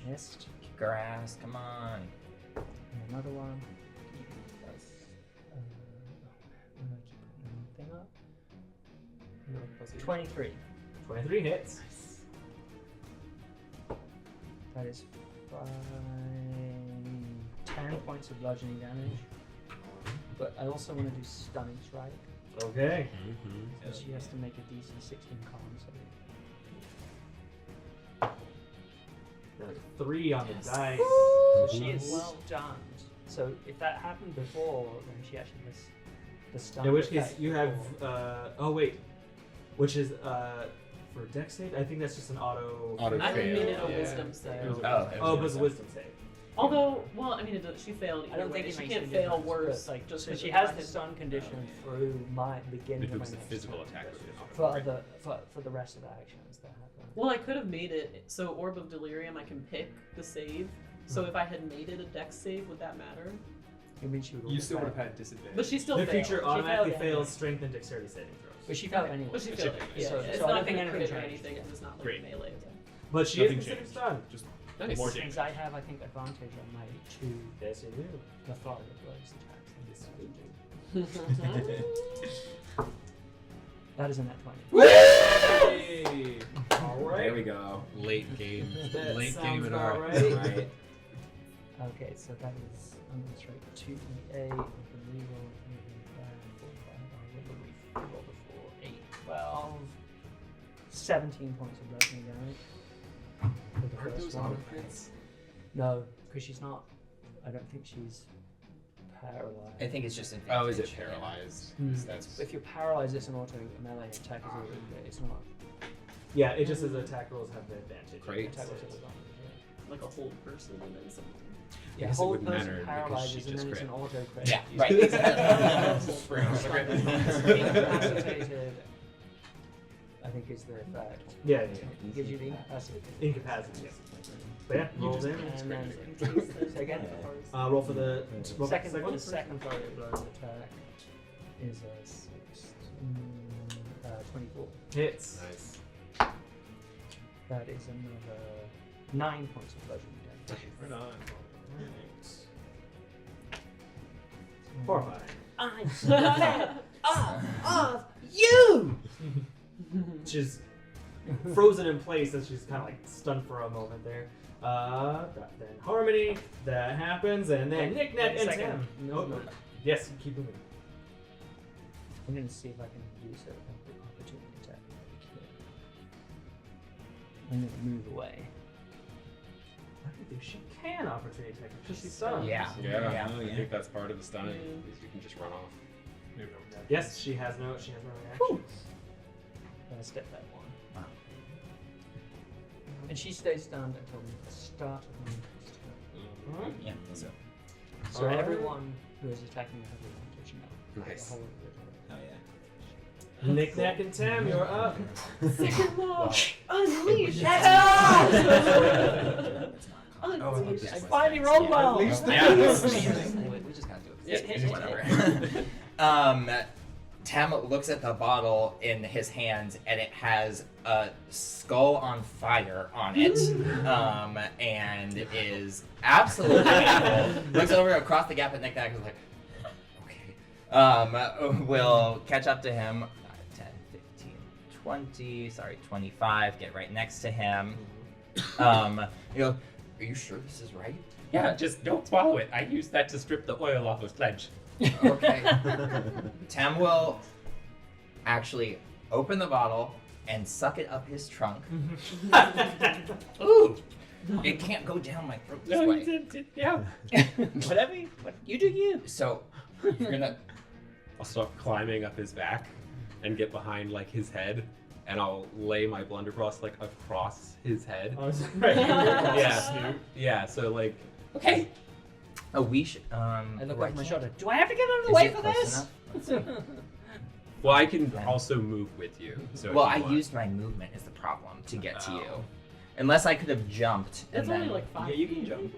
Missed. Kick her ass. Come on. And another one. That's, I'm gonna keep putting the thing up. 23. 23 hits. That is 10 points of bludgeoning damage. But I also want to do stunning strike. Okay. So she has to make a DC 16 con save. That's 3 on the dice. So she is well done. So if that happened before, then she actually missed the stun. In which case effect you have. before. Oh wait. Which is for dex save? I think that's just an auto. Auto I fail. made it a Yeah. wisdom save. Oh, but it's a wisdom save. Although, well, I mean, she failed. I don't either think way. it she makes can't any fail difference, worse. but, like, just so because she of has the the stun condition through my beginning If of it my was a next physical turn. attack. For the rest of the actions that happen. Well, I could have made it so Orb of Delirium. I can pick the save. So if I had made it a dex save, would that matter? I mean, she would You still would have fail. had disadvantage. But she still The failed. creature She automatically failed fails anyway. strength and dexterity saving throws. But she failed anyway. But she It failed. should be. Yeah, So- it's so I not don't think going to anything crit or changed. anything. It's just not like Great. a melee attack. But she Nothing is considered changed. stunned. Just Nice. more Since damage. I have, I think, advantage on my 2 Yes, you do. the fire blows attacks. Yes, you do. That is a net 20. Hey! All right. There we go. Late game. That Late sounds game about Anara. right. Right. Okay, so that is, I'm going to straight 2d8. I can reroll 4, 5, I'll roll before 8, 12, 17 points of bludgeoning damage. For the Aren't first those one. auto crits? No, because she's not, I don't think she's paralyzed. I think it's just advantage. Oh, is it paralyzed? Hmm. That's If you're paralyzed, it's an auto melee attack, it's not Yeah, it just says attack rolls have the advantage. Great. attack with advantage. Like a whole person and then something. Yeah, guess it whole wouldn't person matter because paralyzes she and just then it's crit. an auto crit. Yeah, right. Exactly. Incapacitated, I think is the effect. Yeah, It gives you the incapacity. Incapacity, yes. But yeah, roll in. And then say again. Roll for the roll for the Second, one. the second flurry of blows attack is a 24. Hits. nice. That is another 9 points of bludgeoning damage. Right on. Horrifying. I'm scared of you! She's frozen in place as she's kind of like stunned for a moment there. Then Harmony, that happens, and then Nik-Nak and Second. Tem. No, no. Yes, keep moving. I'm going to see if I can use an opportunity attack. I'm going to move away. I don't think she can opportunity attack because she's stunned. Yeah. Yeah, Oh, I yeah. think that's part of the stunning. Yeah. Is you can just run off. Yes, she has no reaction. I'm going to step that one. Wow. And she stays stunned until the start of the next turn. Alright. Yeah. So. So Alright. everyone who is attacking has advantage now. Nice. The whole of it. Oh yeah. Nik-Nak and Tem, you're up. Second law. Unleash. That's not Unleash. this I was finally nice. rolled well. At least Yeah. We just gotta do it. Yeah. Whatever. Tam looks at the bottle in his hands, and it has a skull on fire on it, and is absolutely beautiful. Looks over across the gap at Nik-Nak and is like, okay. We'll catch up to him. 10, 15, 20, sorry, 25. Get right next to him. You go, are you sure this is right? Yeah, just don't swallow it. I used that to strip the oil off of Sledge. Okay. Tam will actually open the bottle and suck it up his trunk. Ooh! It can't go down my throat this way. Yeah. Whatever. You do you. So you're gonna. I'll start climbing up his back and get behind like his head, and I'll lay my blunderbuss like across his head. Oh, sorry. Yeah. Yeah. So like. Okay. Oh, we should. I look why over my can't- shoulder. Do I have to get out of the is way it for close this? enough? Let's see. Well, I can also move with you. So if Well, you I want. used my movement is the problem to get to Oh. you. Unless I could have jumped. It's and only then, like 5 Yeah, you can feet. jump.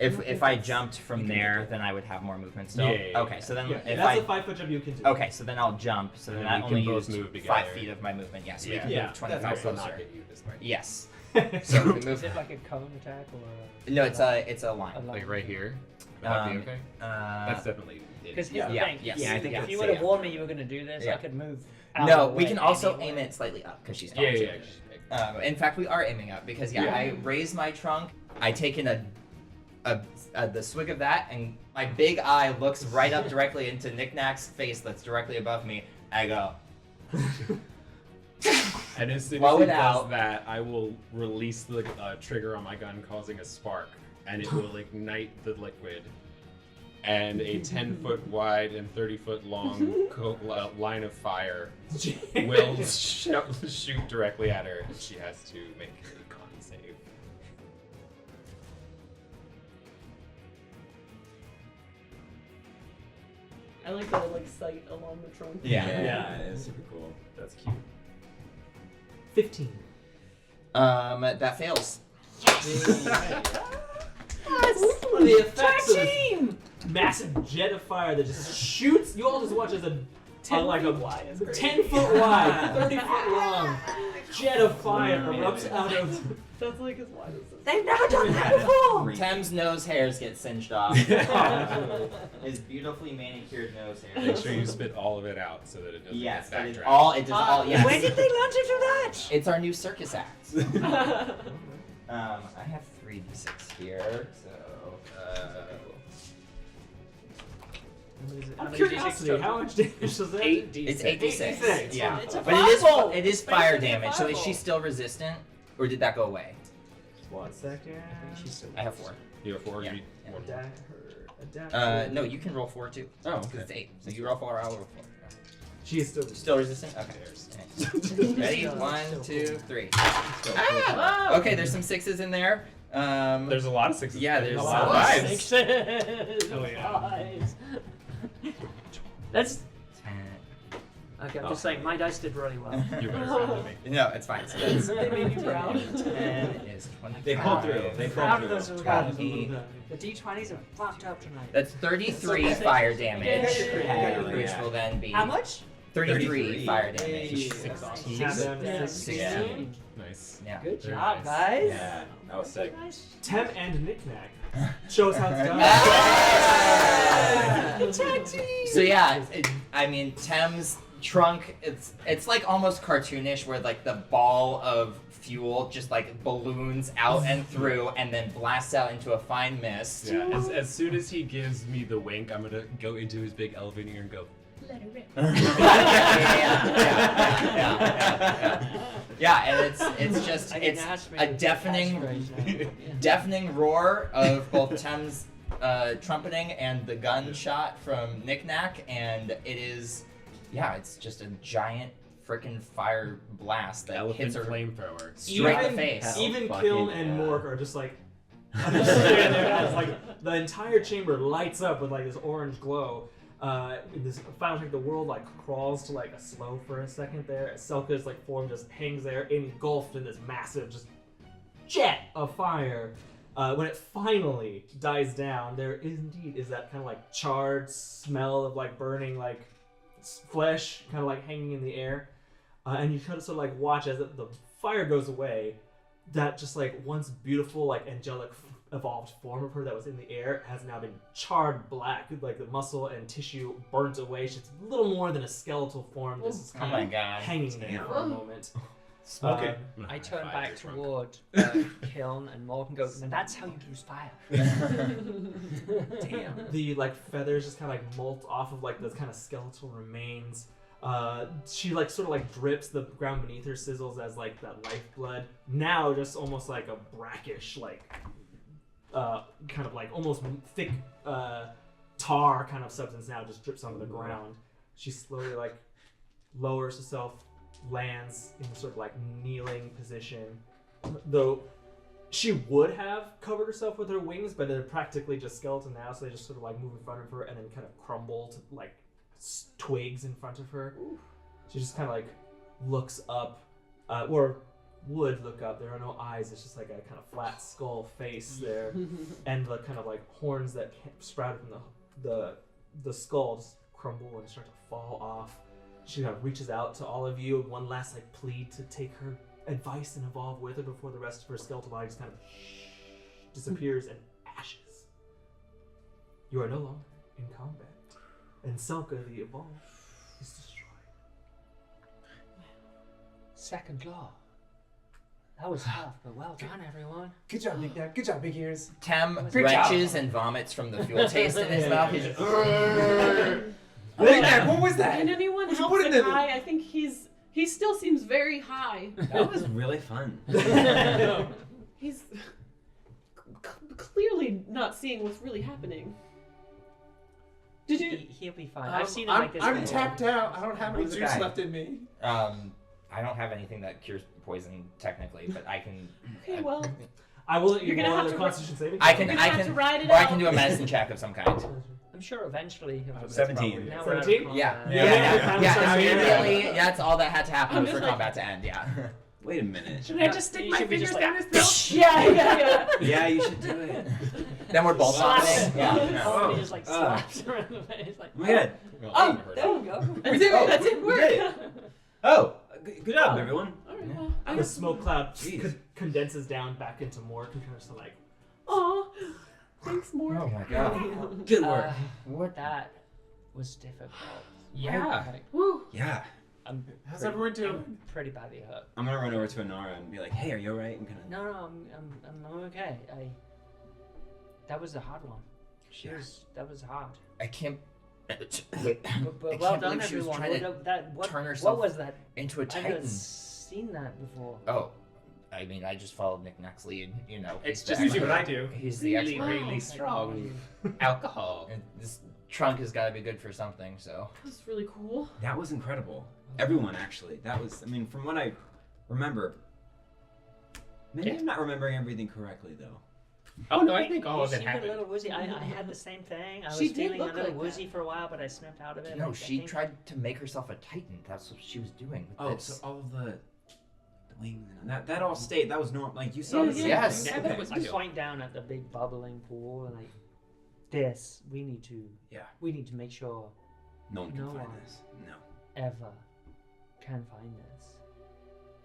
If I jumped from there, then I would have more movement still. Yeah. Okay, so then Yeah, if that's I a 5-foot jump you can do. okay, so then I'll jump. So then And I we only can both used move 5 together. feet of my movement. Yes, we Yeah. can Yeah, move 25 Also feet. not get you this way. Yes. So we move. Is it like a cone attack or? No, it's a line. Like right here. Would that be okay? That's definitely it. Because here's the Yeah, thing. yes. Yeah, I think If that's you would have safe. warned me you were going to do this, Yeah. I could move. Out No, of the we way can also anyway. aim it slightly up because she's Yeah, tall. yeah, too. yeah. In fact, we are aiming up because I raise my trunk. I take in the swig of that, and my big eye looks right up directly into Nik-Nak's face that's directly above me. I go. And as soon Blow as he it does out. that, I will release the trigger on my gun, causing a spark, and it will ignite the liquid. And a 10-foot wide and 30-foot long line of fire will shoot directly at her, and she has to make a con save. I like the sight along the trunk. Yeah. It's super cool. That's cute. 15. That fails. The effects of this massive jet of fire that just shoots. You all just watch as a 10 like foot wide, 10-foot wide, 30-foot long jet of fire erupts out of. That's like as wide as this. They've never done that before. Thames' nose hairs get singed off. His beautifully manicured nose hairs. Make sure you spit all of it out so that it doesn't Yes, get it is backtracked. all. It does all. Yes. When did they learn to do that? It's our new circus act. I have 3d6 here, so. I'm curiosity, how much damage does that do? 8d6. It's 8d6. 8d6. Yeah, It's a but fireball. it is fire Basically a damage. So is fireball. she still resistant, or did that go away? 1 second. I have 4. You have 4. Yeah. You need Yeah. one. Adapt. No, you can roll 4 too. Oh, Because okay. it's 8. So you roll 4, I'll roll 4. She is still. Still resistant? Okay. Ready? 1, 2, 3. Wow. Okay, there's some 6s in there. There's a lot of 6s. Yeah, there's a a lot of lot. 5s. Sixes. Oh, yeah. Fives. That's 10. okay. I'm just saying my dice did really well. You're better sad than me. No, it's fine. So that's They made you proud. 10 is 25. They pulled through. They Proud pulled of those through. who got 20. The D20s are fucked up tonight. That's 33 fire damage, Yeah. which will then be How much? 33 fire damage. 16. Yeah. 16. Nice. Yeah. Good Very job, nice. guys. Yeah, that was sick. Nice. Tem and Nik-Nak shows how it's done. So yeah, I mean Tem's trunk. It's like almost cartoonish, where like the ball of fuel just like balloons out and through, and then blasts out into a fine mist. Yeah, as soon as he gives me the wink, I'm gonna go into his big elevator and go, Yeah, and it's just I didn't it's ask me a to deafening catchphrase now. deafening roar of both Tem's trumpeting and the gunshot from Nik-Nak, and it's just a giant freaking fire blast that elephant hits her flamethrower. straight in the face. Even Fucking Kiln and yeah. Mork are just like, just standing there as like the entire chamber lights up with like this orange glow. In this final take, the world like crawls to like a slow for a second there. As Selka's like form just hangs there, engulfed in this massive just jet of fire. When it finally dies down, there indeed is that kind of like charred smell of like burning like flesh, kind of like hanging in the air. And you kind of sort of like watch as the fire goes away. That just like once beautiful like angelic evolved form of her that was in the air has now been charred black, like the muscle and tissue burnt away. She's a little more than a skeletal form. This is Oh kind my of god. hanging there for a moment. Smoking. I turn High-five back the trunk. toward Kiln and Mork and go, and that's how you use fire. Damn. The like feathers just kind of like molt off of like those kind of skeletal remains. She like sort of like drips, the ground beneath her sizzles as like that lifeblood. Now just almost like a brackish like kind of like almost thick tar kind of substance now just drips onto the ground. She slowly like lowers herself, lands in sort of like kneeling position. Though she would have covered herself with her wings, but they're practically just skeleton now, so they just sort of like move in front of her and then kind of crumble to like twigs in front of her. She just kind of like looks up, or wood look up. There are no eyes. It's just like a kind of flat skull face there, and the kind of like horns that sprout from the skull just crumble and start to fall off. She kind of reaches out to all of you, one last like plea to take her advice and evolve with her before the rest of her skeletal body just kind of disappears in ashes. You are no longer in combat, and Selka the Evolved is destroyed. Second law. That was tough, but well done, everyone. Good job, Nik-Nak. Good job, big ears. Tem Great wrenches job. and vomits from the fuel taste in his Yeah. mouth. He's just, Nik-Nak, what was that? Can anyone What'd you help put in there? Zakkai? I think he still seems very high. That was really fun. He's clearly not seeing what's really happening. Did you? He'll be fine. I've seen him I'm, like this I'm before. tapped out. I don't have any Who's the juice guy? left in me. I don't have anything that cures poison technically, but I can. Okay, well, I will let you You're gonna roll have the to Constitution saving. I throw. can. You're I gonna have can. to ride it Or I out. can do a medicine check of some kind. I'm sure eventually he'll do it. 17. Now we're out of 17? Yeah. combat. Yeah, Yeah. yeah. Immediately. That's all that had to happen I'm was for just like- combat to end. Yeah. Wait a minute. Should I just stick You my should be fingers just down like- his throat? yeah. Yeah, you should do it. Then we're both Slaps. vomiting. Yeah. Oh, No. he just like slaps around the face like. Oh my god. Oh, there you go. That's it. Oh, That's it. we Work. did it. Oh, good job, everyone. All right. Well, I The guess. smoke cloud Jeez. condenses down back into more, compares to like Aw. Thanks, Mork. Oh my god. Good work. What that was difficult. Yeah. Like, Woo. Yeah. I'm How's pretty- everyone doing? I'm pretty badly hurt. I'm gonna run over to Anara and be like, "Hey, are you alright?" And kind of. No, I'm okay. That was a hard one. Yeah. That was hard. I can't. But I well can't done, believe she was everyone. trying to What turn herself was that? into a I haven't titan. seen that before. Oh, I mean, I just followed Nik-Nak's lead. You know, It's he's just the Usually what I expert. do. He's the Really, expert. really strong alcohol. And this trunk has got to be good for something. So That's really cool. That was incredible. Everyone, actually. That was. I mean, from what I remember. Maybe Yeah. I'm not remembering everything correctly, though. Oh no, I think all You of it seemed a happened. little woozy. I had the same thing. I was She did feeling a look little like woozy that. for a while, but I snapped out of it. no, I she think- tried to make herself a titan. That's what she was doing. With Oh, this. so all of the wings and that all stayed. That was normal. Like you saw Yeah, the same yes. thing? Yeah, that Okay. was I point down at the big bubbling pool and we need to. Yeah. We need to make sure No one can No find one. this. No. ever can find this.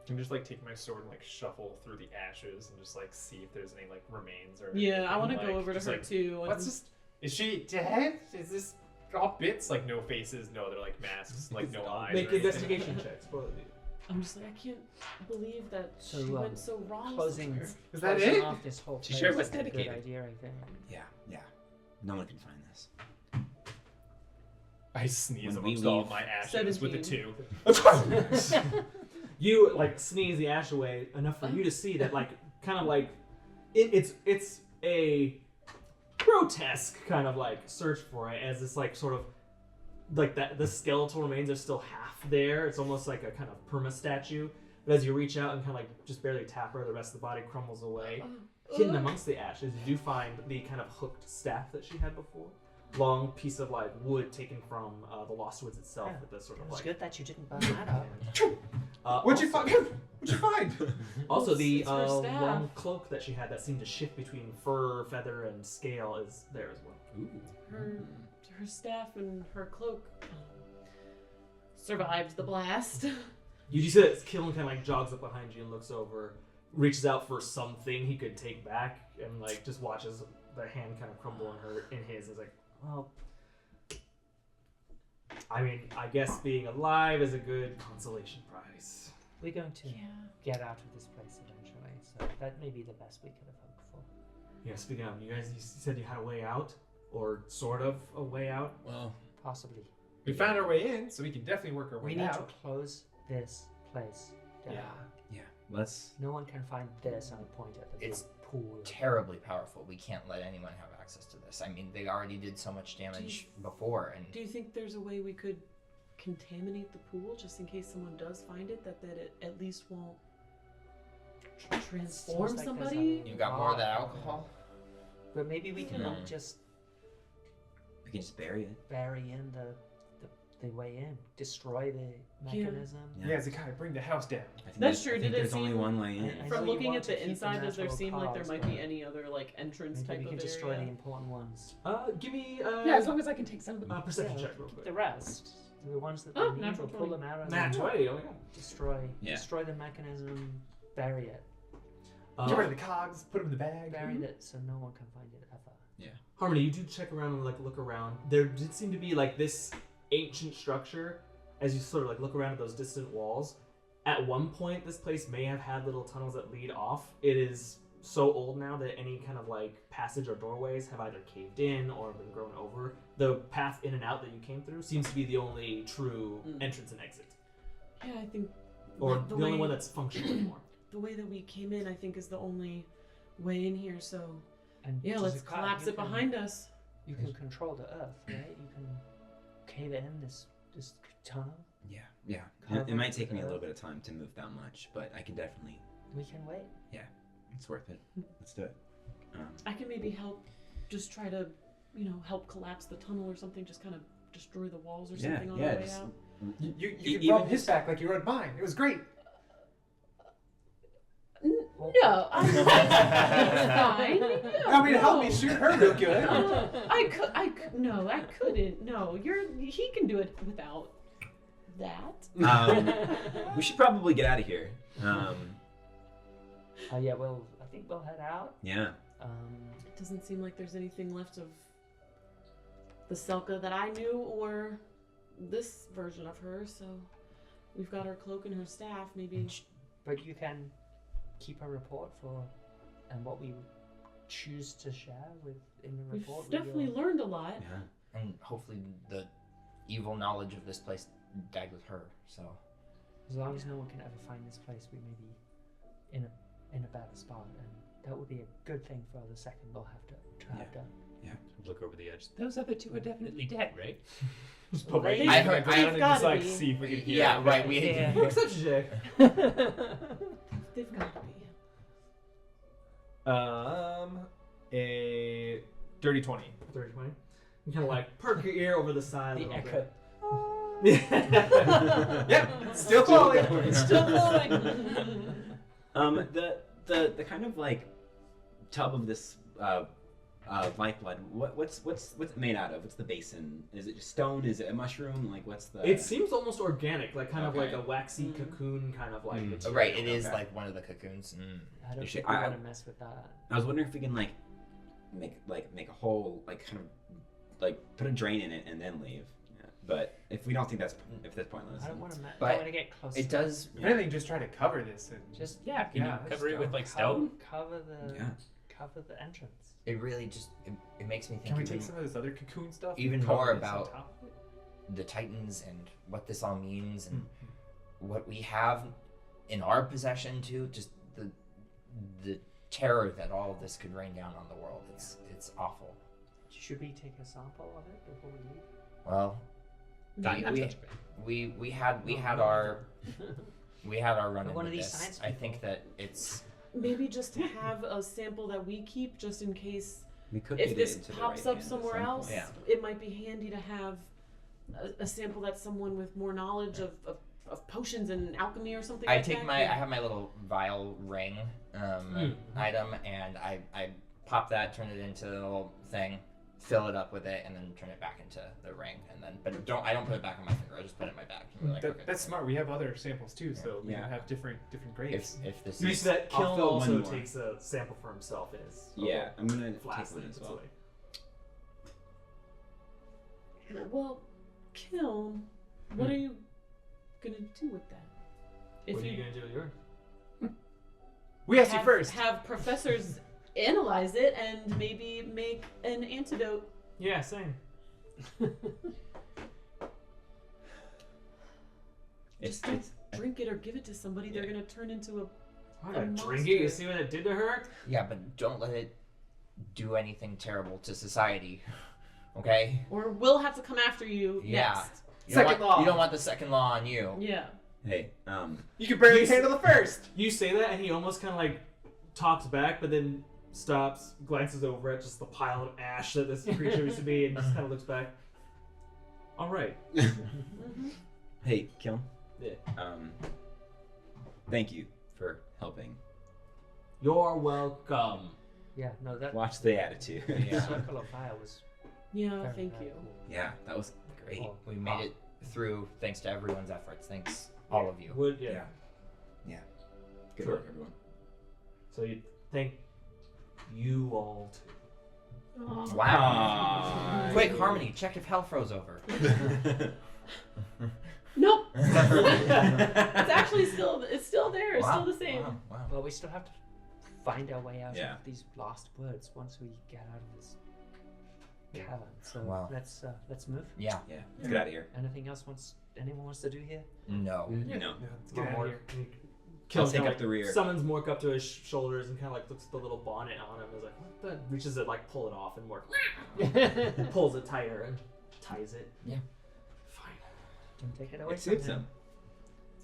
I'm just like take my sword and like shuffle through the ashes and just like see if there's any like remains or. Yeah, I want to anything, go over to just, her like, too. What's this? Is she dead? Is this all bits? Like no faces? No, they're like masks. Like no eyes. make or anything. investigation checks. Both of you. I'm just like, I can't believe that So, she went so wrong. Closing, somewhere. Is that closing it? off this whole She place sure was is a good dedicated. idea, I think. Yeah. Yeah. No one can find this. I sneeze When we amongst all leave- of my ashes with the 17. two. You like sneeze the ash away enough for you to see that like kind of like it's a grotesque kind of like search for it as this like sort of like that the skeletal remains are still half there. It's almost like a kind of perma statue. But as you reach out and kind of like just barely tap her, the rest of the body crumbles away. Hidden amongst the ashes, you do find the kind of hooked staff that she had before. Long piece of like wood taken from the Lost Woods itself Yeah. with this sort It of was like. good that you didn't burn that up. What'd you also- find? What'd you find? Also, the It's her staff. long cloak that she had that seemed to shift between fur, feather, and scale is there as well. Her staff and her cloak survived the blast. You just see that Killen kind of like jogs up behind you and looks over, reaches out for something he could take back, and like just watches the hand kind of crumble in his. Is like, well, I mean, I guess being alive is a good consolation prize. We're going to Yeah. get out of this place eventually, so that may be the best we could have hoped for. Yeah. Speaking of, you guys, you said you had a way out, or sort of a way out. Well, Possibly. We found our way in, so we can definitely work our way We need out. to close this place down. Yeah. Yeah. Let's. No one can find this and I point at the It's big pool. terribly powerful. We can't let anyone have access to this. I mean, they already did so much damage before, and Do you think there's a way we could contaminate the pool just in case someone does find it? That it at least won't transform Seems like there's somebody? a you got more of that lot alcohol. But maybe we can Yeah. just We can just bury it. bury in the the way in, destroy the mechanism. Yeah, Zakkai, bring the house down. I think That's there's- true. I think Did it there's only seem- one way in. I know From you looking want at to the keep the inside, does there natural seem like there paths, might but be any other like entrance maybe type we of can destroy area? the important ones. Give me Yeah, as long as I can take some. perception Yeah, check real keep quick. the rest. The ones that they Oh, need, natural we'll pull 20. them out and Nat then 20. Oh my god. destroy Yeah. destroy the mechanism, bury it. Get rid of the cogs, put them in the bag. Bury it so no one can find it ever. Harmony, you do check around and like look around. There did seem to be like this ancient structure as you sort of like look around at those distant walls. At one point, this place may have had little tunnels that lead off. It is so old now that any kind of like passage or doorways have either caved in or been grown over. The path in and out that you came through seems to be the only true entrance and exit, Yeah, I think or the the only way- one that's functional anymore. the way that we came in, I think, is the only way in here. So And yeah, to let's Zakkai, collapse you it can- behind us. You can control the earth, right? You can cave it in this tunnel. Yeah. Carve It might out take the me a little earth. bit of time to move that much, but I can definitely. We can wait. It's worth it. Let's do it. I can maybe help, just try to, help collapse the tunnel or something. Just kind of destroy the walls or something on the way just- out. You E- can rub even his just- back like you rubbed mine. It was great. No, I'm fine. I mean, help me shoot her real good. I couldn't. No, he can do it without that. We should probably get out of here. Yeah, I think we'll head out. Yeah. It doesn't seem like there's anything left of the Selka that I knew or this version of her, so we've got her cloak and her staff, maybe. But you can keep a report for and what we choose to share in the We've report. definitely learned a lot. Yeah. And hopefully the evil knowledge of this place died with her. So As long as no one can ever find this place, we may be in a bad spot, and that would be a good thing for the second we'll have to have done. Look over the edge. Those other two are definitely dead, right? Just put my They- ear I in my heard- ground they've and just gotta like be. see if we can hear. yeah, it. right. We Yeah. Perception check. They've got to be. A dirty 20. 30, 20. You kind of like perk your ear over the side a The little echo. bit. Yep, still falling. Still falling. The kind of like tub of this lifeblood. What's it made out of? What's the basin? Is it just stone? Is it a mushroom? Like what's the? It seems almost organic, like kind of like Okay. a waxy cocoon kind of like material. Right. It is Okay. like one of the cocoons. I don't You should- think we I- want to mess with that. I was wondering if we can like make a hole, like kind of like put a drain in it and then leave. Yeah. But if we don't think that's pointless. I don't want to. But I want to get close. It does. If anything, just try to cover this and Just Yeah. Can Yeah, you cover it with like cover, stone? cover the entrance. It really just. It makes me think. Can we even take some of this other cocoon stuff? and even cover more this on about- top of it? the Titans and what this all means and what we have in our possession too. Just the terror that all of this could rain down on the world. It's awful. Should we take a sample of it before we leave? Well, Not we touch it. we had our run For in one of with these this. science I people. think that it's Maybe just to have a sample that we keep just in case We could if get it this into the pops right up hand at somewhere some else, point. Yeah. it might be handy to have a sample that's someone with more knowledge of potions and alchemy or something I like take that. I have my little vial ring item, and I pop that, turn it into a little thing, fill it up with it, and then turn it back into the ring, and then I don't put it back on my finger. I just put it in my bag. I'm like, okay. That's smart. We have other samples too, so we Yeah. can have different grades. If this You is see that I'll Kiln fill one also more. takes a sample for himself in his Yeah, I'm gonna flask take that one he as puts well. away. Well, Kiln, what are you gonna do with that? What are you gonna do with yours? We asked you first. Have professors analyze it and maybe make an antidote. Yeah, same. Just don't drink it or give it to somebody. They're gonna turn into a. I'm A gonna drink it. You monster. see what it did to her? yeah, but don't let it do anything terrible to society. Okay? Or we'll have to come after you Yeah. next. Second law. You don't want the second law on you. Yeah. Hey, You can barely He's- handle the first. You say that, and he almost kind of like talks back, but then stops, glances over at just the pile of ash that this creature used to be, and just kind of looks back. All right. Hey, Kiln. Yeah. Thank you for helping. You're welcome. Yeah, no, that Watch the attitude. the circle of fire was Yeah, very, thank very you. cool. Yeah, that was great. Oh, We made it through thanks to everyone's efforts. Thanks, all of you. Would Yeah. Good Sure. work, everyone. So you thank you all too. Aw. Wow. Quick, Harmony, check if hell froze over. Nope. It's actually still there. It's still the same. Wow. Well, we still have to find our way out Yeah. of these lost woods once we get out of this cavern. So Wow. let's move. Yeah. Yeah, let's get out of here. Anything else anyone wants to do here? No. No. Let's get out of here. Kills take kinda, up the rear. Summons Mork up to his shoulders and kind of like looks at the little bonnet on him. And is like, what the? Reaches to like pull it off, and Mork pulls it tighter and ties it. Yeah. Fine. Can take it away It from suits him. him.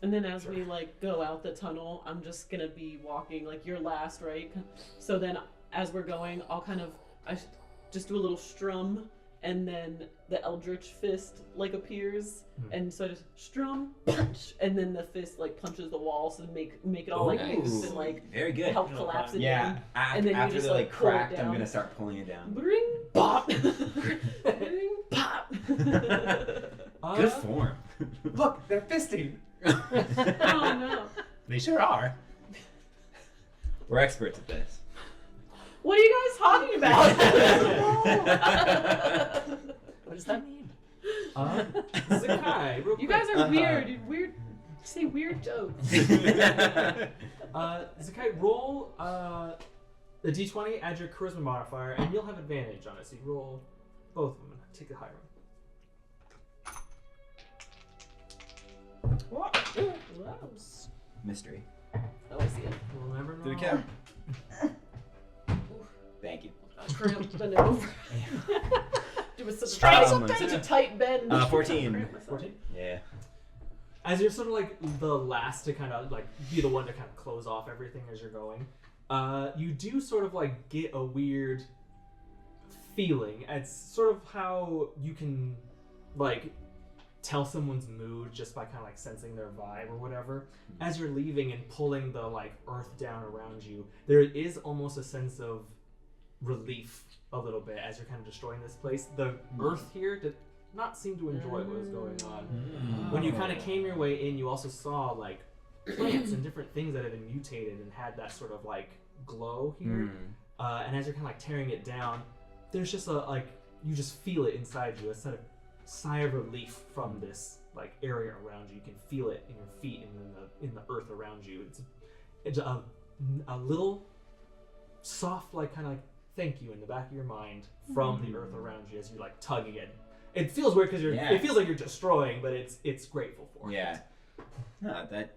And then as we like go out the tunnel, I'm just gonna be walking like you're last, right? So then as we're going, I'll kind of just do a little strum, and then the Eldritch fist like appears, and so I just strum, punch, and then the fist like punches the wall, so make it all like Ooh, loose and like very good. help collapse it Yeah, down. And then you after just, they're like, like pull it cracked, I'm down. gonna start pulling it down. Bring pop, bring pop. Good form. Look, they're fisting. Oh no! They sure are. We're experts at this. What are you guys talking about? What does that mean? Zakkai, real You quick. guys are weird. You say weird jokes. Zakkai, roll the d20, add your charisma modifier, and you'll have advantage on it. So you roll both of them and take the higher one. Mystery. Oh, I see it. Remember, Did it normal? count? Thank you. Cramped bend over. It was such Straight such a tight bend. 14. Cramp myself. 14? Yeah. As you're sort of like the last to kind of like be the one to kind of close off everything as you're going, you do sort of like get a weird feeling. It's sort of how you can like tell someone's mood just by kind of like sensing their vibe or whatever. As you're leaving and pulling the like earth down around you, there is almost a sense of relief a little bit as you're kind of destroying this place. The earth here did not seem to enjoy what was going on. When you kind of came your way in, you also saw like plants and different things that had been mutated and had that sort of like glow here. And as you're kind of like tearing it down, there's just a like you just feel it inside you, a sort of sigh of relief from this like area around you. You can feel it in your feet and in the earth around you. It's a little soft like kind of like thank you in the back of your mind from the earth around you as you like tug again. It feels weird because it feels like you're destroying, but it's grateful for it. Yeah. No, that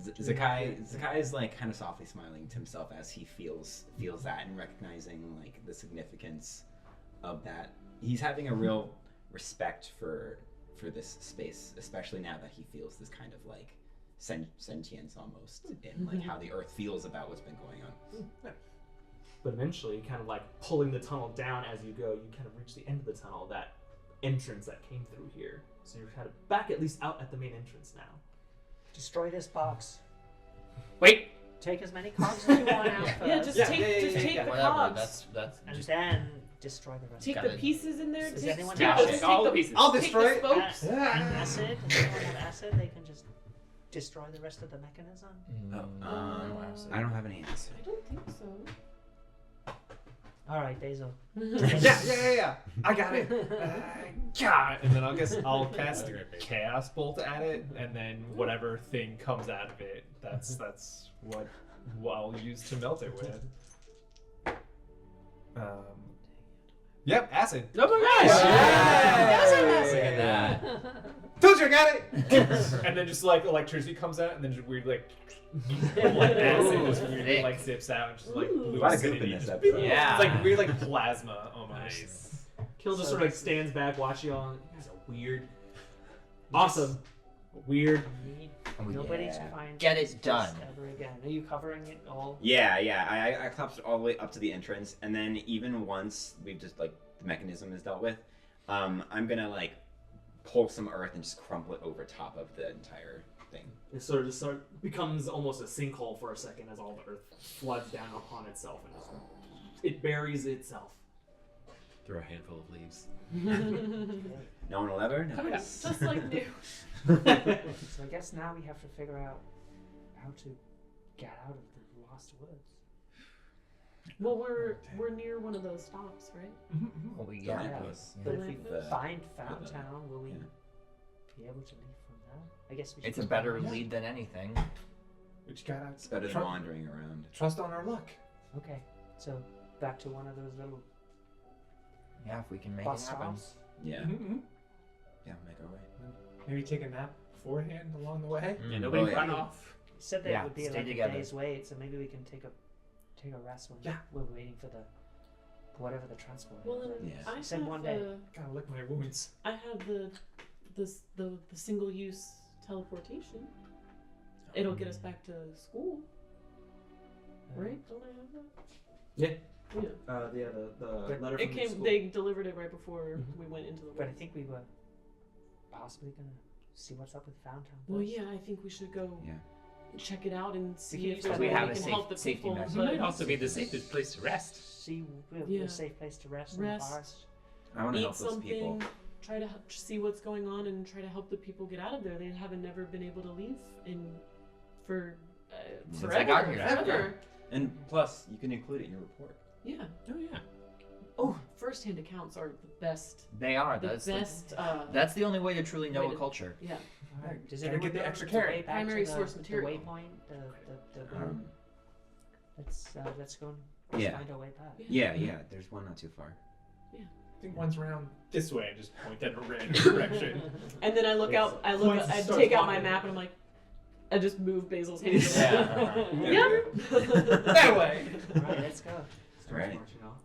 Zakkai is like kind of softly smiling to himself as he feels that and recognizing like the significance of that. He's having a real respect for this space, especially now that he feels this kind of like sentience almost in like how the earth feels about what's been going on. But eventually, kind of like pulling the tunnel down as you go, you kind of reach the end of the tunnel, that entrance that came through here. So you're kind of back at least out at the main entrance now. Destroy this box. Wait. Take as many cogs as you want out first. Yeah, just take the Whatever. cogs. That's and just then destroy the rest. Take gotta- the pieces in there. Does Take, anyone take have the, it? take All the the pieces. I'll take destroy the it. spokes. And acid. Does anyone have acid? They can just destroy the rest of the mechanism. I don't have any answer. I don't think so. All right, Basil. Yeah. I got it. And then I'll cast a chaos bolt at it, and then whatever thing comes out of it, that's what I'll use to melt it with. Yep, acid. Oh my gosh! Look at that. Told you I got it. And then just like electricity comes out, and then just weird like acid just weirdly like zips out, and just like Ooh. blue A lot of goop acidity in this just- episode. Yeah. It's like weird like plasma almost. Nice. Kill just sort of like stands back, watching you all. You guys are weird. Awesome. Weird. Nobody Yeah. to find Get it this done. ever again. Are you covering it all? Yeah. I collapsed all the way up to the entrance, and then even once we've just like the mechanism is dealt with, I'm gonna like pull some earth and just crumple it over top of the entire thing. It sort of becomes almost a sinkhole for a second as all the earth floods down upon itself and it buries itself. Throw a handful of leaves. No one will ever know. Just like new. So I guess now we have to figure out how to get out of the lost woods. Well, we're near one of those stops, right? Well, we The got lamppost. But The if we lamppost. find the- Town, will we yeah. be able to leave from there? I guess we should. It's a better lead than anything. We just gotta It's better than wandering around. trust on our luck. Okay, so back to one of those little Yeah, if we can make bus it happen. stops. Yeah. Mm-hmm. Yeah, make our way. Maybe take a nap beforehand along the way. And nobody Oh, yeah. run off. You said that Yeah, it would be stay like together. a day's wait, so maybe we can take a rest when we're waiting for the whatever the transport. Well, is. then Yeah. I Said have one day. Gotta lick my wounds. I have the single-use teleportation. It'll get us back to school, right? Don't I have that? Yeah. Yeah. The letter It from came. the school. They delivered it right before Mhm. we went into the. But I woods. think we were possibly gonna see what's up with Town. Well, first. yeah, I think we should go Yeah. check it out and see can if use there's that a way we have we a can safe- help the safety people. measure. It But might also be the safest place to rest. See Yeah. a safe place to rest in the Rest. forest. I want to eat help those something. people. Try to see what's going on and try to help the people get out of there. They haven't never been able to leave for Since forever. I got here. Forever. And plus, you can include it in your report. Yeah. Oh yeah. Oh, first-hand accounts are the best. They are. The That's best. that's the only way to truly know way a to- culture. Yeah. Alright, does Gotta everyone get the know extra the carrot. way back Primary to source the material. waypoint? The Um, let's go and Yeah. find our way back. yeah. There's one not too far. I think one's around this way and just point that in a random direction. And then I look out. I look. Points and I starts take out my walking. map and I'm like, I just move Basil's hand. Yeah. Yep. That way. Alright, let's go. Starts Right. marching off.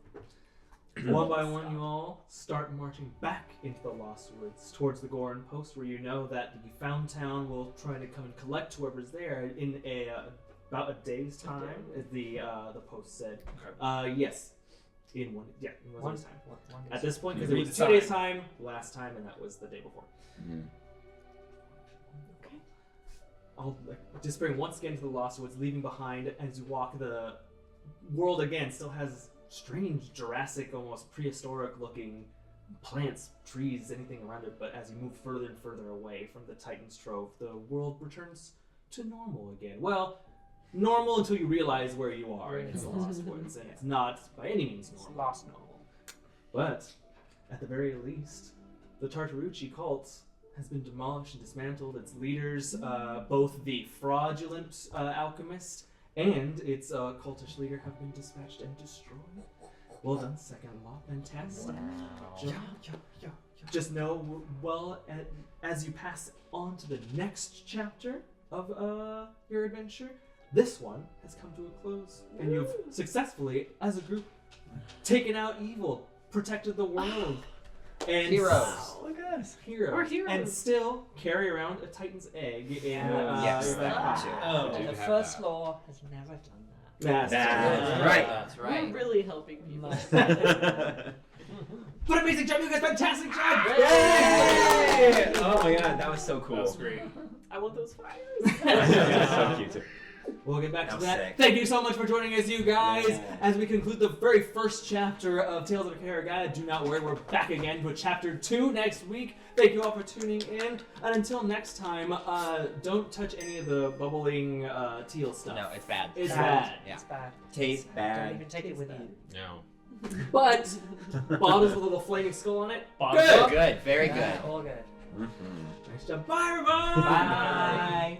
One by one, you all start marching back into the Lost Woods towards the Goron post, where you know that the Found Town will try to come and collect whoever's there in about a day's time, as the post said. Yes, in one day's time. One At this point, because You it read was the 2 days sign. time last time, and that was the day before. Mm. Okay. I'll just bring once again to the Lost Woods, leaving behind as you walk. The world again still has strange Jurassic, almost prehistoric looking plants, trees, anything around it, but as you move further and further away from the Titan's Trove, the world returns to normal again. Well, normal until you realize where you are, and it's the Lost Woods, and it's not by any means It's normal. lost normal. But at the very least, the Tartaruchi cult has been demolished and dismantled. Its leaders, both the fraudulent alchemist and its cultish leader, have been dispatched and destroyed. Well done, second law. Fantastic. Just know, as you pass on to the next chapter of your adventure, this one has come to a close, and you've successfully, as a group, taken out evil, protected the world, and Heroes. Look at us, heroes. We're heroes. And still carry around a Titan's egg in Yes, your back that pocket. too. Oh, And the have first that. law has never done that. That's Right. That's We're right. really helping people. But amazing job, you guys! Fantastic job! Yay! Oh my god, that was so cool. That was great. I want those fires. So cute too. We'll get back That to was that. sick. Thank you so much for joining us, you guys, Yeah. as we conclude the very first chapter of Tales of Terragia. Do not worry, we're back again with chapter 2 next week. Thank you all for tuning in, and until next time, don't touch any of the bubbling teal stuff. No, it's bad. It's Bad. bad. Yeah. It's bad. Taste Don't bad. even take it with you. No. But bottles with a little flaming skull on it. Bob- Good. Good. Very good. Yeah, all good. Mm-hmm. Nice job. Bye, everybody. Bye.